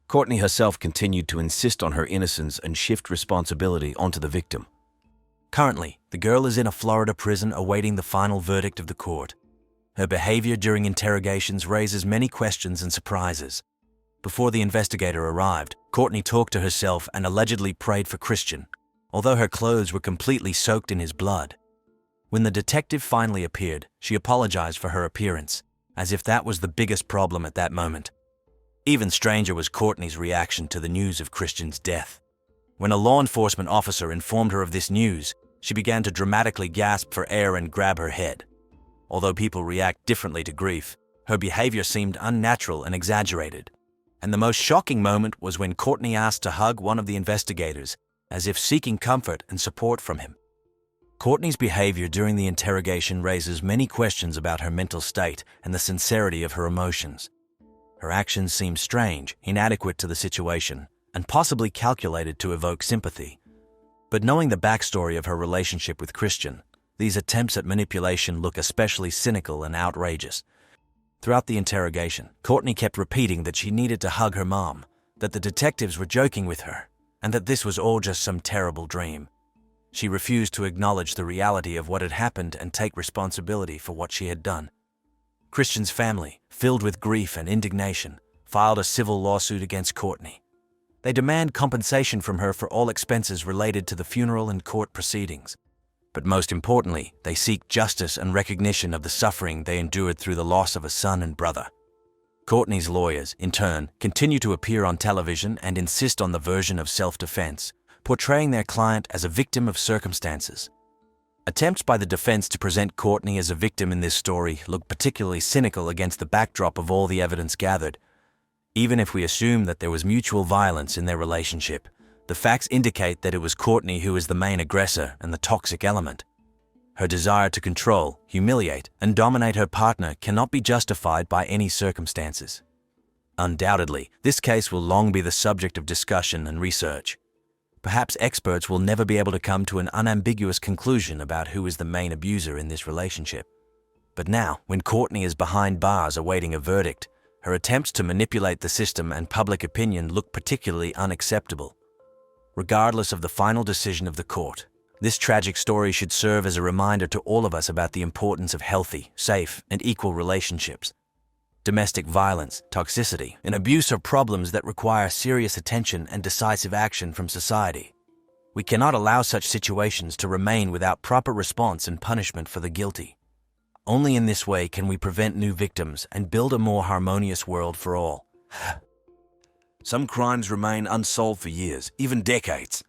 Courtney herself continued to insist on her innocence and shift responsibility onto the victim. Currently, the girl is in a Florida prison awaiting the final verdict of the court. Her behavior during interrogations raises many questions and surprises. Before the investigator arrived, Courtney talked to herself and allegedly prayed for Christian, although her clothes were completely soaked in his blood. When the detective finally appeared, she apologized for her appearance, as if that was the biggest problem at that moment. Even stranger was Courtney's reaction to the news of Christian's death. When a law enforcement officer informed her of this news, she began to dramatically gasp for air and grab her head. Although people react differently to grief, her behavior seemed unnatural and exaggerated. And the most shocking moment was when Courtney asked to hug one of the investigators, as if seeking comfort and support from him. Courtney's behavior during the interrogation raises many questions about her mental state and the sincerity of her emotions. Her actions seem strange, inadequate to the situation, and possibly calculated to evoke sympathy. But knowing the backstory of her relationship with Christian, these attempts at manipulation look especially cynical and outrageous. Throughout the interrogation, Courtney kept repeating that she needed to hug her mom, that the detectives were joking with her, and that this was all just some terrible dream. She refused to acknowledge the reality of what had happened and take responsibility for what she had done. Christian's family, filled with grief and indignation, filed a civil lawsuit against Courtney. They demand compensation from her for all expenses related to the funeral and court proceedings. But most importantly, they seek justice and recognition of the suffering they endured through the loss of a son and brother. Courtney's lawyers, in turn, continue to appear on television and insist on the version of self-defense, portraying their client as a victim of circumstances. Attempts by the defense to present Courtney as a victim in this story look particularly cynical against the backdrop of all the evidence gathered. Even if we assume that there was mutual violence in their relationship, the facts indicate that it was Courtney who is the main aggressor and the toxic element. Her desire to control, humiliate, and dominate her partner cannot be justified by any circumstances. Undoubtedly, this case will long be the subject of discussion and research. Perhaps experts will never be able to come to an unambiguous conclusion about who is the main abuser in this relationship. But now, when Courtney is behind bars awaiting a verdict, her attempts to manipulate the system and public opinion look particularly unacceptable. Regardless of the final decision of the court, this tragic story should serve as a reminder to all of us about the importance of healthy, safe, and equal relationships. Domestic violence, toxicity, and abuse are problems that require serious attention and decisive action from society. We cannot allow such situations to remain without proper response and punishment for the guilty. Only in this way can we prevent new victims and build a more harmonious world for all. Some crimes remain unsolved for years, even decades.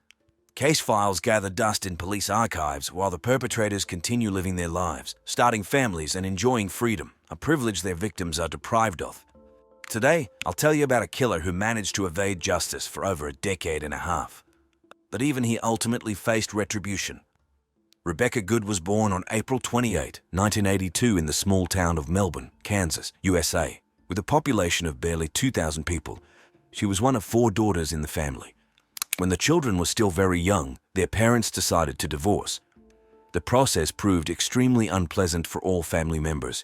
Case files gather dust in police archives while the perpetrators continue living their lives, starting families and enjoying freedom, a privilege their victims are deprived of. Today, I'll tell you about a killer who managed to evade justice for over a decade and a half. But even he ultimately faced retribution. Rebecca Good was born on April 28, 1982 in the small town of Melbourne, Kansas, USA. With a population of barely 2,000 people, she was one of 4 daughters in the family. When the children were still very young, their parents decided to divorce. The process proved extremely unpleasant for all family members.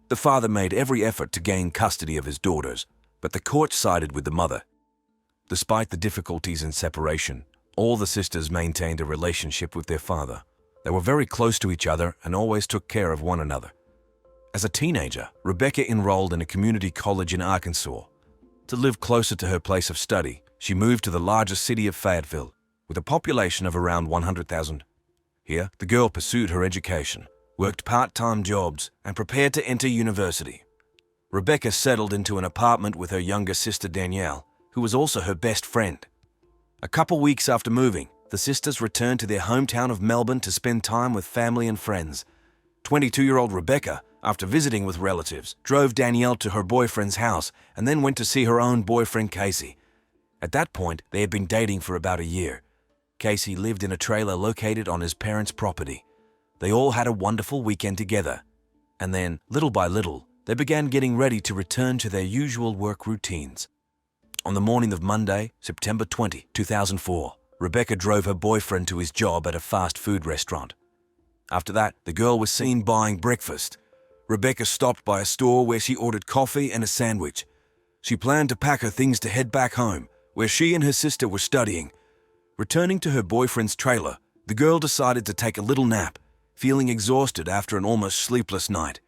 The father made every effort to gain custody of his daughters, but the court sided with the mother. Despite the difficulties in separation, all the sisters maintained a relationship with their father. They were very close to each other and always took care of one another. As a teenager, Rebecca enrolled in a community college in Arkansas. To live closer to her place of study, she moved to the largest city of Fayetteville, with a population of around 100,000. Here, the girl pursued her education, worked part-time jobs, and prepared to enter university. Rebecca settled into an apartment with her younger sister Danielle, who was also her best friend. A couple weeks after moving, the sisters returned to their hometown of Melbourne to spend time with family and friends. 22-year-old Rebecca, after visiting with relatives, drove Danielle to her boyfriend's house and then went to see her own boyfriend Casey. At that point, they had been dating for about a year. Casey lived in a trailer located on his parents' property. They all had a wonderful weekend together. And then, little by little, they began getting ready to return to their usual work routines. On the morning of Monday, September 20, 2004, Rebecca drove her boyfriend to his job at a fast food restaurant. After that, the girl was seen buying breakfast. Rebecca stopped by a store where she ordered coffee and a sandwich. She planned to pack her things to head back home, where she and her sister were studying. Returning to her boyfriend's trailer, the girl decided to take a little nap, feeling exhausted after an almost sleepless night.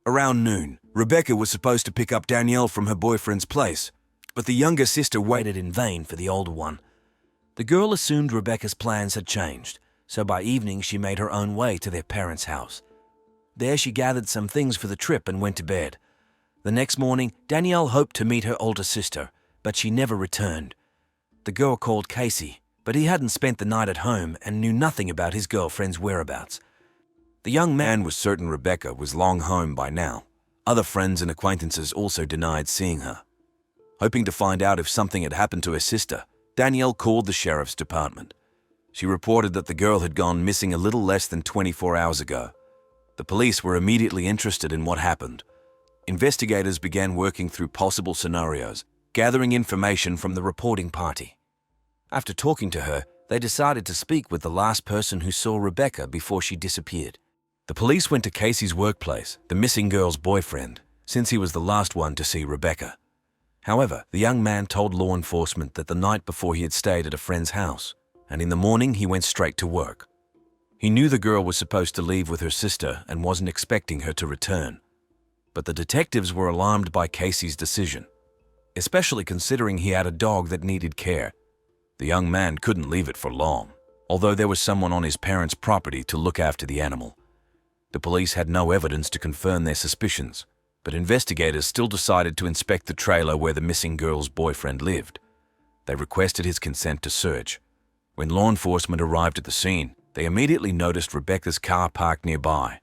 Around noon, Rebecca was supposed to pick up Danielle from her boyfriend's place, but the younger sister waited in vain for the older one. The girl assumed Rebecca's plans had changed, so by evening she made her own way to their parents' house. There she gathered some things for the trip and went to bed. The next morning, Danielle hoped to meet her older sister, but she never returned. The girl called Casey, but he hadn't spent the night at home and knew nothing about his girlfriend's whereabouts. The young man was certain Rebecca was long home by now. Other friends and acquaintances also denied seeing her. Hoping to find out if something had happened to her sister, Danielle called the sheriff's department. She reported that the girl had gone missing a little less than 24 hours ago. The police were immediately interested in what happened. Investigators began working through possible scenarios, gathering information from the reporting party. After talking to her, they decided to speak with the last person who saw Rebecca before she disappeared. The police went to Casey's workplace, the missing girl's boyfriend, since he was the last one to see Rebecca. However, the young man told law enforcement that the night before he had stayed at a friend's house, and in the morning he went straight to work. He knew the girl was supposed to leave with her sister and wasn't expecting her to return. But the detectives were alarmed by Casey's decision, especially considering he had a dog that needed care. The young man couldn't leave it for long, although there was someone on his parents' property to look after the animal. The police had no evidence to confirm their suspicions, but investigators still decided to inspect the trailer where the missing girl's boyfriend lived. They requested his consent to search. When law enforcement arrived at the scene, they immediately noticed Rebecca's car parked nearby.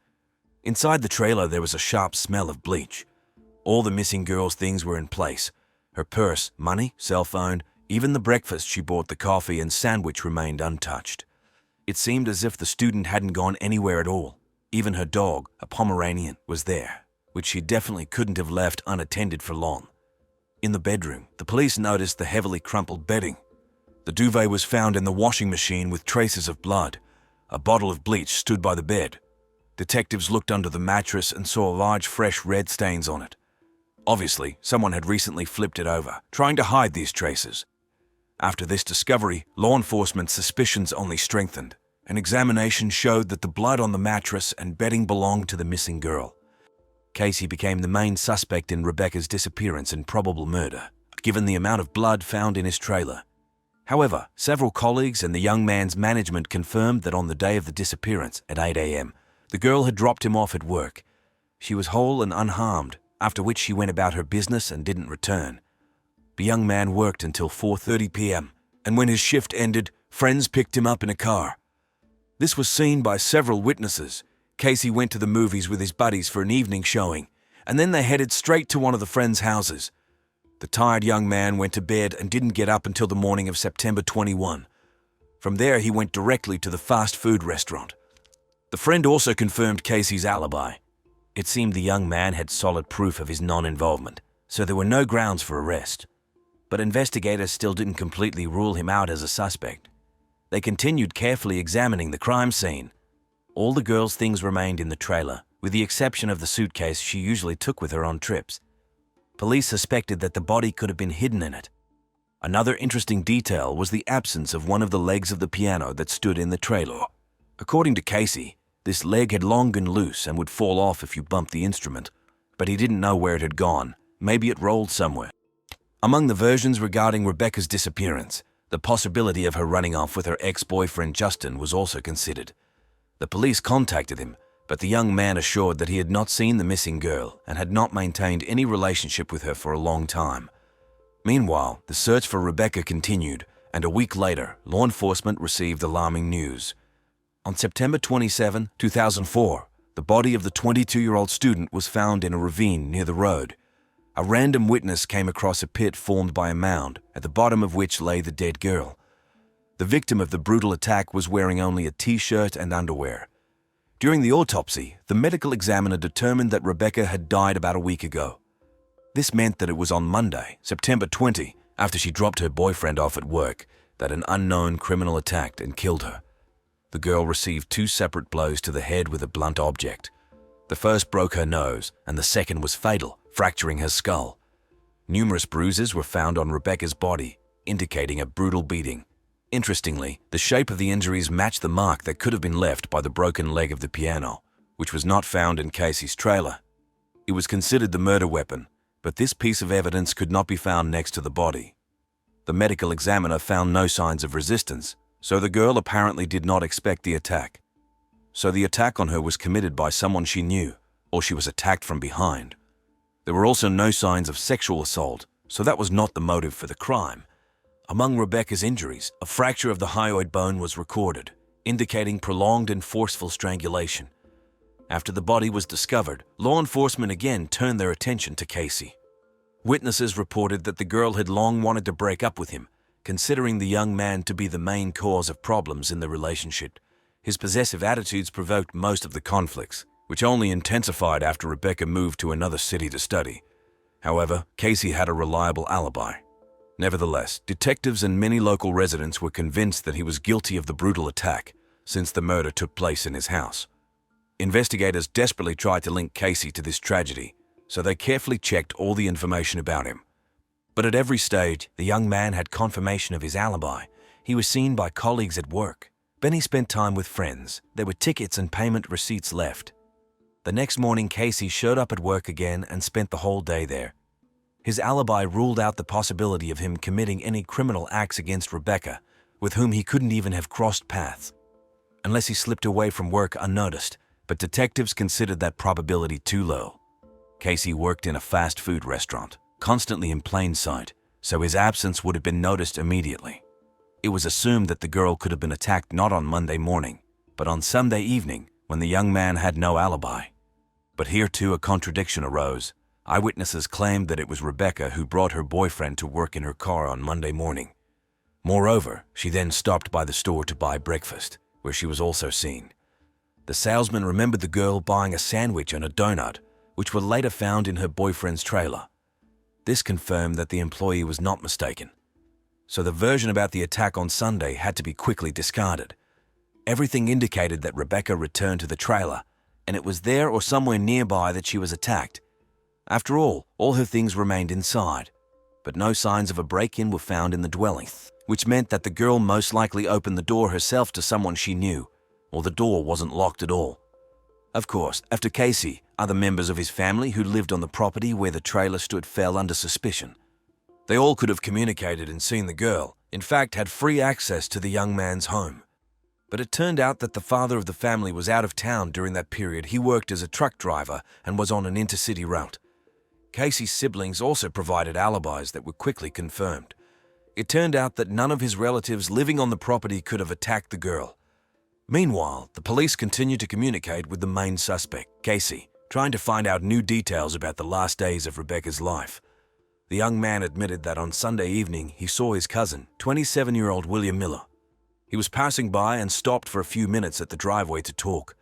Inside the trailer, there was a sharp smell of bleach. All the missing girl's things were in place. Her purse, money, cell phone, even the breakfast she bought, the coffee and sandwich, remained untouched. It seemed as if the student hadn't gone anywhere at all. Even her dog, a Pomeranian, was there, which she definitely couldn't have left unattended for long. In the bedroom, the police noticed the heavily crumpled bedding. The duvet was found in the washing machine with traces of blood. A bottle of bleach stood by the bed. Detectives looked under the mattress and saw large fresh red stains on it. Obviously, someone had recently flipped it over, trying to hide these traces. After this discovery, law enforcement's suspicions only strengthened. An examination showed that the blood on the mattress and bedding belonged to the missing girl. Casey became the main suspect in Rebecca's disappearance and probable murder, given the amount of blood found in his trailer. However, several colleagues and the young man's management confirmed that on the day of the disappearance, at 8 a.m., the girl had dropped him off at work. She was whole and unharmed, after which she went about her business and didn't return. The young man worked until 4:30 p.m., and when his shift ended, friends picked him up in a car. This was seen by several witnesses. Casey went to the movies with his buddies for an evening showing, and then they headed straight to one of the friends' houses. The tired young man went to bed and didn't get up until the morning of September 21. From there, he went directly to the fast food restaurant. The friend also confirmed Casey's alibi. It seemed the young man had solid proof of his non-involvement, so there were no grounds for arrest. But investigators still didn't completely rule him out as a suspect. They continued carefully examining the crime scene. All the girl's things remained in the trailer, with the exception of the suitcase she usually took with her on trips. Police suspected that the body could have been hidden in it. Another interesting detail was the absence of one of the legs of the piano that stood in the trailer. According to Casey, this leg had long been loose and would fall off if you bumped the instrument, but he didn't know where it had gone. Maybe it rolled somewhere. Among the versions regarding Rebecca's disappearance, the possibility of her running off with her ex-boyfriend Justin was also considered. The police contacted him, but the young man assured that he had not seen the missing girl and had not maintained any relationship with her for a long time. Meanwhile, the search for Rebecca continued, and a week later, law enforcement received alarming news. On September 27, 2004, the body of the 22-year-old student was found in a ravine near the road. A random witness came across a pit formed by a mound, at the bottom of which lay the dead girl. The victim of the brutal attack was wearing only a t-shirt and underwear. During the autopsy, the medical examiner determined that Rebecca had died about a week ago. This meant that it was on Monday, September 20, after she dropped her boyfriend off at work, that an unknown criminal attacked and killed her. The girl received 2 separate blows to the head with a blunt object. The first broke her nose, and the second was fatal, fracturing her skull. Numerous bruises were found on Rebecca's body, indicating a brutal beating. Interestingly, the shape of the injuries matched the mark that could have been left by the broken leg of the piano, which was not found in Casey's trailer. It was considered the murder weapon, but this piece of evidence could not be found next to the body. The medical examiner found no signs of resistance, so the girl apparently did not expect the attack. So the attack on her was committed by someone she knew, or she was attacked from behind. There were also no signs of sexual assault, so that was not the motive for the crime. Among Rebecca's injuries, a fracture of the hyoid bone was recorded, indicating prolonged and forceful strangulation. After the body was discovered, law enforcement again turned their attention to Casey. Witnesses reported that the girl had long wanted to break up with him, considering the young man to be the main cause of problems in the relationship. His possessive attitudes provoked most of the conflicts, which only intensified after Rebecca moved to another city to study. However, Casey had a reliable alibi. Nevertheless, detectives and many local residents were convinced that he was guilty of the brutal attack, since the murder took place in his house. Investigators desperately tried to link Casey to this tragedy, so they carefully checked all the information about him. But at every stage, the young man had confirmation of his alibi. He was seen by colleagues at work. Benny spent time with friends. There were tickets and payment receipts left. The next morning, Casey showed up at work again and spent the whole day there. His alibi ruled out the possibility of him committing any criminal acts against Rebecca, with whom he couldn't even have crossed paths, unless he slipped away from work unnoticed, but detectives considered that probability too low. Casey worked in a fast food restaurant, constantly in plain sight, so his absence would have been noticed immediately. It was assumed that the girl could have been attacked not on Monday morning, but on Sunday evening, when the young man had no alibi. But here too a contradiction arose. Eyewitnesses claimed that it was Rebecca who brought her boyfriend to work in her car on Monday morning. Moreover, she then stopped by the store to buy breakfast, where she was also seen. The salesman remembered the girl buying a sandwich and a donut, which were later found in her boyfriend's trailer. This confirmed that the employee was not mistaken. So the version about the attack on Sunday had to be quickly discarded. Everything indicated that Rebecca returned to the trailer, and it was there or somewhere nearby that she was attacked. After all her things remained inside, but no signs of a break-in were found in the dwelling, which meant that the girl most likely opened the door herself to someone she knew, or the door wasn't locked at all. Of course, after Casey, other members of his family who lived on the property where the trailer stood fell under suspicion. They all could have communicated and seen the girl, in fact had free access to the young man's home. But it turned out that the father of the family was out of town during that period. He worked as a truck driver and was on an intercity route. Casey's siblings also provided alibis that were quickly confirmed. It turned out that none of his relatives living on the property could have attacked the girl. Meanwhile, the police continued to communicate with the main suspect, Casey, trying to find out new details about the last days of Rebecca's life. The young man admitted that on Sunday evening he saw his cousin, 27-year-old William Miller. He was passing by and stopped for a few minutes at the driveway to talk.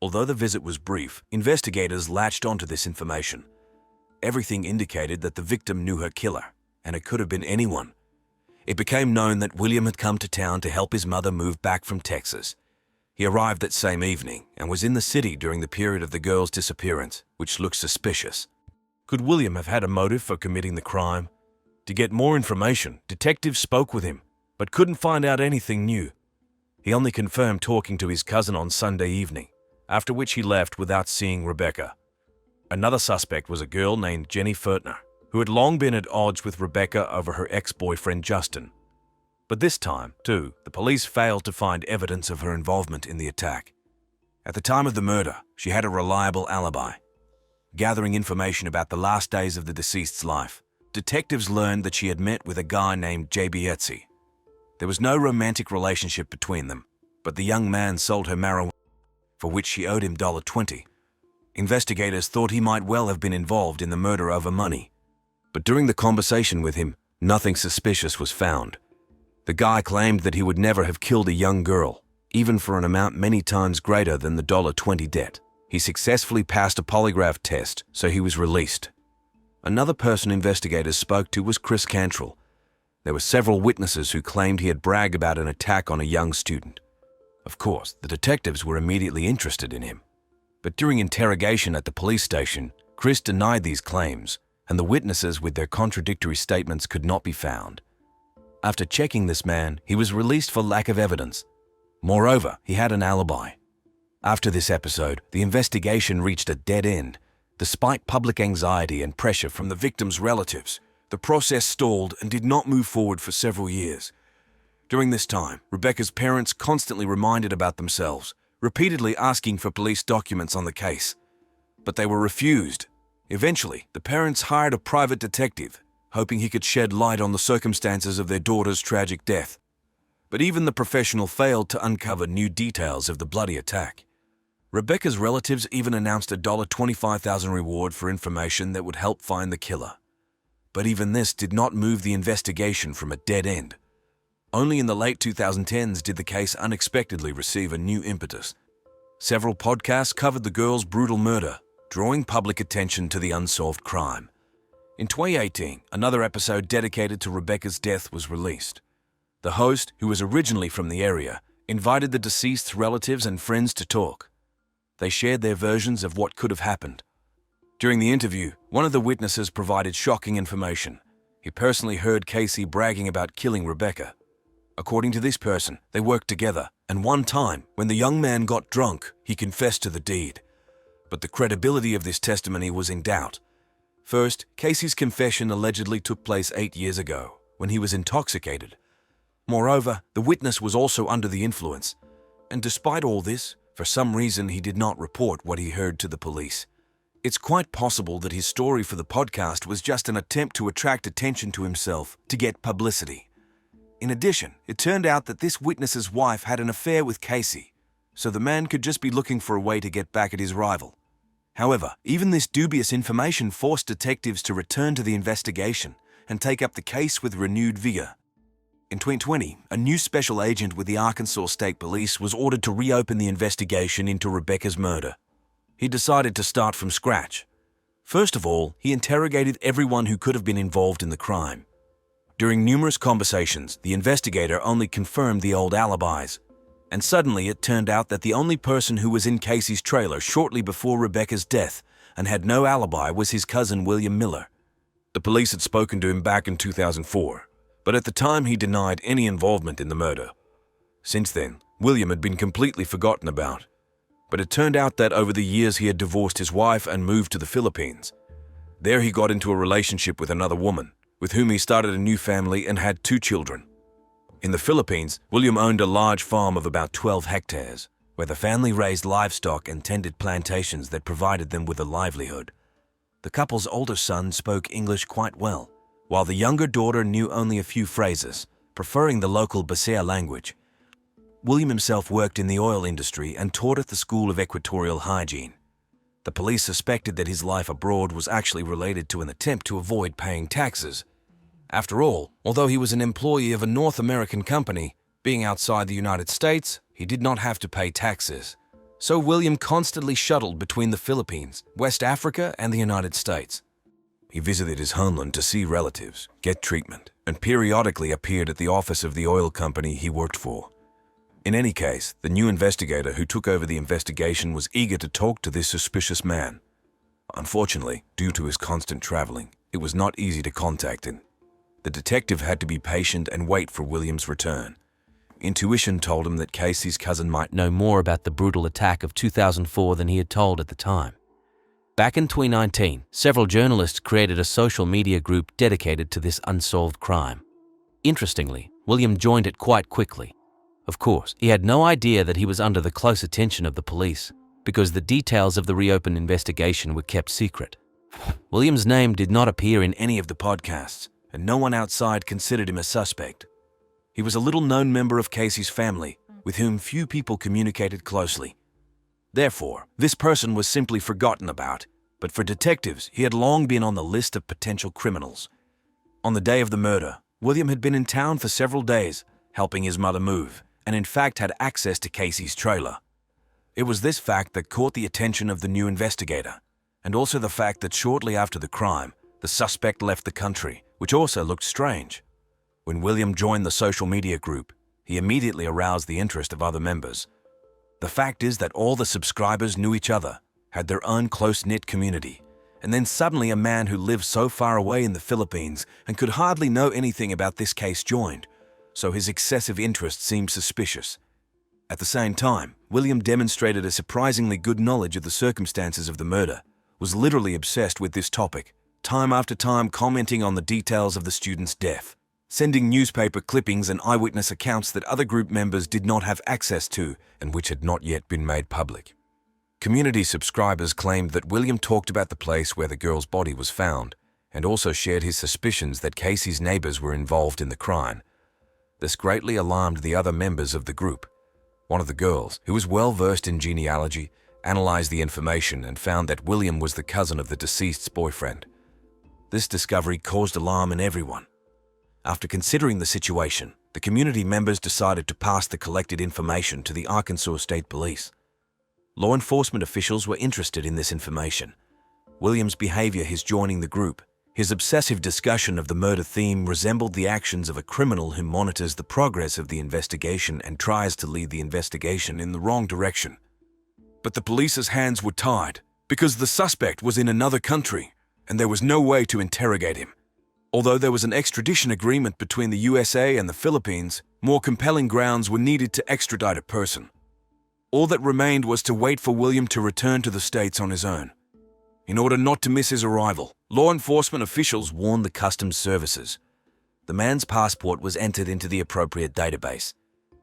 Although the visit was brief, investigators latched onto this information. Everything indicated that the victim knew her killer, and it could have been anyone. It became known that William had come to town to help his mother move back from Texas. He arrived that same evening and was in the city during the period of the girl's disappearance, which looked suspicious. Could William have had a motive for committing the crime? To get more information, detectives spoke with him, but couldn't find out anything new. He only confirmed talking to his cousin on Sunday evening, after which he left without seeing Rebecca. Another suspect was a girl named Jenny Fertner, who had long been at odds with Rebecca over her ex-boyfriend Justin. But this time, too, the police failed to find evidence of her involvement in the attack. At the time of the murder, she had a reliable alibi. Gathering information about the last days of the deceased's life, detectives learned that she had met with a guy named J.B. Etsy. There was no romantic relationship between them, but the young man sold her marijuana, for which she owed him $20. Investigators thought he might well have been involved in the murder over money. But during the conversation with him, nothing suspicious was found. The guy claimed that he would never have killed a young girl, even for an amount many times greater than the $20 debt. He successfully passed a polygraph test, so he was released. Another person investigators spoke to was Chris Cantrell. There were several witnesses who claimed he had bragged about an attack on a young student. Of course, the detectives were immediately interested in him. But during interrogation at the police station, Chris denied these claims, and the witnesses with their contradictory statements could not be found. After checking this man, he was released for lack of evidence. Moreover, he had an alibi. After this episode, the investigation reached a dead end. Despite public anxiety and pressure from the victims' relatives, the process stalled and did not move forward for several years. During this time, Rebecca's parents constantly reminded about themselves, repeatedly asking for police documents on the case. But they were refused. Eventually, the parents hired a private detective, hoping he could shed light on the circumstances of their daughter's tragic death. But even the professional failed to uncover new details of the bloody attack. Rebecca's relatives even announced a $25,000 reward for information that would help find the killer. But even this did not move the investigation from a dead end. Only in the late 2010s did the case unexpectedly receive a new impetus. Several podcasts covered the girl's brutal murder, drawing public attention to the unsolved crime. In 2018, another episode dedicated to Rebecca's death was released. The host, who was originally from the area, invited the deceased's relatives and friends to talk. They shared their versions of what could have happened. During the interview, one of the witnesses provided shocking information. He personally heard Casey bragging about killing Rebecca. According to this person, they worked together, and one time, when the young man got drunk, he confessed to the deed. But the credibility of this testimony was in doubt. First, Casey's confession allegedly took place 8 years ago, when he was intoxicated. Moreover, the witness was also under the influence, and despite all this, for some reason he did not report what he heard to the police. It's quite possible that his story for the podcast was just an attempt to attract attention to himself, to get publicity. In addition, it turned out that this witness's wife had an affair with Casey, so the man could just be looking for a way to get back at his rival. However, even this dubious information forced detectives to return to the investigation and take up the case with renewed vigor. In 2020, a new special agent with the Arkansas State Police was ordered to reopen the investigation into Rebecca's murder. He decided to start from scratch. First of all, he interrogated everyone who could have been involved in the crime. During numerous conversations, the investigator only confirmed the old alibis. And suddenly it turned out that the only person who was in Casey's trailer shortly before Rebecca's death and had no alibi was his cousin William Miller. The police had spoken to him back in 2004. But at the time he denied any involvement in the murder. Since then, William had been completely forgotten about. But it turned out that over the years he had divorced his wife and moved to the Philippines. There he got into a relationship with another woman, with whom he started a new family and had 2 children. In the Philippines, William owned a large farm of about 12 hectares, where the family raised livestock and tended plantations that provided them with a livelihood. The couple's older son spoke English quite well, while the younger daughter knew only a few phrases, preferring the local Bisaya language. William himself worked in the oil industry and taught at the School of Equatorial Hygiene. The police suspected that his life abroad was actually related to an attempt to avoid paying taxes. After all, although he was an employee of a North American company, being outside the United States, he did not have to pay taxes. So William constantly shuttled between the Philippines, West Africa, and the United States. He visited his homeland to see relatives, get treatment, and periodically appeared at the office of the oil company he worked for. In any case, the new investigator who took over the investigation was eager to talk to this suspicious man. Unfortunately, due to his constant traveling, it was not easy to contact him. The detective had to be patient and wait for William's return. Intuition told him that Casey's cousin might know more about the brutal attack of 2004 than he had told at the time. Back in 2019, several journalists created a social media group dedicated to this unsolved crime. Interestingly, William joined it quite quickly. Of course, he had no idea that he was under the close attention of the police, because the details of the reopened investigation were kept secret. William's name did not appear in any of the podcasts, and no one outside considered him a suspect. He was a little-known member of Casey's family, with whom few people communicated closely. Therefore, this person was simply forgotten about, but for detectives, he had long been on the list of potential criminals. On the day of the murder, William had been in town for several days, helping his mother move, and in fact had access to Casey's trailer. It was this fact that caught the attention of the new investigator, and also the fact that shortly after the crime, the suspect left the country, which also looked strange. When William joined the social media group, he immediately aroused the interest of other members. The fact is that all the subscribers knew each other, had their own close-knit community, and then suddenly a man who lived so far away in the Philippines and could hardly know anything about this case joined, so his excessive interest seemed suspicious. At the same time, William demonstrated a surprisingly good knowledge of the circumstances of the murder, was literally obsessed with this topic, time after time commenting on the details of the student's death, sending newspaper clippings and eyewitness accounts that other group members did not have access to and which had not yet been made public. Community subscribers claimed that William talked about the place where the girl's body was found and also shared his suspicions that Casey's neighbors were involved in the crime. This greatly alarmed the other members of the group. One of the girls, who was well versed in genealogy, analyzed the information and found that William was the cousin of the deceased's boyfriend. This discovery caused alarm in everyone. After considering the situation, the community members decided to pass the collected information to the Arkansas State Police. Law enforcement officials were interested in this information. William's behavior his joining the group, his obsessive discussion of the murder theme resembled the actions of a criminal who monitors the progress of the investigation and tries to lead the investigation in the wrong direction. But the police's hands were tied because the suspect was in another country and there was no way to interrogate him. Although there was an extradition agreement between the USA and the Philippines, more compelling grounds were needed to extradite a person. All that remained was to wait for William to return to the States on his own. In order not to miss his arrival, law enforcement officials warned the customs services. The man's passport was entered into the appropriate database.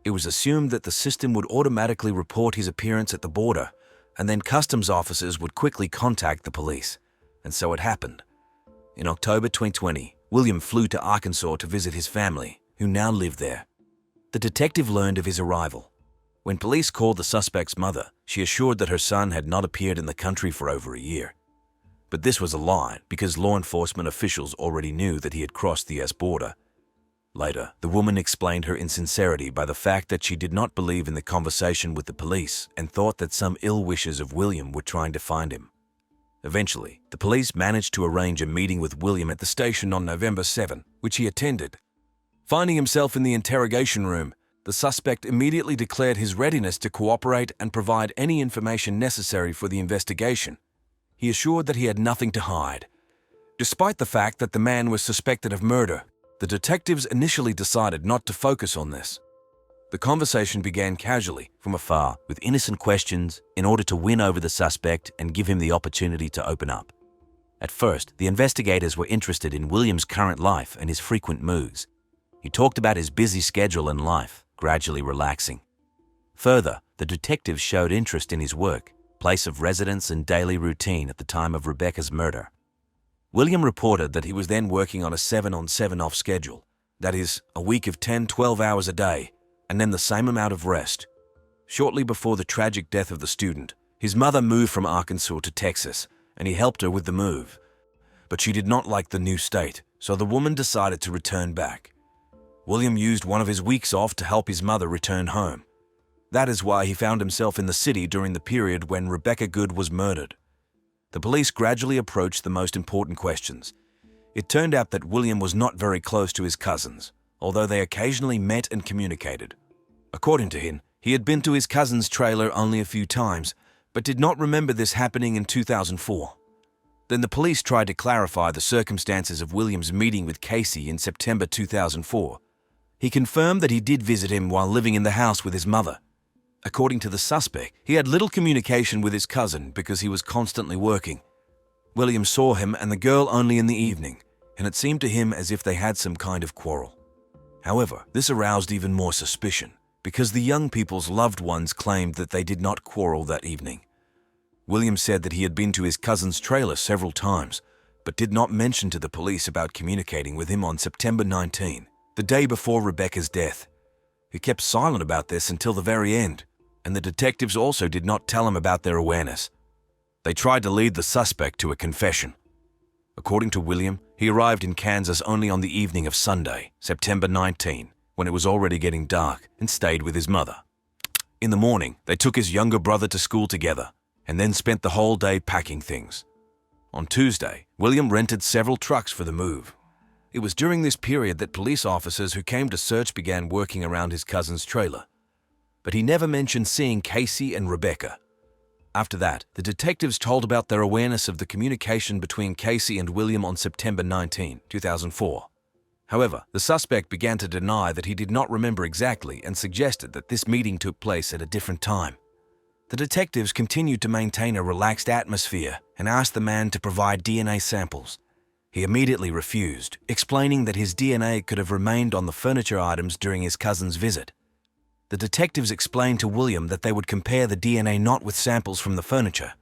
It was assumed that the system would automatically report his appearance at the border, and then customs officers would quickly contact the police. And so it happened. In October 2020, William flew to Arkansas to visit his family, who now lived there. The detective learned of his arrival. When police called the suspect's mother, she assured that her son had not appeared in the country for over a year. But this was a lie because law enforcement officials already knew that he had crossed the US border. Later, the woman explained her insincerity by the fact that she did not believe in the conversation with the police and thought that some ill wishers of William were trying to find him. Eventually, the police managed to arrange a meeting with William at the station on November 7, which he attended. Finding himself in the interrogation room, the suspect immediately declared his readiness to cooperate and provide any information necessary for the investigation. He assured that he had nothing to hide. Despite the fact that the man was suspected of murder, the detectives initially decided not to focus on this. The conversation began casually, from afar, with innocent questions in order to win over the suspect and give him the opportunity to open up. At first, the investigators were interested in William's current life and his frequent moves. He talked about his busy schedule and life, gradually relaxing. Further, the detectives showed interest in his work, place of residence and daily routine at the time of Rebecca's murder. William reported that he was then working on a 7-on-7-off schedule, that is, a week of 10-12 hours a day, and then the same amount of rest. Shortly before the tragic death of the student, his mother moved from Arkansas to Texas, and he helped her with the move. But she did not like the new state, so the woman decided to return back. William used one of his weeks off to help his mother return home. That is why he found himself in the city during the period when Rebecca Good was murdered. The police gradually approached the most important questions. It turned out that William was not very close to his cousins, although they occasionally met and communicated. According to him, he had been to his cousin's trailer only a few times, but did not remember this happening in 2004. Then the police tried to clarify the circumstances of William's meeting with Casey in September 2004. He confirmed that he did visit him while living in the house with his mother. According to the suspect, he had little communication with his cousin because he was constantly working. William saw him and the girl only in the evening, and it seemed to him as if they had some kind of quarrel. However, this aroused even more suspicion, because the young people's loved ones claimed that they did not quarrel that evening. William said that he had been to his cousin's trailer several times, but did not mention to the police about communicating with him on September 19, the day before Rebecca's death. He kept silent about this until the very end, and the detectives also did not tell him about their awareness. They tried to lead the suspect to a confession. According to William, he arrived in Kansas only on the evening of Sunday, September 19, when it was already getting dark, and stayed with his mother. In the morning, they took his younger brother to school together, and then spent the whole day packing things. On Tuesday, William rented several trucks for the move. It was during this period that police officers who came to search began working around his cousin's trailer. But he never mentioned seeing Casey and Rebecca. After that, the detectives told about their awareness of the communication between Casey and William on September 19, 2004. However, the suspect began to deny that he did not remember exactly and suggested that this meeting took place at a different time. The detectives continued to maintain a relaxed atmosphere and asked the man to provide DNA samples. He immediately refused, explaining that his DNA could have remained on the furniture items during his cousin's visit. The detectives explained to William that they would compare the DNA not with samples from the furniture,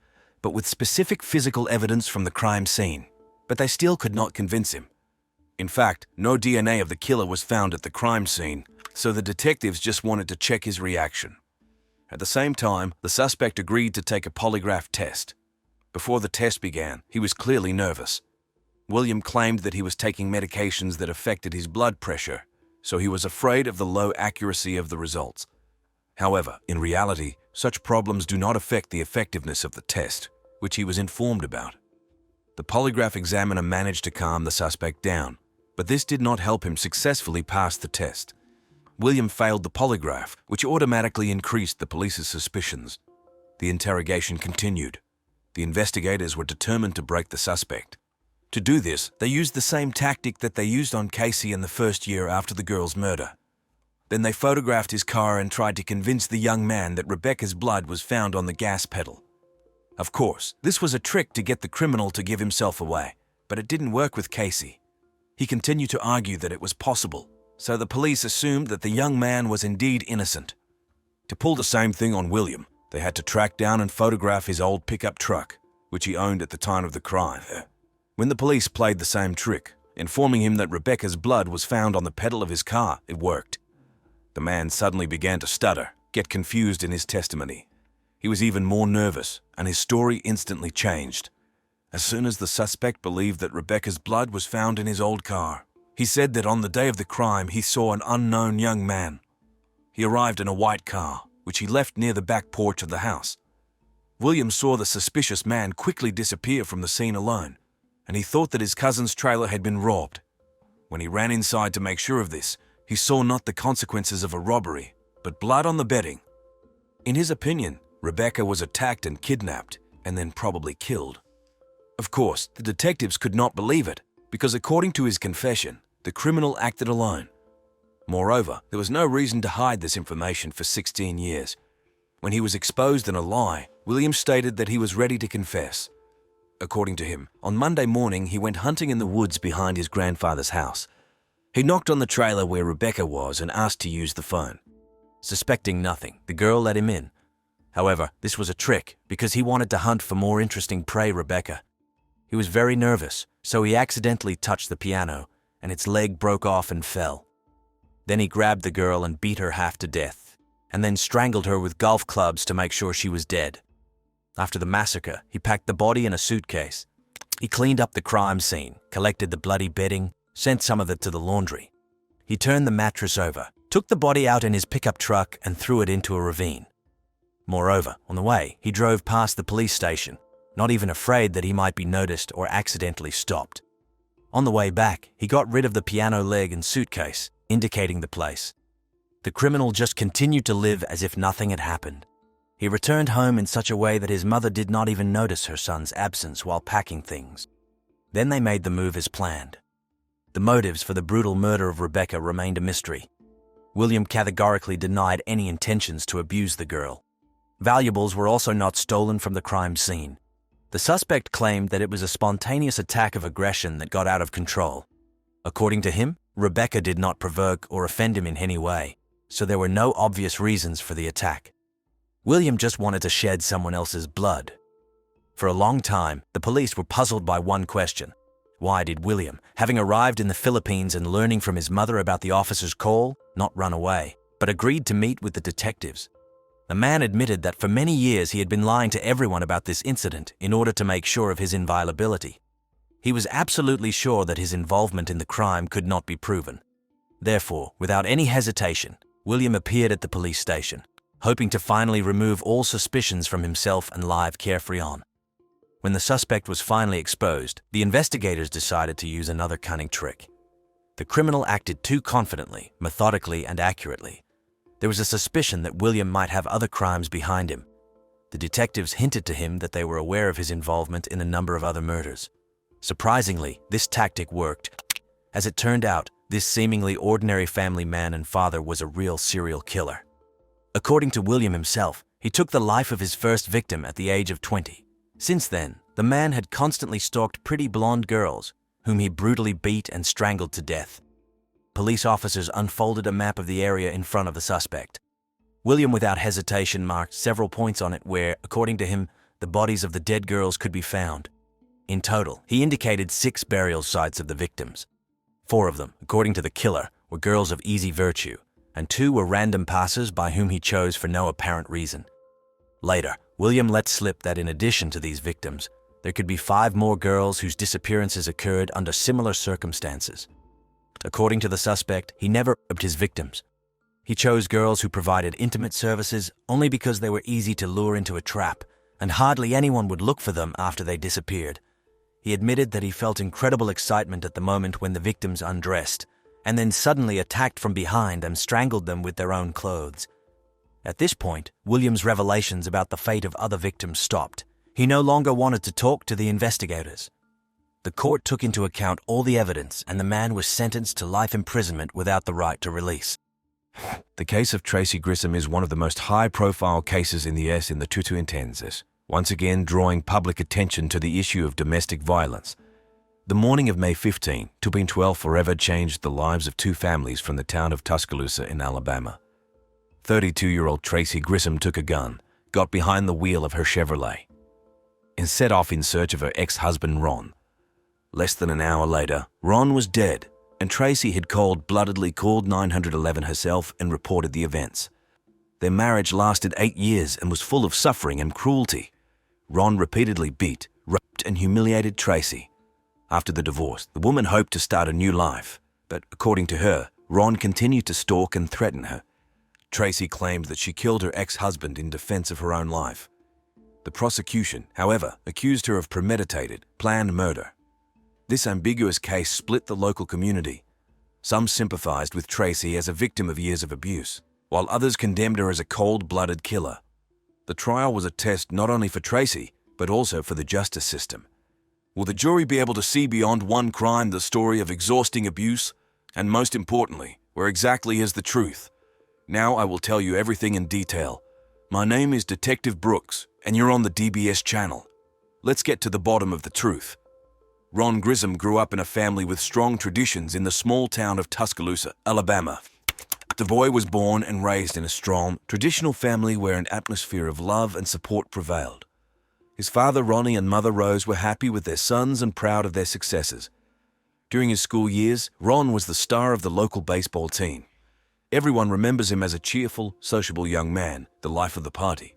but with specific physical evidence from the crime scene. But they still could not convince him. In fact, no DNA of the killer was found at the crime scene, so the detectives just wanted to check his reaction. At the same time, the suspect agreed to take a polygraph test. Before the test began, he was clearly nervous. William claimed that he was taking medications that affected his blood pressure, so he was afraid of the low accuracy of the results. However, in reality, such problems do not affect the effectiveness of the test, which he was informed about. The polygraph examiner managed to calm the suspect down, but this did not help him successfully pass the test. William failed the polygraph, which automatically increased the police's suspicions. The interrogation continued. The investigators were determined to break the suspect. To do this, they used the same tactic that they used on Casey in the first year after the girl's murder. Then they photographed his car and tried to convince the young man that Rebecca's blood was found on the gas pedal. Of course, this was a trick to get the criminal to give himself away, but it didn't work with Casey. He continued to argue that it was possible, so the police assumed that the young man was indeed innocent. To pull the same thing on William, they had to track down and photograph his old pickup truck, which he owned at the time of the crime. When the police played the same trick, informing him that Rebecca's blood was found on the pedal of his car, it worked. The man suddenly began to stutter, get confused in his testimony. He was even more nervous, and his story instantly changed. As soon as the suspect believed that Rebecca's blood was found in his old car, he said that on the day of the crime he saw an unknown young man. He arrived in a white car, which he left near the back porch of the house. William saw the suspicious man quickly disappear from the scene alone, and he thought that his cousin's trailer had been robbed. When he ran inside to make sure of this, he saw not the consequences of a robbery, but blood on the bedding. In his opinion, Rebecca was attacked and kidnapped, and then probably killed. Of course, the detectives could not believe it, because according to his confession, the criminal acted alone. Moreover, there was no reason to hide this information for 16 years. When he was exposed in a lie, William stated that he was ready to confess. According to him, on Monday morning he went hunting in the woods behind his grandfather's house. He knocked on the trailer where Rebecca was and asked to use the phone. Suspecting nothing, the girl let him in. However, this was a trick because he wanted to hunt for more interesting prey Rebecca. He was very nervous, so he accidentally touched the piano, and its leg broke off and fell. Then he grabbed the girl and beat her half to death, and then strangled her with golf clubs to make sure she was dead. After the massacre, he packed the body in a suitcase. He cleaned up the crime scene, collected the bloody bedding, sent some of it to the laundry. He turned the mattress over, took the body out in his pickup truck and threw it into a ravine. Moreover, on the way, he drove past the police station, not even afraid that he might be noticed or accidentally stopped. On the way back, he got rid of the piano leg and suitcase, indicating the place. The criminal just continued to live as if nothing had happened. He returned home in such a way that his mother did not even notice her son's absence while packing things. Then they made the move as planned. The motives for the brutal murder of Rebecca remained a mystery. William categorically denied any intentions to abuse the girl. Valuables were also not stolen from the crime scene. The suspect claimed that it was a spontaneous attack of aggression that got out of control. According to him, Rebecca did not provoke or offend him in any way, so there were no obvious reasons for the attack. William just wanted to shed someone else's blood. For a long time, the police were puzzled by one question. Why did William, having arrived in the Philippines and learning from his mother about the officer's call, not run away, but agreed to meet with the detectives? The man admitted that for many years he had been lying to everyone about this incident in order to make sure of his inviolability. He was absolutely sure that his involvement in the crime could not be proven. Therefore, without any hesitation, William appeared at the police station, hoping to finally remove all suspicions from himself and live carefree on. When the suspect was finally exposed, the investigators decided to use another cunning trick. The criminal acted too confidently, methodically, and accurately. There was a suspicion that William might have other crimes behind him. The detectives hinted to him that they were aware of his involvement in a number of other murders. Surprisingly, this tactic worked. As it turned out, this seemingly ordinary family man and father was a real serial killer. According to William himself, he took the life of his first victim at the age of 20. Since then, the man had constantly stalked pretty blonde girls, whom he brutally beat and strangled to death. Police officers unfolded a map of the area in front of the suspect. William, without hesitation, marked several points on it where, according to him, the bodies of the dead girls could be found. In total, he indicated 6 burial sites of the victims. 4 of them, according to the killer, were girls of easy virtue, and 2 were random passers by whom he chose for no apparent reason. Later, William let slip that in addition to these victims, there could be 5 more girls whose disappearances occurred under similar circumstances. According to the suspect, he never robbed his victims. He chose girls who provided intimate services only because they were easy to lure into a trap, and hardly anyone would look for them after they disappeared. He admitted that he felt incredible excitement at the moment when the victims undressed, and then suddenly attacked from behind and strangled them with their own clothes. At this point, William's revelations about the fate of other victims stopped. He no longer wanted to talk to the investigators. The court took into account all the evidence, and the man was sentenced to life imprisonment without the right to release. The case of Tracy Grissom is one of the most high-profile cases in the US in the 2010s, once again drawing public attention to the issue of domestic violence. The morning of May 15, 2012 forever changed the lives of 2 families from the town of Tuscaloosa in Alabama. 32-year-old Tracy Grissom took a gun, got behind the wheel of her Chevrolet, and set off in search of her ex-husband Ron. Less than an hour later, Ron was dead, and Tracy had cold-bloodedly called 911 herself and reported the events. Their marriage lasted 8 years and was full of suffering and cruelty. Ron repeatedly beat, raped, and humiliated Tracy. After the divorce, the woman hoped to start a new life, but according to her, Ron continued to stalk and threaten her. Tracy claimed that she killed her ex-husband in defense of her own life. The prosecution, however, accused her of premeditated, planned murder. This ambiguous case split the local community. Some sympathized with Tracy as a victim of years of abuse, while others condemned her as a cold-blooded killer. The trial was a test not only for Tracy, but also for the justice system. Will the jury be able to see beyond one crime the story of exhausting abuse? And most importantly, where exactly is the truth? Now I will tell you everything in detail. My name is Detective Brooks, and you're on the DBS channel. Let's get to the bottom of the truth. Ron Grissom grew up in a family with strong traditions in the small town of Tuscaloosa, Alabama. The boy was born and raised in a strong, traditional family where an atmosphere of love and support prevailed. His father Ronnie and mother Rose were happy with their sons and proud of their successes. During his school years, Ron was the star of the local baseball team. Everyone remembers him as a cheerful, sociable young man, the life of the party.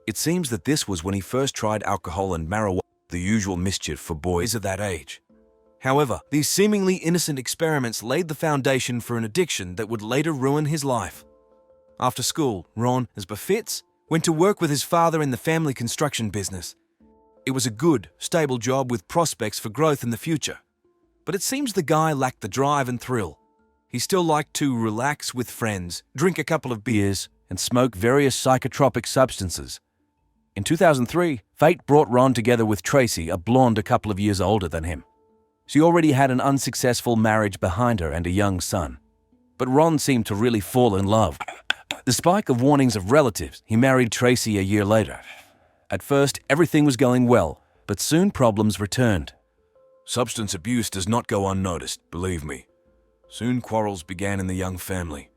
It seems that this was when he first tried alcohol and marijuana, the usual mischief for boys of that age. However, these seemingly innocent experiments laid the foundation for an addiction that would later ruin his life. After school, Ron, as befits, went to work with his father in the family construction business. It was a good, stable job with prospects for growth in the future. But it seems the guy lacked the drive and thrill. He still liked to relax with friends, drink a couple of beers, and smoke various psychotropic substances. In 2003, fate brought Ron together with Tracy, a blonde a couple of years older than him. She already had an unsuccessful marriage behind her and a young son. But Ron seemed to really fall in love. Despite the warnings of relatives, he married Tracy a year later. At first, everything was going well, but soon problems returned. Substance abuse does not go unnoticed, believe me. Soon quarrels began in the young family,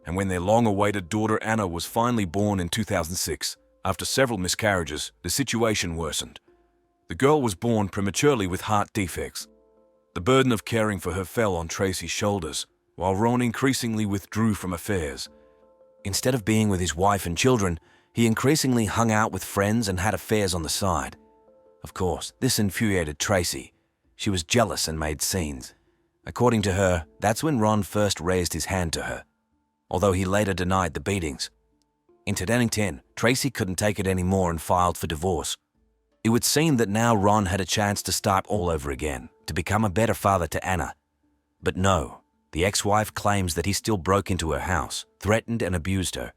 and when their long-awaited daughter Anna was finally born in 2006, after several miscarriages, the situation worsened. The girl was born prematurely with heart defects. The burden of caring for her fell on Tracy's shoulders, while Ron increasingly withdrew from affairs. Instead of being with his wife and children, he increasingly hung out with friends and had affairs on the side. Of course, this infuriated Tracy. She was jealous and made scenes. According to her, that's when Ron first raised his hand to her, although he later denied the beatings. In 2010, Tracy couldn't take it anymore and filed for divorce. It would seem that now Ron had a chance to start all over again, to become a better father to Anna. But no, The ex-wife claims that he still broke into her house, threatened and abused her.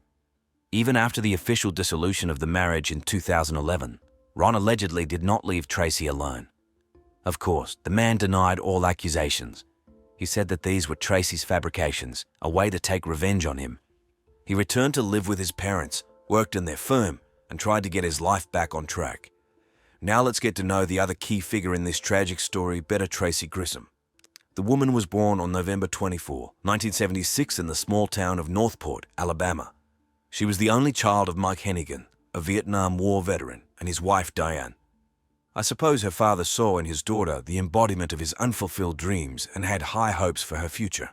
Even after the official dissolution of the marriage in 2011, Ron allegedly did not leave Tracy alone. Of course, the man denied all accusations. He said that these were Tracy's fabrications, a way to take revenge on him. He returned to live with his parents, worked in their firm, and tried to get his life back on track. Now let's get to know the other key figure in this tragic story better, Tracy Grissom. The woman was born on November 24, 1976 in the small town of Northport, Alabama. She was the only child of Mike Hennigan, a Vietnam War veteran, and his wife Diane. I suppose her father saw in his daughter the embodiment of his unfulfilled dreams and had high hopes for her future.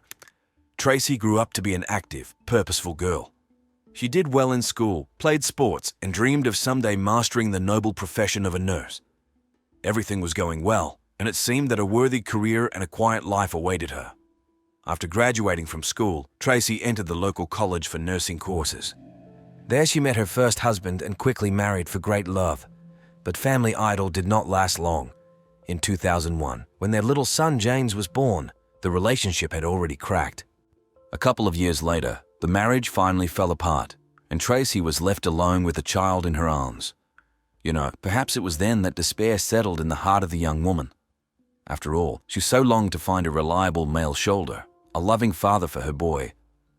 Tracy grew up to be an active, purposeful girl. She did well in school, played sports, and dreamed of someday mastering the noble profession of a nurse. Everything was going well, and it seemed that a worthy career and a quiet life awaited her. After graduating from school, Tracy entered the local college for nursing courses. There she met her first husband and quickly married for great love. But family idol did not last long. In 2001, when their little son James was born, the relationship had already cracked. A couple of years later, the marriage finally fell apart, and Tracy was left alone with a child in her arms. Perhaps it was then that despair settled in the heart of the young woman. After all, she so longed to find a reliable male shoulder, a loving father for her boy.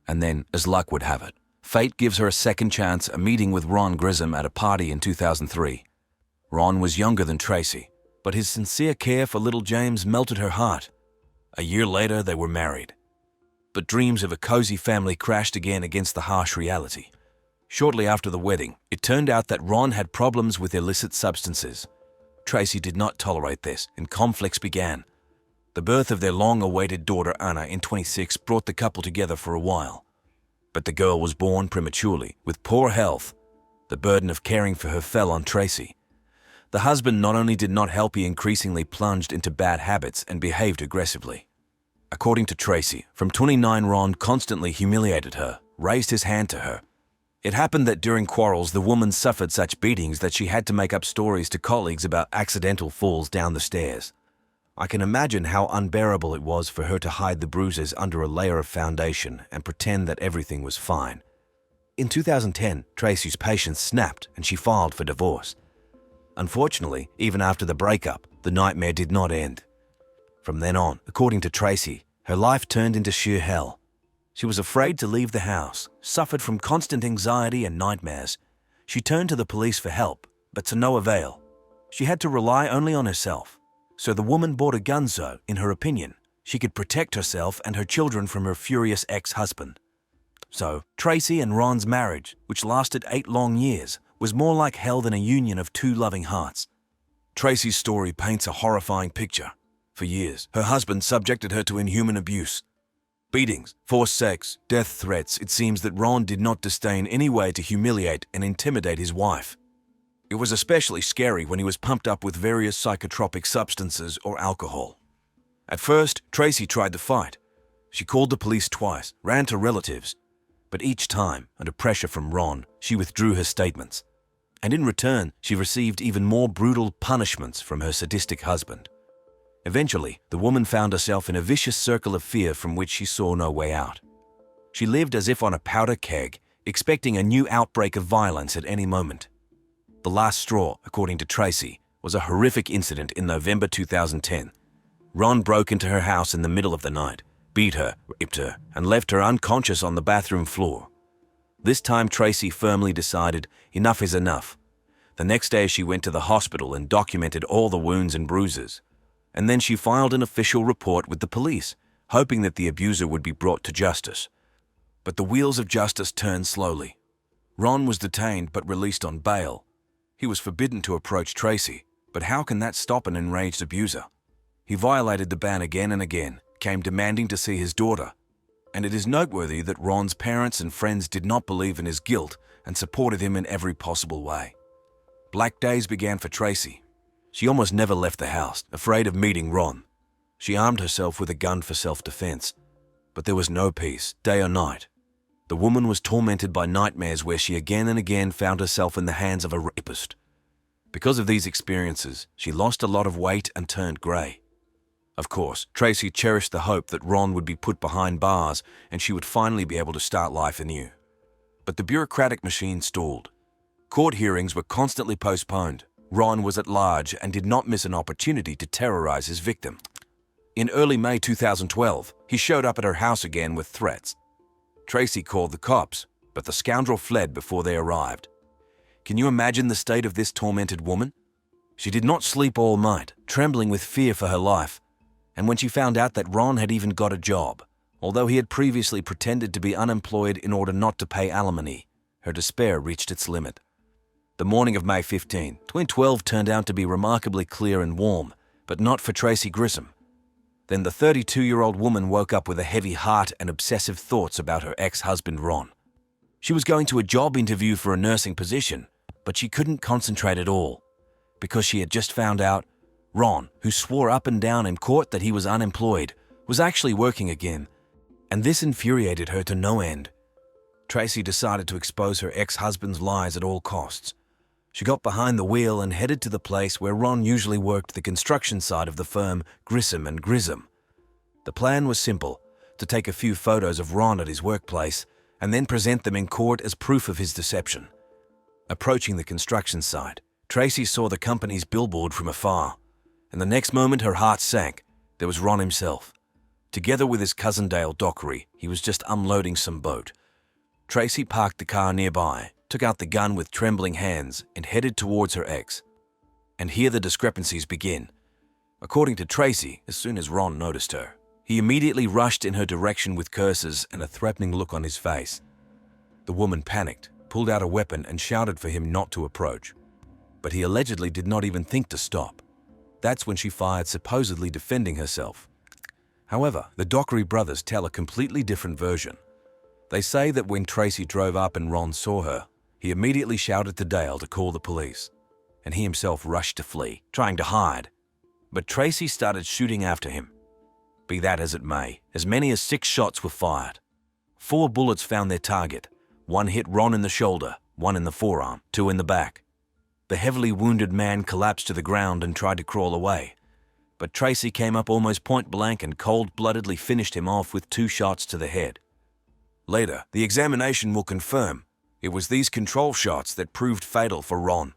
And then, as luck would have it, fate gives her a second chance, a meeting with Ron Grissom at a party in 2003. Ron was younger than Tracy, but his sincere care for little James melted her heart. A year later, they were married. But dreams of a cozy family crashed again against the harsh reality. Shortly after the wedding, it turned out that Ron had problems with illicit substances. Tracy did not tolerate this, and conflicts began. The birth of their long-awaited daughter Anna in 26 brought the couple together for a while. But the girl was born prematurely, with poor health. The burden of caring for her fell on Tracy. The husband not only did not help, he increasingly plunged into bad habits and behaved aggressively. According to Tracy, from 29, Ron constantly humiliated her, raised his hand to her. It happened that during quarrels, the woman suffered such beatings that she had to make up stories to colleagues about accidental falls down the stairs. I can imagine how unbearable it was for her to hide the bruises under a layer of foundation and pretend that everything was fine. In 2010, Tracy's patience snapped and she filed for divorce. Unfortunately, even after the breakup, the nightmare did not end. From then on, according to Tracy, her life turned into sheer hell. She was afraid to leave the house, suffered from constant anxiety and nightmares. She turned to the police for help, but to no avail. She had to rely only on herself. So the woman bought a gun so, in her opinion, she could protect herself and her children from her furious ex-husband. So, Tracy and Ron's marriage, which lasted 8 long years, was more like hell than a union of 2 loving hearts. Tracy's story paints a horrifying picture. For years, her husband subjected her to inhuman abuse. Beatings, forced sex, death threats. It seems that Ron did not disdain any way to humiliate and intimidate his wife. It was especially scary when he was pumped up with various psychotropic substances or alcohol. At first, Tracy tried to fight. She called the police twice, ran to relatives, but each time, under pressure from Ron, she withdrew her statements. And in return, she received even more brutal punishments from her sadistic husband. Eventually, the woman found herself in a vicious circle of fear from which she saw no way out. She lived as if on a powder keg, expecting a new outbreak of violence at any moment. The last straw, according to Tracy, was a horrific incident in November 2010. Ron broke into her house in the middle of the night, beat her, raped her, and left her unconscious on the bathroom floor. This time, Tracy firmly decided enough is enough. The next day, she went to the hospital and documented all the wounds and bruises. And then she filed an official report with the police, hoping that the abuser would be brought to justice. But the wheels of justice turned slowly. Ron was detained but released on bail. He was forbidden to approach Tracy, but how can that stop an enraged abuser? He violated the ban again and again, came demanding to see his daughter. And it is noteworthy that Ron's parents and friends did not believe in his guilt and supported him in every possible way. Black days began for Tracy. She almost never left the house, afraid of meeting Ron. She armed herself with a gun for self-defense. But there was no peace, day or night. The woman was tormented by nightmares where she again and again found herself in the hands of a rapist. Because of these experiences, she lost a lot of weight and turned grey. Of course, Tracy cherished the hope that Ron would be put behind bars and she would finally be able to start life anew. But the bureaucratic machine stalled. Court hearings were constantly postponed. Ron was at large and did not miss an opportunity to terrorize his victim. In early May 2012, he showed up at her house again with threats. Tracy called the cops, but the scoundrel fled before they arrived. Can you imagine the state of this tormented woman? She did not sleep all night, trembling with fear for her life. And when she found out that Ron had even got a job, although he had previously pretended to be unemployed in order not to pay alimony, her despair reached its limit. The morning of May 15, 2012 turned out to be remarkably clear and warm, but not for Tracy Grissom. Then the 32-year-old woman woke up with a heavy heart and obsessive thoughts about her ex-husband Ron. She was going to a job interview for a nursing position, but she couldn't concentrate at all, because she had just found out Ron, who swore up and down in court that he was unemployed, was actually working again, and this infuriated her to no end. Tracy decided to expose her ex-husband's lies at all costs. She got behind the wheel and headed to the place where Ron usually worked, the construction side of the firm Grissom and Grissom. The plan was simple, to take a few photos of Ron at his workplace and then present them in court as proof of his deception. Approaching the construction site, Tracy saw the company's billboard from afar, and the next moment her heart sank. There was Ron himself. Together with his cousin Dale Dockery, he was just unloading some boat. Tracy parked the car nearby, took out the gun with trembling hands, and headed towards her ex. And here the discrepancies begin. According to Tracy, as soon as Ron noticed her, he immediately rushed in her direction with curses and a threatening look on his face. The woman panicked, pulled out a weapon, and shouted for him not to approach. But he allegedly did not even think to stop. That's when she fired, supposedly defending herself. However, the Dockery brothers tell a completely different version. They say that when Tracy drove up and Ron saw her, he immediately shouted to Dale to call the police, and he himself rushed to flee, trying to hide. But Tracy started shooting after him. Be that as it may, as many as 6 shots were fired. 4 bullets found their target. 1 hit Ron in the shoulder, 1 in the forearm, 2 in the back. The heavily wounded man collapsed to the ground and tried to crawl away. But Tracy came up almost point blank and cold-bloodedly finished him off with 2 shots to the head. Later, the examination will confirm it was these control shots that proved fatal for Ron.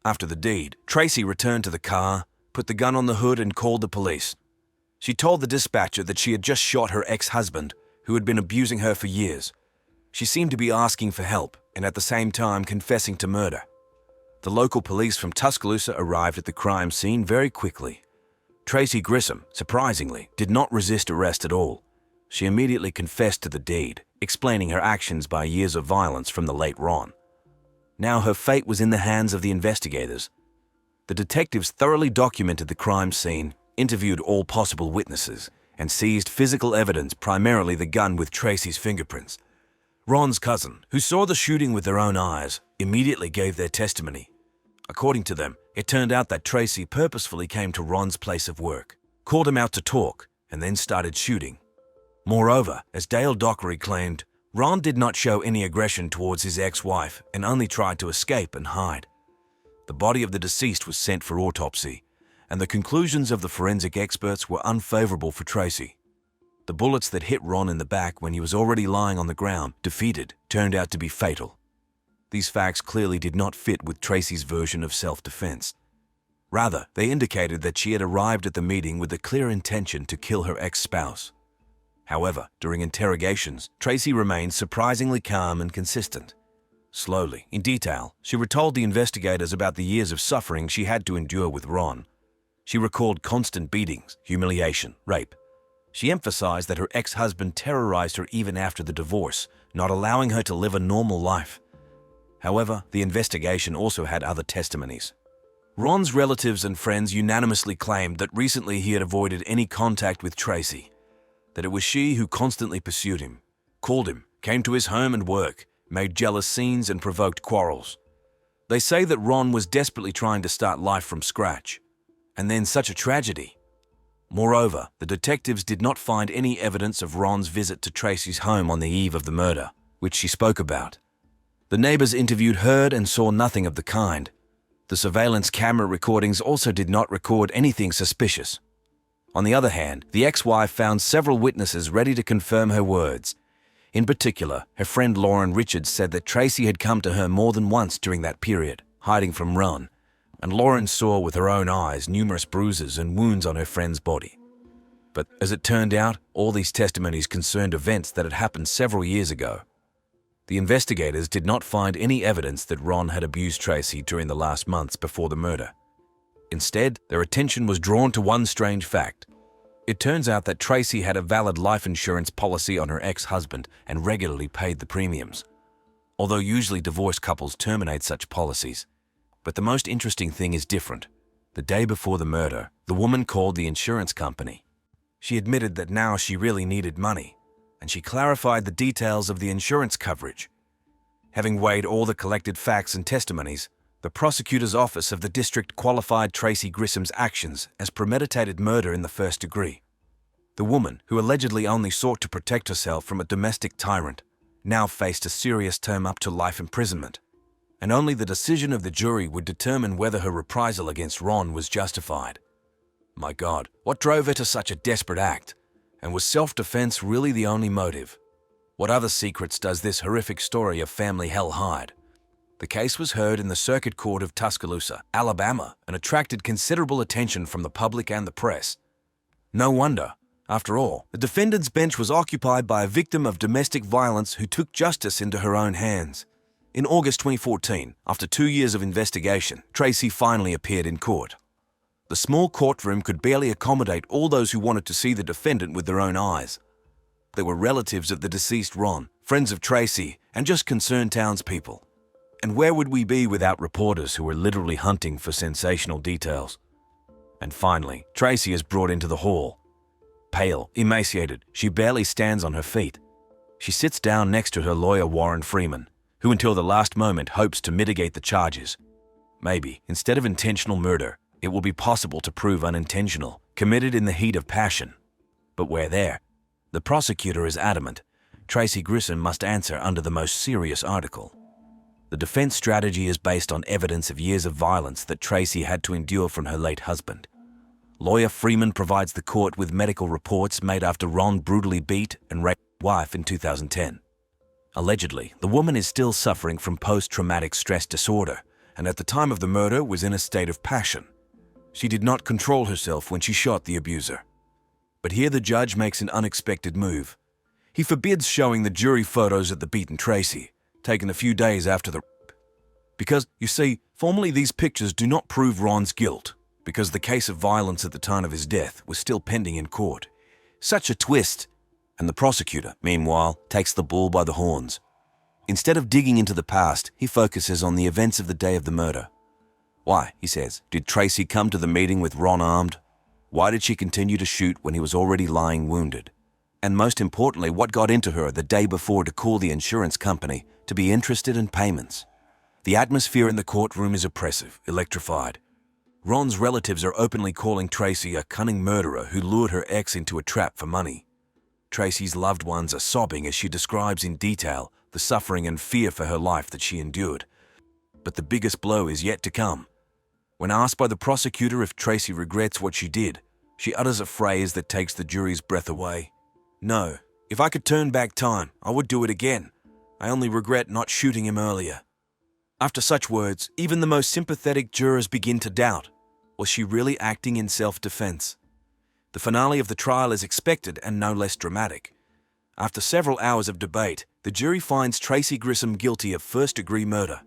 After the deed, Tracy returned to the car, put the gun on the hood, and called the police. She told the dispatcher that she had just shot her ex-husband, who had been abusing her for years. She seemed to be asking for help and at the same time confessing to murder. The local police from Tuscaloosa arrived at the crime scene very quickly. Tracy Grissom, surprisingly, did not resist arrest at all. She immediately confessed to the deed, explaining her actions by years of violence from the late Ron. Now her fate was in the hands of the investigators. The detectives thoroughly documented the crime scene, interviewed all possible witnesses, and seized physical evidence, primarily the gun with Tracy's fingerprints. Ron's cousin, who saw the shooting with their own eyes, immediately gave their testimony. According to them, it turned out that Tracy purposefully came to Ron's place of work, called him out to talk, and then started shooting. Moreover, as Dale Dockery claimed, Ron did not show any aggression towards his ex-wife and only tried to escape and hide. The body of the deceased was sent for autopsy, and the conclusions of the forensic experts were unfavorable for Tracy. The bullets that hit Ron in the back when he was already lying on the ground, defeated, turned out to be fatal. These facts clearly did not fit with Tracy's version of self-defense. Rather, they indicated that she had arrived at the meeting with the clear intention to kill her ex-spouse. However, during interrogations, Tracy remained surprisingly calm and consistent. Slowly, in detail, she retold the investigators about the years of suffering she had to endure with Ron. She recalled constant beatings, humiliation, rape. She emphasized that her ex-husband terrorized her even after the divorce, not allowing her to live a normal life. However, the investigation also had other testimonies. Ron's relatives and friends unanimously claimed that recently he had avoided any contact with Tracy, that it was she who constantly pursued him, called him, came to his home and work, made jealous scenes and provoked quarrels. They say that Ron was desperately trying to start life from scratch, and then such a tragedy. Moreover, the detectives did not find any evidence of Ron's visit to Tracy's home on the eve of the murder, which she spoke about. The neighbors interviewed heard and saw nothing of the kind. The surveillance camera recordings also did not record anything suspicious. On the other hand, the ex-wife found several witnesses ready to confirm her words. In particular, her friend Lauren Richards said that Tracy had come to her more than once during that period, hiding from Ron, and Lauren saw with her own eyes numerous bruises and wounds on her friend's body. But as it turned out, all these testimonies concerned events that had happened several years ago. The investigators did not find any evidence that Ron had abused Tracy during the last months before the murder. Instead, their attention was drawn to one strange fact. It turns out that Tracy had a valid life insurance policy on her ex-husband and regularly paid the premiums, although usually divorced couples terminate such policies. But the most interesting thing is different. The day before the murder, the woman called the insurance company. She admitted that now she really needed money, and she clarified the details of the insurance coverage. Having weighed all the collected facts and testimonies, the prosecutor's office of the district qualified Tracy Grissom's actions as premeditated murder in the first degree. The woman, who allegedly only sought to protect herself from a domestic tyrant, now faced a serious term up to life imprisonment, and only the decision of the jury would determine whether her reprisal against Ron was justified. My God, what drove her to such a desperate act? And was self-defense really the only motive? What other secrets does this horrific story of family hell hide? The case was heard in the Circuit Court of Tuscaloosa, Alabama, and attracted considerable attention from the public and the press. No wonder. After all, the defendant's bench was occupied by a victim of domestic violence who took justice into her own hands. In August 2014, after 2 years of investigation, Tracy finally appeared in court. The small courtroom could barely accommodate all those who wanted to see the defendant with their own eyes. There were relatives of the deceased Ron, friends of Tracy, and just concerned townspeople. And where would we be without reporters who were literally hunting for sensational details? And finally, Tracy is brought into the hall. Pale, emaciated, she barely stands on her feet. She sits down next to her lawyer Warren Freeman, who until the last moment hopes to mitigate the charges. Maybe, instead of intentional murder, it will be possible to prove unintentional, committed in the heat of passion. But we're there. The prosecutor is adamant. Tracy Grissom must answer under the most serious article. The defense strategy is based on evidence of years of violence that Tracy had to endure from her late husband. Lawyer Freeman provides the court with medical reports made after Ron brutally beat and raped his wife in 2010. Allegedly, the woman is still suffering from post-traumatic stress disorder, and at the time of the murder was in a state of passion. She did not control herself when she shot the abuser. But here the judge makes an unexpected move. He forbids showing the jury photos of the beaten Tracy, taken a few days after the rape. Because, you see, formally these pictures do not prove Ron's guilt, because the case of violence at the time of his death was still pending in court. Such a twist! And the prosecutor, meanwhile, takes the bull by the horns. Instead of digging into the past, he focuses on the events of the day of the murder. Why, he says, did Tracy come to the meeting with Ron armed? Why did she continue to shoot when he was already lying wounded? And most importantly, what got into her the day before to call the insurance company to be interested in payments? The atmosphere in the courtroom is oppressive, electrified. Ron's relatives are openly calling Tracy a cunning murderer who lured her ex into a trap for money. Tracy's loved ones are sobbing as she describes in detail the suffering and fear for her life that she endured. But the biggest blow is yet to come. When asked by the prosecutor if Tracy regrets what she did, she utters a phrase that takes the jury's breath away. No, if I could turn back time, I would do it again. I only regret not shooting him earlier. After such words, even the most sympathetic jurors begin to doubt. Was she really acting in self-defense? The finale of the trial is expected and no less dramatic. After several hours of debate, the jury finds Tracy Grissom guilty of first-degree murder.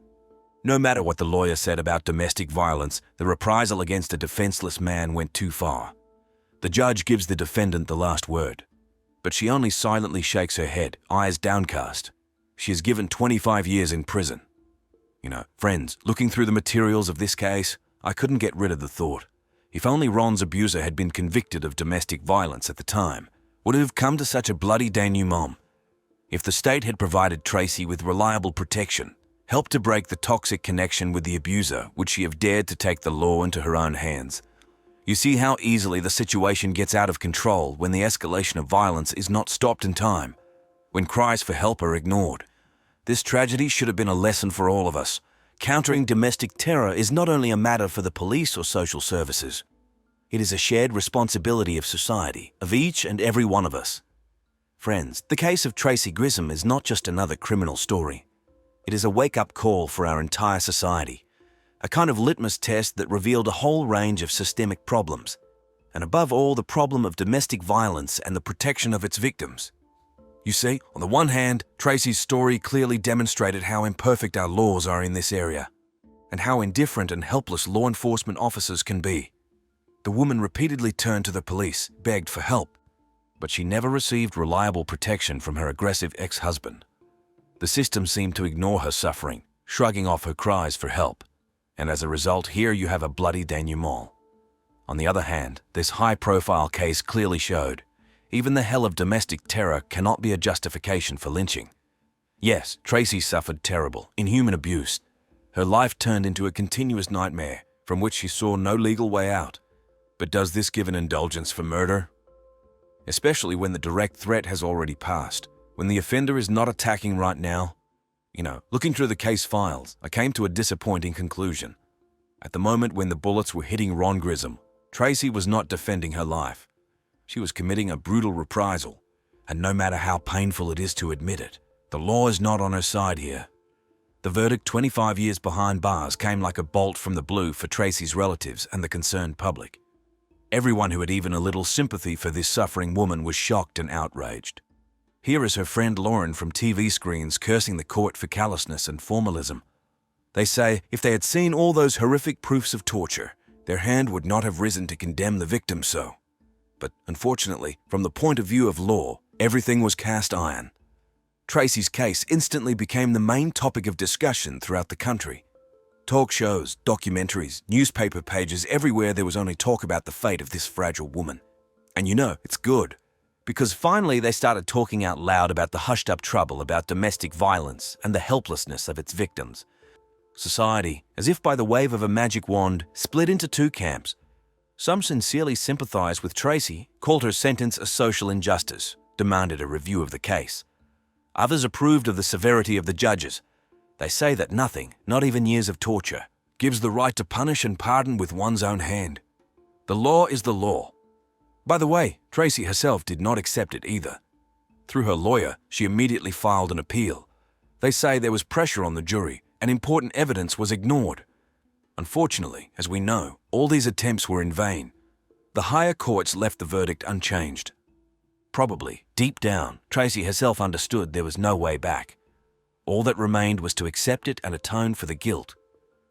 No matter what the lawyer said about domestic violence, the reprisal against a defenseless man went too far. The judge gives the defendant the last word, but she only silently shakes her head, eyes downcast. She is given 25 years in prison. Friends, looking through the materials of this case, I couldn't get rid of the thought. If only Ron's abuser had been convicted of domestic violence at the time, would it have come to such a bloody denouement? If the state had provided Tracy with reliable protection, helped to break the toxic connection with the abuser, would she have dared to take the law into her own hands? You see how easily the situation gets out of control when the escalation of violence is not stopped in time, when cries for help are ignored. This tragedy should have been a lesson for all of us. Countering domestic terror is not only a matter for the police or social services. It is a shared responsibility of society, of each and every one of us. Friends, the case of Tracy Grissom is not just another criminal story. It is a wake-up call for our entire society, a kind of litmus test that revealed a whole range of systemic problems, and above all, the problem of domestic violence and the protection of its victims. You see, on the one hand, Tracy's story clearly demonstrated how imperfect our laws are in this area, and how indifferent and helpless law enforcement officers can be. The woman repeatedly turned to the police, begged for help, but she never received reliable protection from her aggressive ex-husband. The system seemed to ignore her suffering, shrugging off her cries for help, and as a result, here you have a bloody denouement. On the other hand, this high-profile case clearly showed even the hell of domestic terror cannot be a justification for lynching. Yes, Tracy suffered terrible, inhuman abuse. Her life turned into a continuous nightmare from which she saw no legal way out. But does this give an indulgence for murder? Especially when the direct threat has already passed, when the offender is not attacking right now. Looking through the case files, I came to a disappointing conclusion. At the moment when the bullets were hitting Ron Grissom, Tracy was not defending her life. She was committing a brutal reprisal, and no matter how painful it is to admit it, the law is not on her side here. The verdict 25 years behind bars came like a bolt from the blue for Tracy's relatives and the concerned public. Everyone who had even a little sympathy for this suffering woman was shocked and outraged. Here is her friend Lauren from TV screens cursing the court for callousness and formalism. They say if they had seen all those horrific proofs of torture, their hand would not have risen to condemn the victim so. But unfortunately, from the point of view of law, everything was cast iron. Tracy's case instantly became the main topic of discussion throughout the country. Talk shows, documentaries, newspaper pages, everywhere there was only talk about the fate of this fragile woman. And it's good, because finally they started talking out loud about the hushed-up trouble about domestic violence and the helplessness of its victims. Society, as if by the wave of a magic wand, split into two camps. Some sincerely sympathized with Tracy, called her sentence a social injustice, demanded a review of the case. Others approved of the severity of the judges. They say that nothing, not even years of torture, gives the right to punish and pardon with one's own hand. The law is the law. By the way, Tracy herself did not accept it either. Through her lawyer, she immediately filed an appeal. They say there was pressure on the jury, and important evidence was ignored. Unfortunately, as we know, all these attempts were in vain. The higher courts left the verdict unchanged. Probably, deep down, Tracy herself understood there was no way back. All that remained was to accept it and atone for the guilt.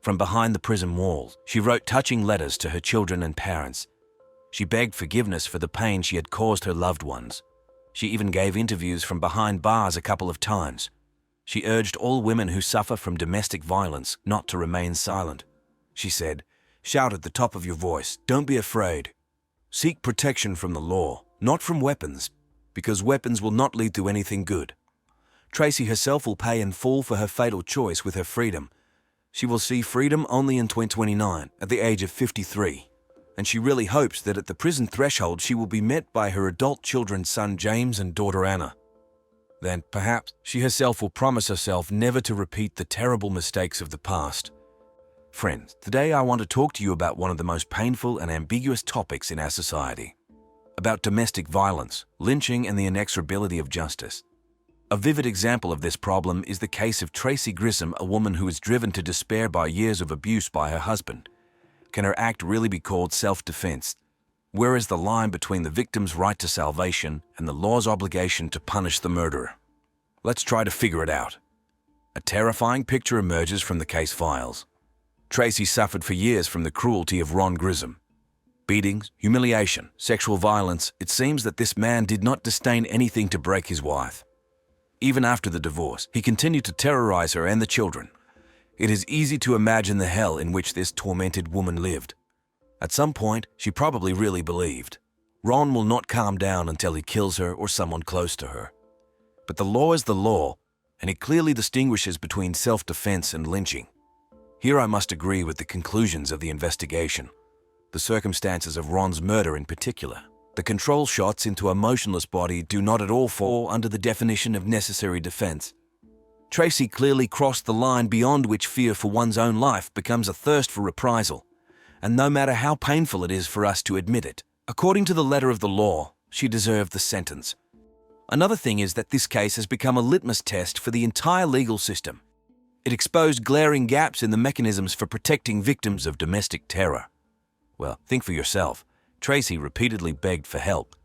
From behind the prison walls, she wrote touching letters to her children and parents. She begged forgiveness for the pain she had caused her loved ones. She even gave interviews from behind bars a couple of times. She urged all women who suffer from domestic violence not to remain silent. She said, "Shout at the top of your voice, don't be afraid. Seek protection from the law, not from weapons, because weapons will not lead to anything good." Tracy herself will pay in full for her fatal choice with her freedom. She will see freedom only in 2029, at the age of 53. And she really hopes that at the prison threshold she will be met by her adult children's son James and daughter Anna. Then, perhaps, she herself will promise herself never to repeat the terrible mistakes of the past. Friends, today I want to talk to you about one of the most painful and ambiguous topics in our society. About domestic violence, lynching, and the inexorability of justice. A vivid example of this problem is the case of Tracy Grissom, a woman who was driven to despair by years of abuse by her husband. Can her act really be called self-defense? Where is the line between the victim's right to salvation and the law's obligation to punish the murderer? Let's try to figure it out. A terrifying picture emerges from the case files. Tracy suffered for years from the cruelty of Ron Grissom. Beatings, humiliation, sexual violence, it seems that this man did not disdain anything to break his wife. Even after the divorce, he continued to terrorize her and the children. It is easy to imagine the hell in which this tormented woman lived. At some point, she probably really believed, Ron will not calm down until he kills her or someone close to her. But the law is the law, and it clearly distinguishes between self-defense and lynching. Here I must agree with the conclusions of the investigation. The circumstances of Ron's murder in particular. The control shots into a motionless body do not at all fall under the definition of necessary defense. Tracy clearly crossed the line beyond which fear for one's own life becomes a thirst for reprisal. and no matter how painful it is for us to admit it, according to the letter of the law, she deserved the sentence. Another thing is that this case has become a litmus test for the entire legal system. It exposed glaring gaps in the mechanisms for protecting victims of domestic terror. Well, think for yourself. Tracy repeatedly begged for help,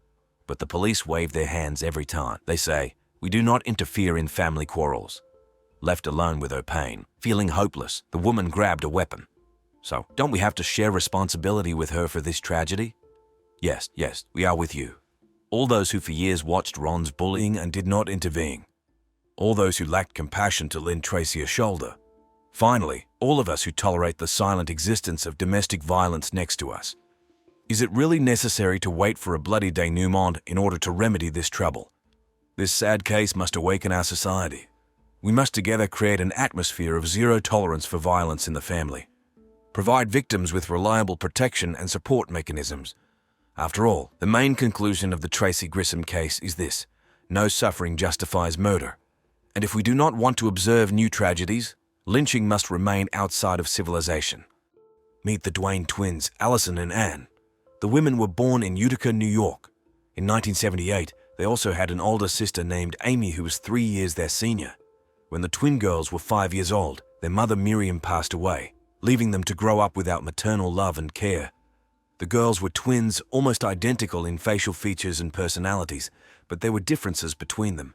but the police waved their hands every time. They say, "We do not interfere in family quarrels." Left alone with her pain, feeling hopeless, the woman grabbed a weapon. So, don't we have to share responsibility with her for this tragedy? Yes, we are with you. All those who for years watched Ron's bullying and did not intervene. All those who lacked compassion to lend Tracy a shoulder. Finally, all of us who tolerate the silent existence of domestic violence next to us. Is it really necessary to wait for a bloody denouement in order to remedy this trouble? This sad case must awaken our society. We must together create an atmosphere of zero tolerance for violence in the family. Provide victims with reliable protection and support mechanisms. After all, the main conclusion of the Tracy Grissom case is this: no suffering justifies murder. And if we do not want to observe new tragedies, lynching must remain outside of civilization. Meet the Duane twins, Allison and Ann. The women were born in Utica, New York. In 1978, they also had an older sister named Amy who was 3 years their senior. When the twin girls were 5 years old, their mother Miriam passed away, leaving them to grow up without maternal love and care. The girls were twins, almost identical in facial features and personalities, but there were differences between them.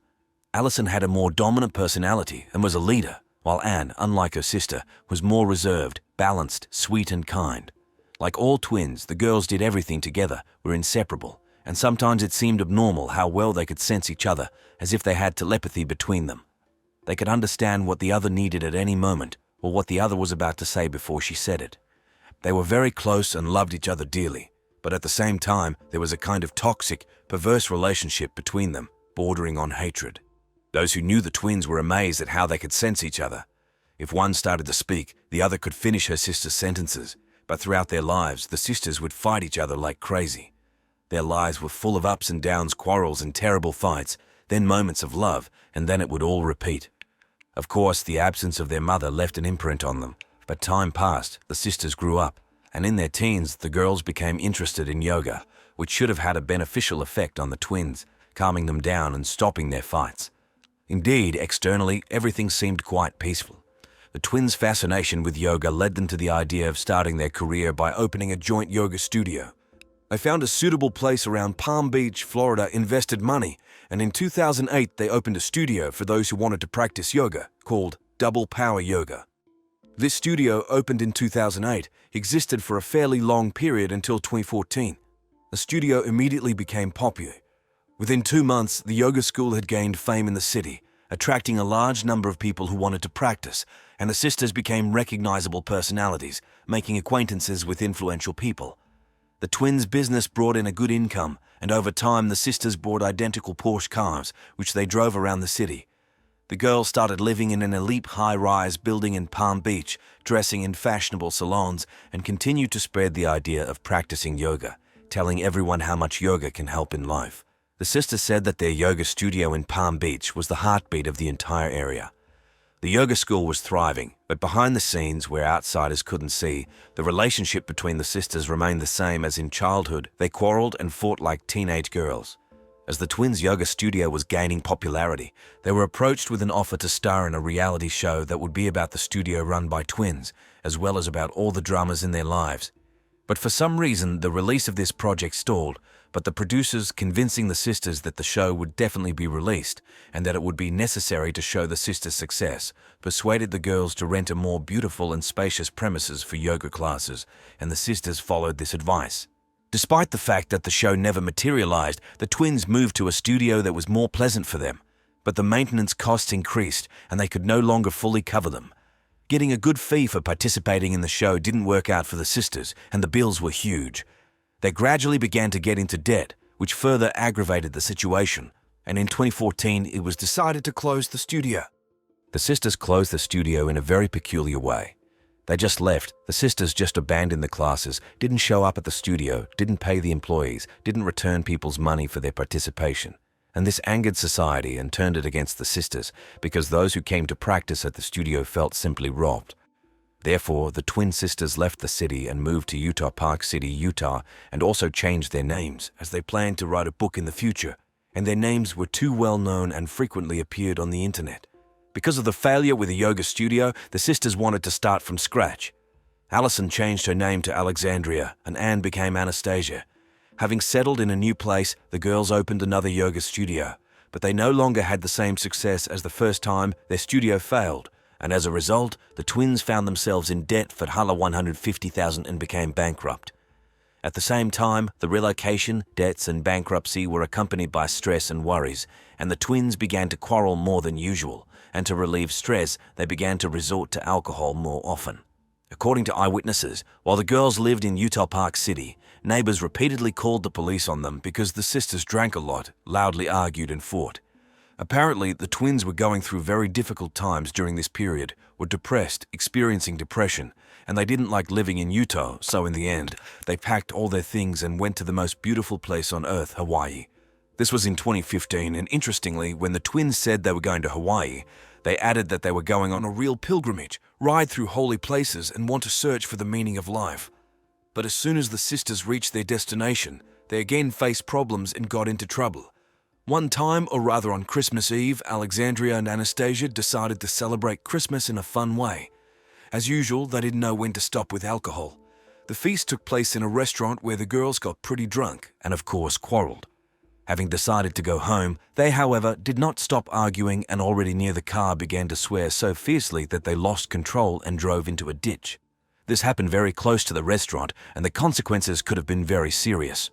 Allison had a more dominant personality and was a leader, while Anne, unlike her sister, was more reserved, balanced, sweet and kind. Like all twins, the girls did everything together, were inseparable, and sometimes it seemed abnormal how well they could sense each other, as if they had telepathy between them. They could understand what the other needed at any moment, or what the other was about to say before she said it. They were very close and loved each other dearly, but at the same time, there was a kind of toxic, perverse relationship between them, bordering on hatred. Those who knew the twins were amazed at how they could sense each other. If one started to speak, the other could finish her sister's sentences, but throughout their lives, the sisters would fight each other like crazy. Their lives were full of ups and downs, quarrels and terrible fights, then moments of love, and then it would all repeat. Of course, the absence of their mother left an imprint on them, but time passed, the sisters grew up, and in their teens, the girls became interested in yoga, which should have had a beneficial effect on the twins, calming them down and stopping their fights. Indeed, externally, everything seemed quite peaceful. The twins' fascination with yoga led them to the idea of starting their career by opening a joint yoga studio. They found a suitable place around Palm Beach, Florida, invested money, and in 2008 they opened a studio for those who wanted to practice yoga, called Double Power Yoga. This studio opened in 2008, existed for a fairly long period until 2014. The studio immediately became popular. Within 2 months, the yoga school had gained fame in the city, attracting a large number of people who wanted to practice, and the sisters became recognizable personalities, making acquaintances with influential people. The twins' business brought in a good income, and over time the sisters bought identical Porsche cars, which they drove around the city. The girls started living in an elite high-rise building in Palm Beach, dressing in fashionable salons, and continued to spread the idea of practicing yoga, telling everyone how much yoga can help in life. The sisters said that their yoga studio in Palm Beach was the heartbeat of the entire area. The yoga school was thriving, but behind the scenes, where outsiders couldn't see, the relationship between the sisters remained the same as in childhood. They quarreled and fought like teenage girls. As the twins' yoga studio was gaining popularity, they were approached with an offer to star in a reality show that would be about the studio run by twins, as well as about all the dramas in their lives. But for some reason, the release of this project stalled, but the producers, convincing the sisters that the show would definitely be released and that it would be necessary to show the sisters' success, persuaded the girls to rent a more beautiful and spacious premises for yoga classes, and the sisters followed this advice. Despite the fact that the show never materialized, the twins moved to a studio that was more pleasant for them, but the maintenance costs increased and they could no longer fully cover them. Getting a good fee for participating in the show didn't work out for the sisters, and the bills were huge. They gradually began to get into debt, which further aggravated the situation, and in 2014 it was decided to close the studio. The sisters closed the studio in a very peculiar way. They just left. The sisters just abandoned the classes, didn't show up at the studio, didn't pay the employees, didn't return people's money for their participation. And this angered society and turned it against the sisters, because those who came to practice at the studio felt simply robbed. Therefore, the twin sisters left the city and moved to Utah Park City, Utah, and also changed their names as they planned to write a book in the future, and their names were too well known and frequently appeared on the internet. Because of the failure with a yoga studio, the sisters wanted to start from scratch. Allison changed her name to Alexandria, and Anne became Anastasia. Having settled in a new place, the girls opened another yoga studio, but they no longer had the same success as the first time. Their studio failed, and as a result, the twins found themselves in debt for $150,000 and became bankrupt. At the same time, the relocation, debts, and bankruptcy were accompanied by stress and worries, and the twins began to quarrel more than usual, and to relieve stress, they began to resort to alcohol more often. According to eyewitnesses, while the girls lived in Utah Park City, neighbors repeatedly called the police on them because the sisters drank a lot, loudly argued, and fought. Apparently, the twins were going through very difficult times during this period, were depressed, experiencing depression, and they didn't like living in Utah, so in the end, they packed all their things and went to the most beautiful place on earth, Hawaii. This was in 2015, and interestingly, when the twins said they were going to Hawaii, they added that they were going on a real pilgrimage, ride through holy places, and want to search for the meaning of life. But as soon as the sisters reached their destination, they again faced problems and got into trouble. One time, or rather on Christmas Eve, Alexandria and Anastasia decided to celebrate Christmas in a fun way. As usual, they didn't know when to stop with alcohol. The feast took place in a restaurant where the girls got pretty drunk and, of course, quarreled. Having decided to go home, they, however, did not stop arguing and already near the car began to swear so fiercely that they lost control and drove into a ditch. This happened very close to the restaurant, and the consequences could have been very serious.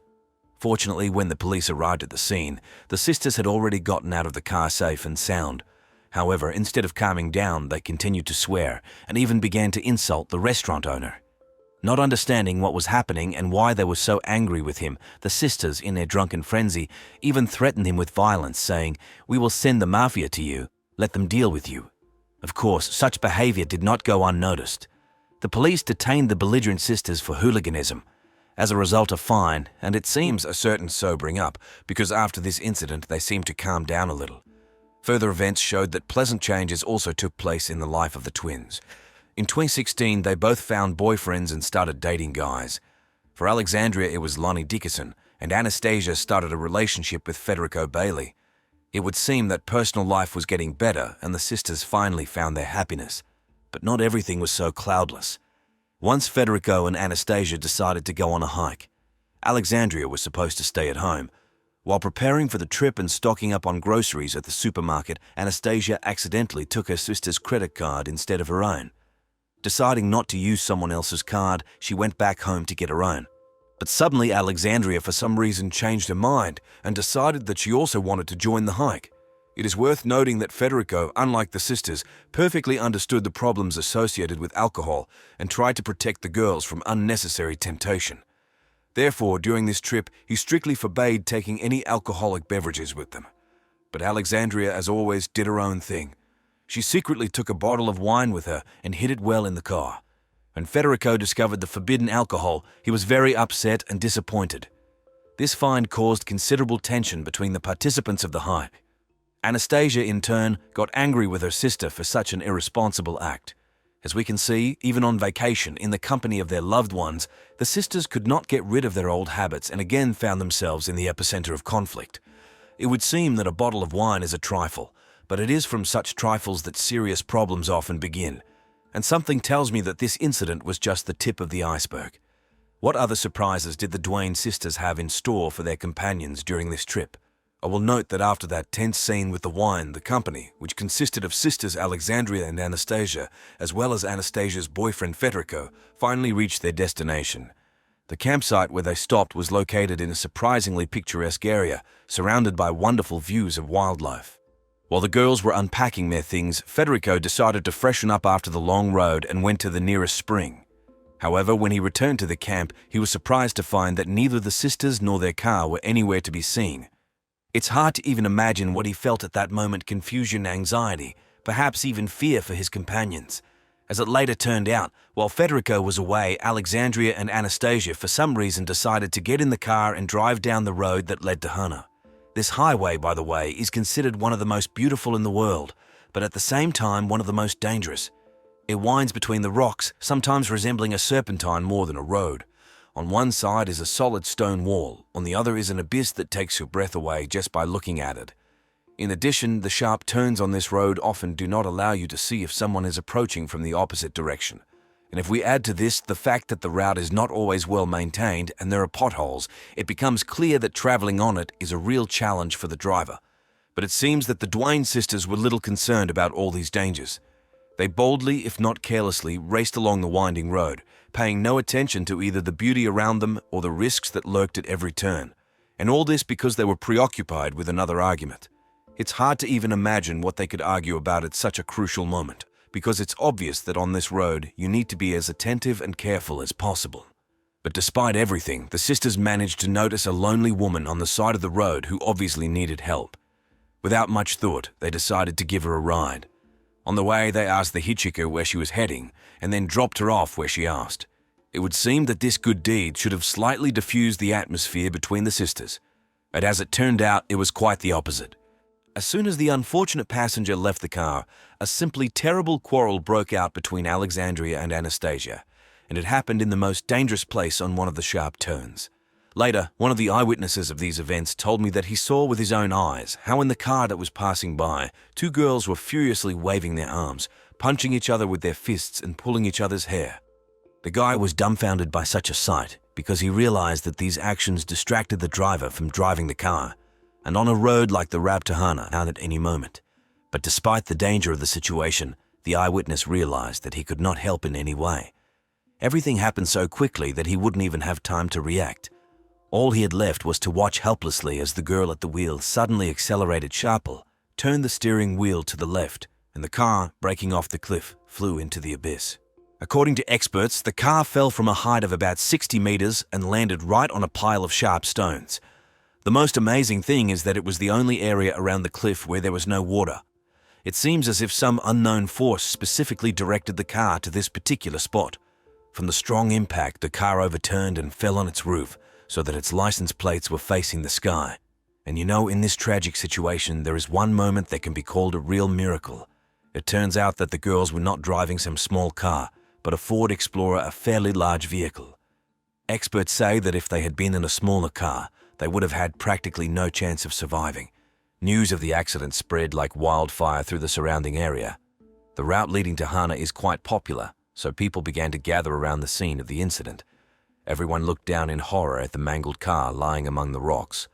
Fortunately, when the police arrived at the scene, the sisters had already gotten out of the car safe and sound. However, instead of calming down, they continued to swear and even began to insult the restaurant owner. Not understanding what was happening and why they were so angry with him, the sisters, in their drunken frenzy, even threatened him with violence, saying, "We will send the mafia to you. Let them deal with you." Of course, such behavior did not go unnoticed. The police detained the belligerent sisters for hooliganism. As a result, a fine, and it seems a certain sobering up, because after this incident they seemed to calm down a little. Further events showed that pleasant changes also took place in the life of the twins. In 2016, they both found boyfriends and started dating guys. For Alexandria, it was Lonnie Dickerson, and Anastasia started a relationship with Federico Bailey. It would seem that personal life was getting better and the sisters finally found their happiness. But not everything was so cloudless. Once Federico and Anastasia decided to go on a hike. Alexandria was supposed to stay at home. While preparing for the trip and stocking up on groceries at the supermarket, Anastasia accidentally took her sister's credit card instead of her own. Deciding not to use someone else's card, she went back home to get her own. But suddenly Alexandria for some reason changed her mind and decided that she also wanted to join the hike. It is worth noting that Federico, unlike the sisters, perfectly understood the problems associated with alcohol and tried to protect the girls from unnecessary temptation. Therefore, during this trip, he strictly forbade taking any alcoholic beverages with them. But Alexandria, as always, did her own thing. She secretly took a bottle of wine with her and hid it well in the car. When Federico discovered the forbidden alcohol, he was very upset and disappointed. This find caused considerable tension between the participants of the hike. Anastasia, in turn, got angry with her sister for such an irresponsible act. As we can see, even on vacation, in the company of their loved ones, the sisters could not get rid of their old habits and again found themselves in the epicenter of conflict. It would seem that a bottle of wine is a trifle, but it is from such trifles that serious problems often begin. And something tells me that this incident was just the tip of the iceberg. What other surprises did the Duane sisters have in store for their companions during this trip? I will note that after that tense scene with the wine, the company, which consisted of sisters Alexandria and Anastasia, as well as Anastasia's boyfriend Federico, finally reached their destination. The campsite where they stopped was located in a surprisingly picturesque area, surrounded by wonderful views of wildlife. While the girls were unpacking their things, Federico decided to freshen up after the long road and went to the nearest spring. However, when he returned to the camp, he was surprised to find that neither the sisters nor their car were anywhere to be seen. It's hard to even imagine what he felt at that moment: confusion, anxiety, perhaps even fear for his companions. As it later turned out, while Federico was away, Alexandria and Anastasia for some reason decided to get in the car and drive down the road that led to Hana. This highway, by the way, is considered one of the most beautiful in the world, but at the same time one of the most dangerous. It winds between the rocks, sometimes resembling a serpentine more than a road. On one side is a solid stone wall, on the other is an abyss that takes your breath away just by looking at it. In addition, the sharp turns on this road often do not allow you to see if someone is approaching from the opposite direction. And if we add to this the fact that the route is not always well maintained and there are potholes, it becomes clear that traveling on it is a real challenge for the driver. But it seems that the Duane sisters were little concerned about all these dangers. They boldly, if not carelessly, raced along the winding road, paying no attention to either the beauty around them or the risks that lurked at every turn. And all this because they were preoccupied with another argument. It's hard to even imagine what they could argue about at such a crucial moment, because it's obvious that on this road you need to be as attentive and careful as possible. But despite everything, the sisters managed to notice a lonely woman on the side of the road who obviously needed help. Without much thought, they decided to give her a ride. On the way, they asked the hitchhiker where she was heading, and then dropped her off where she asked. It would seem that this good deed should have slightly diffused the atmosphere between the sisters, but as it turned out, it was quite the opposite. As soon as the unfortunate passenger left the car, a simply terrible quarrel broke out between Alexandria and Anastasia, and it happened in the most dangerous place on one of the sharp turns. Later, one of the eyewitnesses of these events told me that he saw with his own eyes how in the car that was passing by, two girls were furiously waving their arms, punching each other with their fists and pulling each other's hair. The guy was dumbfounded by such a sight because he realized that these actions distracted the driver from driving the car, and on a road like the Raptahana out at any moment. But despite the danger of the situation, the eyewitness realized that he could not help in any way. Everything happened so quickly that he wouldn't even have time to react. All he had left was to watch helplessly as the girl at the wheel suddenly accelerated sharply, turned the steering wheel to the left, and the car, breaking off the cliff, flew into the abyss. According to experts, the car fell from a height of about 60 meters and landed right on a pile of sharp stones. The most amazing thing is that it was the only area around the cliff where there was no water. It seems as if some unknown force specifically directed the car to this particular spot. From the strong impact, the car overturned and fell on its roof, so that its license plates were facing the sky. And you know, in this tragic situation, there is one moment that can be called a real miracle. It turns out that the girls were not driving some small car, but a Ford Explorer, a fairly large vehicle. Experts say that if they had been in a smaller car, they would have had practically no chance of surviving. News of the accident spread like wildfire through the surrounding area. The route leading to Hana is quite popular, so people began to gather around the scene of the incident. Everyone looked down in horror at the mangled car lying among the rocks.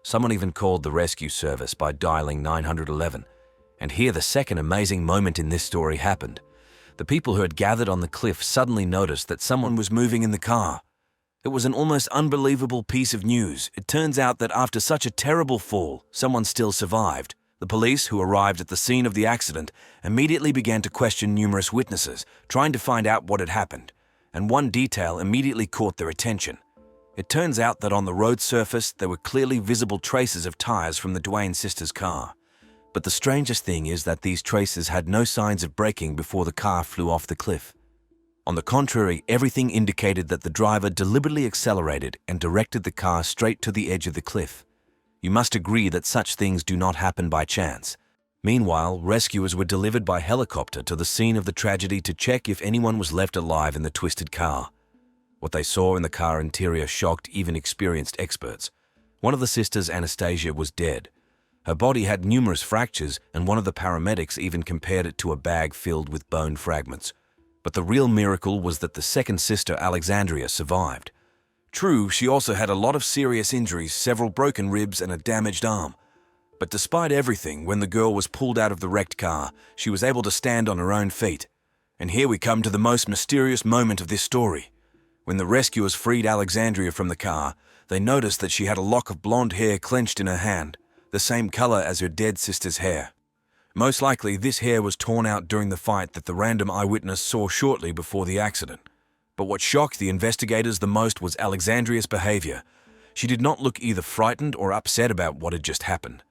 Someone even called the rescue service by dialing 911. And here the second amazing moment in this story happened. The people who had gathered on the cliff suddenly noticed that someone was moving in the car. It was an almost unbelievable piece of news. It turns out that after such a terrible fall, someone still survived. The police, who arrived at the scene of the accident, immediately began to question numerous witnesses, trying to find out what had happened. And one detail immediately caught their attention. It turns out that on the road surface, there were clearly visible traces of tires from the Duane sisters' car. But the strangest thing is that these traces had no signs of braking before the car flew off the cliff. On the contrary, everything indicated that the driver deliberately accelerated and directed the car straight to the edge of the cliff. You must agree that such things do not happen by chance. Meanwhile, rescuers were delivered by helicopter to the scene of the tragedy to check if anyone was left alive in the twisted car. What they saw in the car interior shocked even experienced experts. One of the sisters, Anastasia, was dead. Her body had numerous fractures, and one of the paramedics even compared it to a bag filled with bone fragments. But the real miracle was that the second sister, Alexandria, survived. True, she also had a lot of serious injuries, several broken ribs and a damaged arm. But despite everything, when the girl was pulled out of the wrecked car, she was able to stand on her own feet. And here we come to the most mysterious moment of this story. When the rescuers freed Alexandria from the car, they noticed that she had a lock of blonde hair clenched in her hand, the same color as her dead sister's hair. Most likely, this hair was torn out during the fight that the random eyewitness saw shortly before the accident. But what shocked the investigators the most was Alexandria's behavior. She did not look either frightened or upset about what had just happened.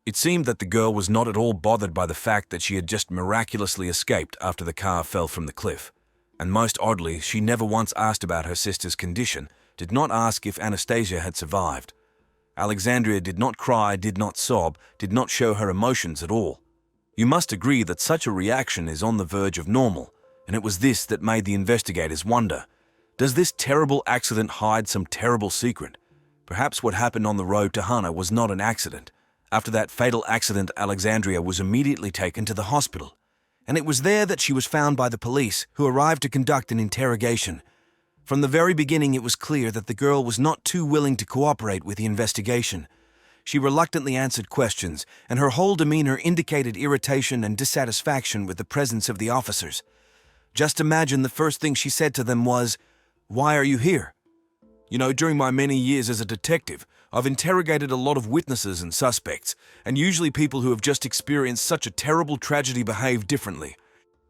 It seemed that the girl was not at all bothered by the fact that she had just miraculously escaped after the car fell from the cliff. And most oddly, she never once asked about her sister's condition, did not ask if Anastasia had survived. Alexandria did not cry, did not sob, did not show her emotions at all. You must agree that such a reaction is on the verge of normal, And it was this that made the investigators wonder, does this terrible accident hide some terrible secret? Perhaps what happened on the road to Hana was not an accident. After that fatal accident, Alexandria was immediately taken to the hospital. And it was there that she was found by the police, who arrived to conduct an interrogation. From the very beginning, it was clear that the girl was not too willing to cooperate with the investigation. She reluctantly answered questions, and her whole demeanor indicated irritation and dissatisfaction with the presence of the officers. Just imagine the first thing she said to them was, "Why are you here?" You know, during my many years as a detective, I've interrogated a lot of witnesses and suspects, and usually people who have just experienced such a terrible tragedy behave differently.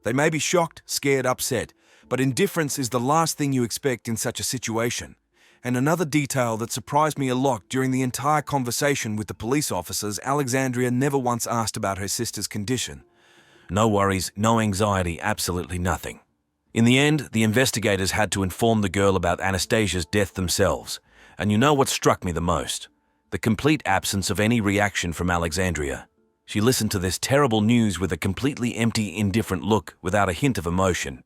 They may be shocked, scared, upset, but indifference is the last thing you expect in such a situation. And another detail that surprised me a lot during the entire conversation with the police officers, Alexandria never once asked about her sister's condition. No worries, no anxiety, absolutely nothing. In the end, the investigators had to inform the girl about Anastasia's death themselves. And you know what struck me the most? The complete absence of any reaction from Alexandria. She listened to this terrible news with a completely empty, indifferent look without a hint of emotion.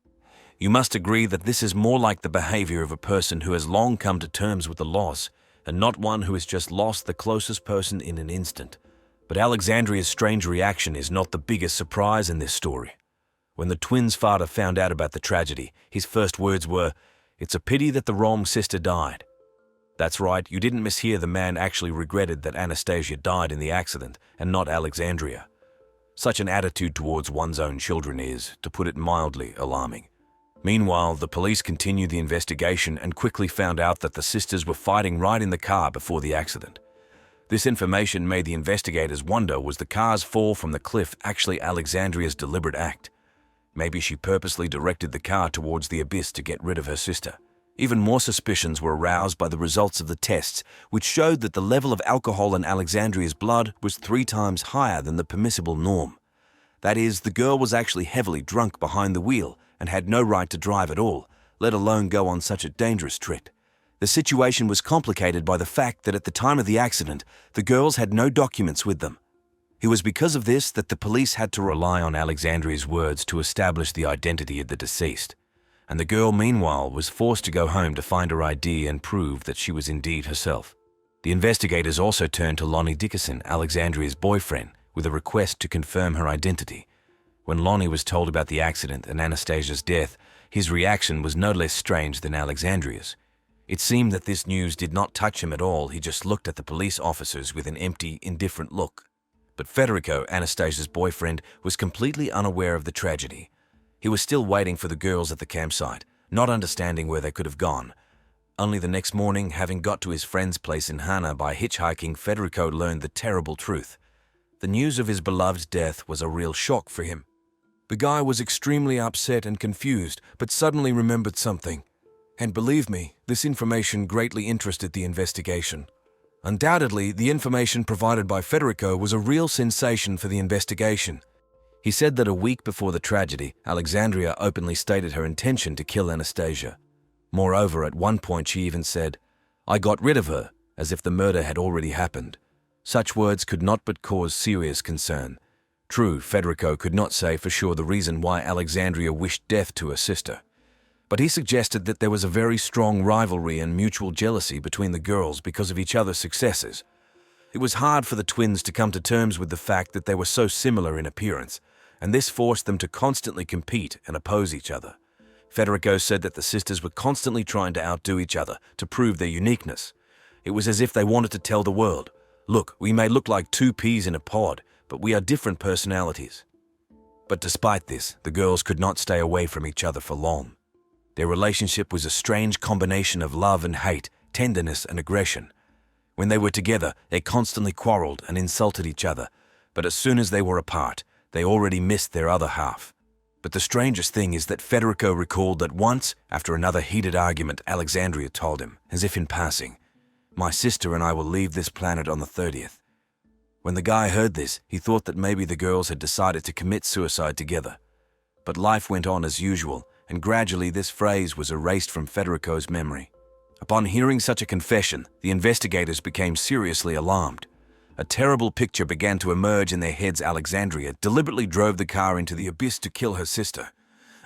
You must agree that this is more like the behavior of a person who has long come to terms with the loss, and not one who has just lost the closest person in an instant. But Alexandria's strange reaction is not the biggest surprise in this story. When the twins' father found out about the tragedy, his first words were, "It's a pity that the wrong sister died." That's right, you didn't mishear, the man actually regretted that Anastasia died in the accident and not Alexandria. Such an attitude towards one's own children is, to put it mildly, alarming. Meanwhile, the police continued the investigation and quickly found out that the sisters were fighting right in the car before the accident. This information made the investigators wonder, was the car's fall from the cliff actually Alexandria's deliberate act? Maybe she purposely directed the car towards the abyss to get rid of her sister. Even more suspicions were aroused by the results of the tests, which showed that the level of alcohol in Alexandria's blood was 3 times higher than the permissible norm. That is, the girl was actually heavily drunk behind the wheel and had no right to drive at all, let alone go on such a dangerous trip. The situation was complicated by the fact that at the time of the accident, the girls had no documents with them. It was because of this that the police had to rely on Alexandria's words to establish the identity of the deceased. And the girl, meanwhile, was forced to go home to find her ID and prove that she was indeed herself. The investigators also turned to Lonnie Dickerson, Alexandria's boyfriend, with a request to confirm her identity. When Lonnie was told about the accident and Anastasia's death, his reaction was no less strange than Alexandria's. It seemed that this news did not touch him at all. He just looked at the police officers with an empty, indifferent look. But Federico, Anastasia's boyfriend, was completely unaware of the tragedy. He was still waiting for the girls at the campsite, not understanding where they could have gone. Only the next morning, having got to his friend's place in Hana by hitchhiking, Federico learned the terrible truth. The news of his beloved's death was a real shock for him. The guy was extremely upset and confused, but suddenly remembered something. And believe me, this information greatly interested the investigation. Undoubtedly, the information provided by Federico was a real sensation for the investigation. He said that a week before the tragedy, Alexandria openly stated her intention to kill Anastasia. Moreover, at one point she even said, "I got rid of her," as if the murder had already happened. Such words could not but cause serious concern. True, Federico could not say for sure the reason why Alexandria wished death to her sister. But he suggested that there was a very strong rivalry and mutual jealousy between the girls because of each other's successes. It was hard for the twins to come to terms with the fact that they were so similar in appearance, and this forced them to constantly compete and oppose each other. Federico said that the sisters were constantly trying to outdo each other to prove their uniqueness. It was as if they wanted to tell the world, "Look, we may look like 2 peas in a pod, but we are different personalities." But despite this, the girls could not stay away from each other for long. Their relationship was a strange combination of love and hate, tenderness and aggression. When they were together, they constantly quarreled and insulted each other, but as soon as they were apart, they already missed their other half. But the strangest thing is that Federico recalled that once, after another heated argument, Alexandria told him, as if in passing, "My sister and I will leave this planet on the 30th. When the guy heard this, he thought that maybe the girls had decided to commit suicide together. But life went on as usual, and gradually this phrase was erased from Federico's memory. Upon hearing such a confession, the investigators became seriously alarmed. A terrible picture began to emerge in their heads. Alexandria deliberately drove the car into the abyss to kill her sister.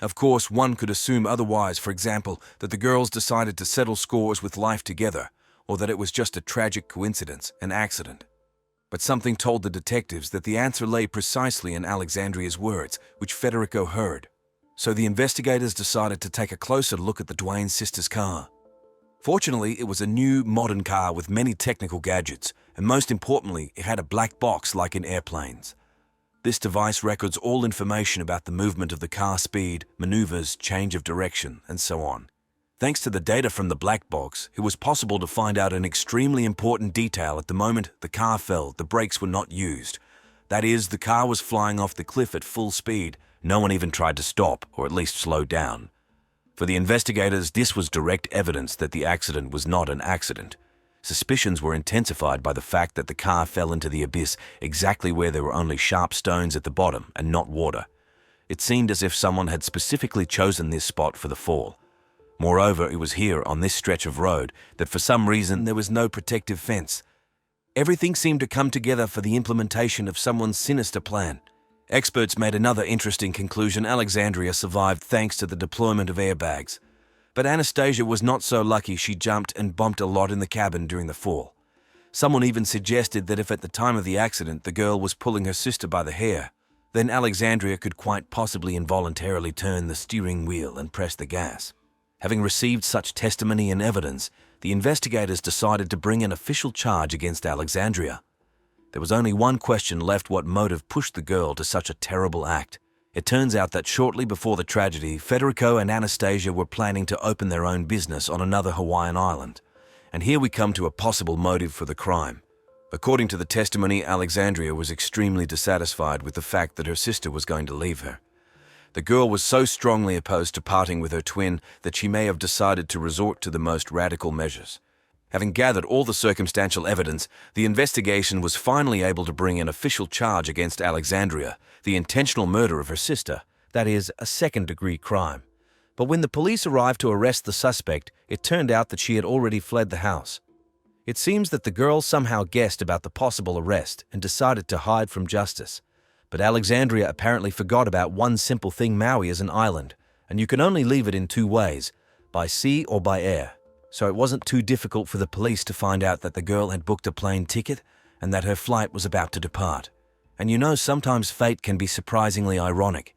Of course, one could assume otherwise, for example, that the girls decided to settle scores with life together, or that it was just a tragic coincidence, an accident. But something told the detectives that the answer lay precisely in Alexandria's words, which Federico heard. So the investigators decided to take a closer look at the Duane sisters' car. Fortunately, it was a new, modern car with many technical gadgets, and most importantly, it had a black box like in airplanes. This device records all information about the movement of the car, speed, maneuvers, change of direction, and so on. Thanks to the data from the black box, it was possible to find out an extremely important detail at the moment the car fell, the brakes were not used. That is, the car was flying off the cliff at full speed. No one even tried to stop, or at least slow down. For the investigators, this was direct evidence that the accident was not an accident. Suspicions were intensified by the fact that the car fell into the abyss exactly where there were only sharp stones at the bottom and not water. It seemed as if someone had specifically chosen this spot for the fall. Moreover, it was here, on this stretch of road, that for some reason there was no protective fence. Everything seemed to come together for the implementation of someone's sinister plan. Experts made another interesting conclusion: Alexandria survived thanks to the deployment of airbags. But Anastasia was not so lucky. She jumped and bumped a lot in the cabin during the fall. Someone even suggested that if at the time of the accident the girl was pulling her sister by the hair, then Alexandria could quite possibly involuntarily turn the steering wheel and press the gas. Having received such testimony and evidence, the investigators decided to bring an official charge against Alexandria. There was only one question left: what motive pushed the girl to such a terrible act? It turns out that shortly before the tragedy, Federico and Anastasia were planning to open their own business on another Hawaiian island. And here we come to a possible motive for the crime. According to the testimony, Alexandria was extremely dissatisfied with the fact that her sister was going to leave her. The girl was so strongly opposed to parting with her twin that she may have decided to resort to the most radical measures. Having gathered all the circumstantial evidence, the investigation was finally able to bring an official charge against Alexandria, the intentional murder of her sister, that is, a second-degree crime. But when the police arrived to arrest the suspect, it turned out that she had already fled the house. It seems that the girl somehow guessed about the possible arrest and decided to hide from justice. But Alexandria apparently forgot about one simple thing: Maui is an island, and you can only leave it in two ways, by sea or by air. So it wasn't too difficult for the police to find out that the girl had booked a plane ticket and that her flight was about to depart. And you know, sometimes fate can be surprisingly ironic.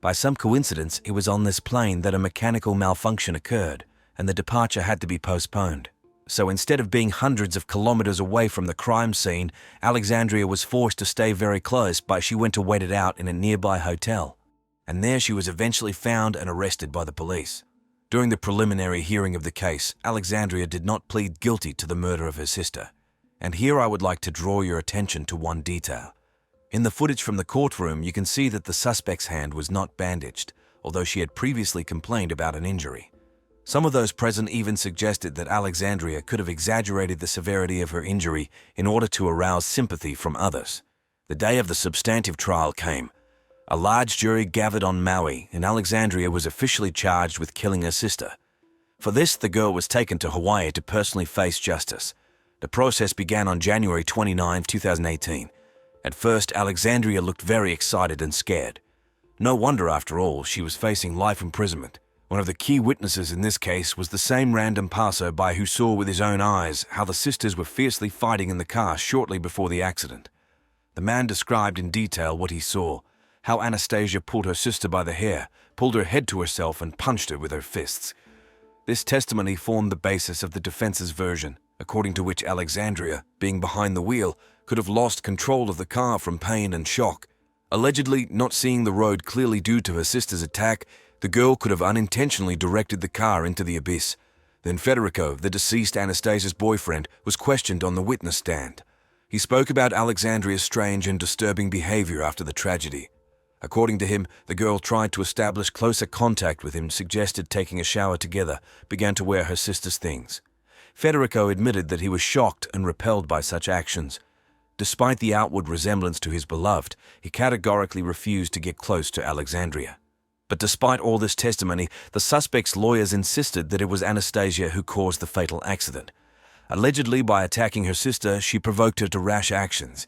By some coincidence, it was on this plane that a mechanical malfunction occurred, and the departure had to be postponed. So instead of being hundreds of kilometers away from the crime scene, Alexandria was forced to stay very close, but she went to wait it out in a nearby hotel. And there she was eventually found and arrested by the police. During the preliminary hearing of the case, Alexandria did not plead guilty to the murder of her sister. And here I would like to draw your attention to one detail. In the footage from the courtroom, you can see that the suspect's hand was not bandaged, although she had previously complained about an injury. Some of those present even suggested that Alexandria could have exaggerated the severity of her injury in order to arouse sympathy from others. The day of the substantive trial came. A large jury gathered on Maui, and Alexandria was officially charged with killing her sister. For this, the girl was taken to Hawaii to personally face justice. The process began on January 29, 2018. At first, Alexandria looked very excited and scared. No wonder, after all, she was facing life imprisonment. One of the key witnesses in this case was the same random passerby who saw with his own eyes how the sisters were fiercely fighting in the car shortly before the accident. The man described in detail what he saw: how Anastasia pulled her sister by the hair, pulled her head to herself, and punched her with her fists. This testimony formed the basis of the defense's version, according to which Alexandria, being behind the wheel, could have lost control of the car from pain and shock. Allegedly not seeing the road clearly due to her sister's attack, the girl could have unintentionally directed the car into the abyss. Then Federico, the deceased Anastasia's boyfriend, was questioned on the witness stand. He spoke about Alexandria's strange and disturbing behavior after the tragedy. According to him, the girl tried to establish closer contact with him, suggested taking a shower together, began to wear her sister's things. Federico admitted that he was shocked and repelled by such actions. Despite the outward resemblance to his beloved, he categorically refused to get close to Alexandria. But despite all this testimony, the suspect's lawyers insisted that it was Anastasia who caused the fatal accident. Allegedly, by attacking her sister, she provoked her to rash actions.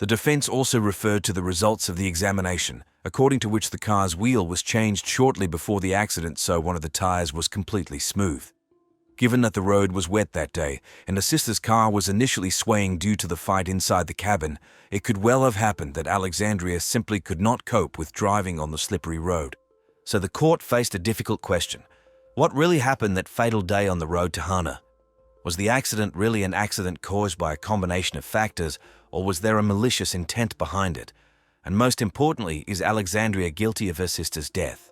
The defense also referred to the results of the examination, according to which the car's wheel was changed shortly before the accident so one of the tires was completely smooth. Given that the road was wet that day, and the sister's car was initially swaying due to the fight inside the cabin, it could well have happened that Alexandria simply could not cope with driving on the slippery road. So the court faced a difficult question. What really happened that fatal day on the road to Hana? Was the accident really an accident caused by a combination of factors, or was there a malicious intent behind it? And most importantly, is Alexandria guilty of her sister's death?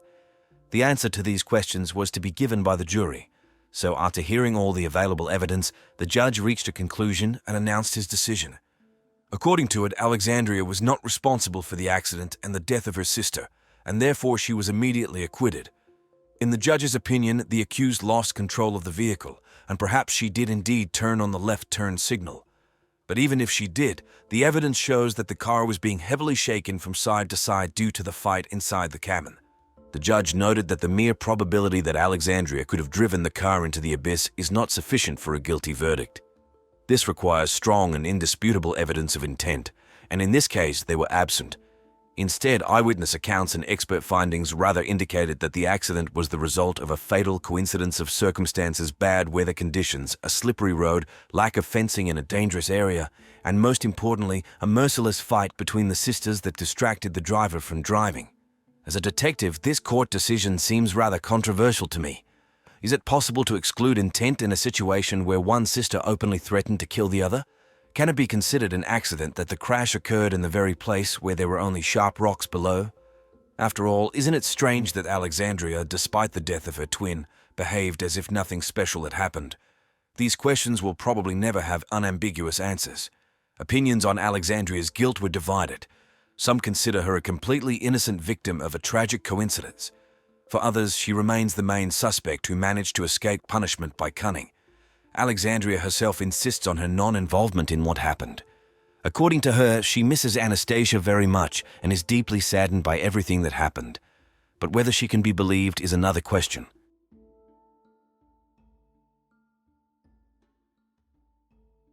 The answer to these questions was to be given by the jury. So after hearing all the available evidence, the judge reached a conclusion and announced his decision. According to it, Alexandria was not responsible for the accident and the death of her sister, and therefore she was immediately acquitted. In the judge's opinion, the accused lost control of the vehicle, and perhaps she did indeed turn on the left turn signal. But even if she did, the evidence shows that the car was being heavily shaken from side to side due to the fight inside the cabin. The judge noted that the mere probability that Alexandria could have driven the car into the abyss is not sufficient for a guilty verdict. This requires strong and indisputable evidence of intent, and in this case they were absent. Instead, eyewitness accounts and expert findings rather indicated that the accident was the result of a fatal coincidence of circumstances: bad weather conditions, a slippery road, lack of fencing in a dangerous area, and most importantly, a merciless fight between the sisters that distracted the driver from driving. As a detective, this court decision seems rather controversial to me. Is it possible to exclude intent in a situation where one sister openly threatened to kill the other? Can it be considered an accident that the crash occurred in the very place where there were only sharp rocks below? After all, isn't it strange that Alexandria, despite the death of her twin, behaved as if nothing special had happened? These questions will probably never have unambiguous answers. Opinions on Alexandria's guilt were divided. Some consider her a completely innocent victim of a tragic coincidence. For others, she remains the main suspect who managed to escape punishment by cunning. Alexandria herself insists on her non-involvement in what happened. According to her, she misses Anastasia very much and is deeply saddened by everything that happened. But whether she can be believed is another question.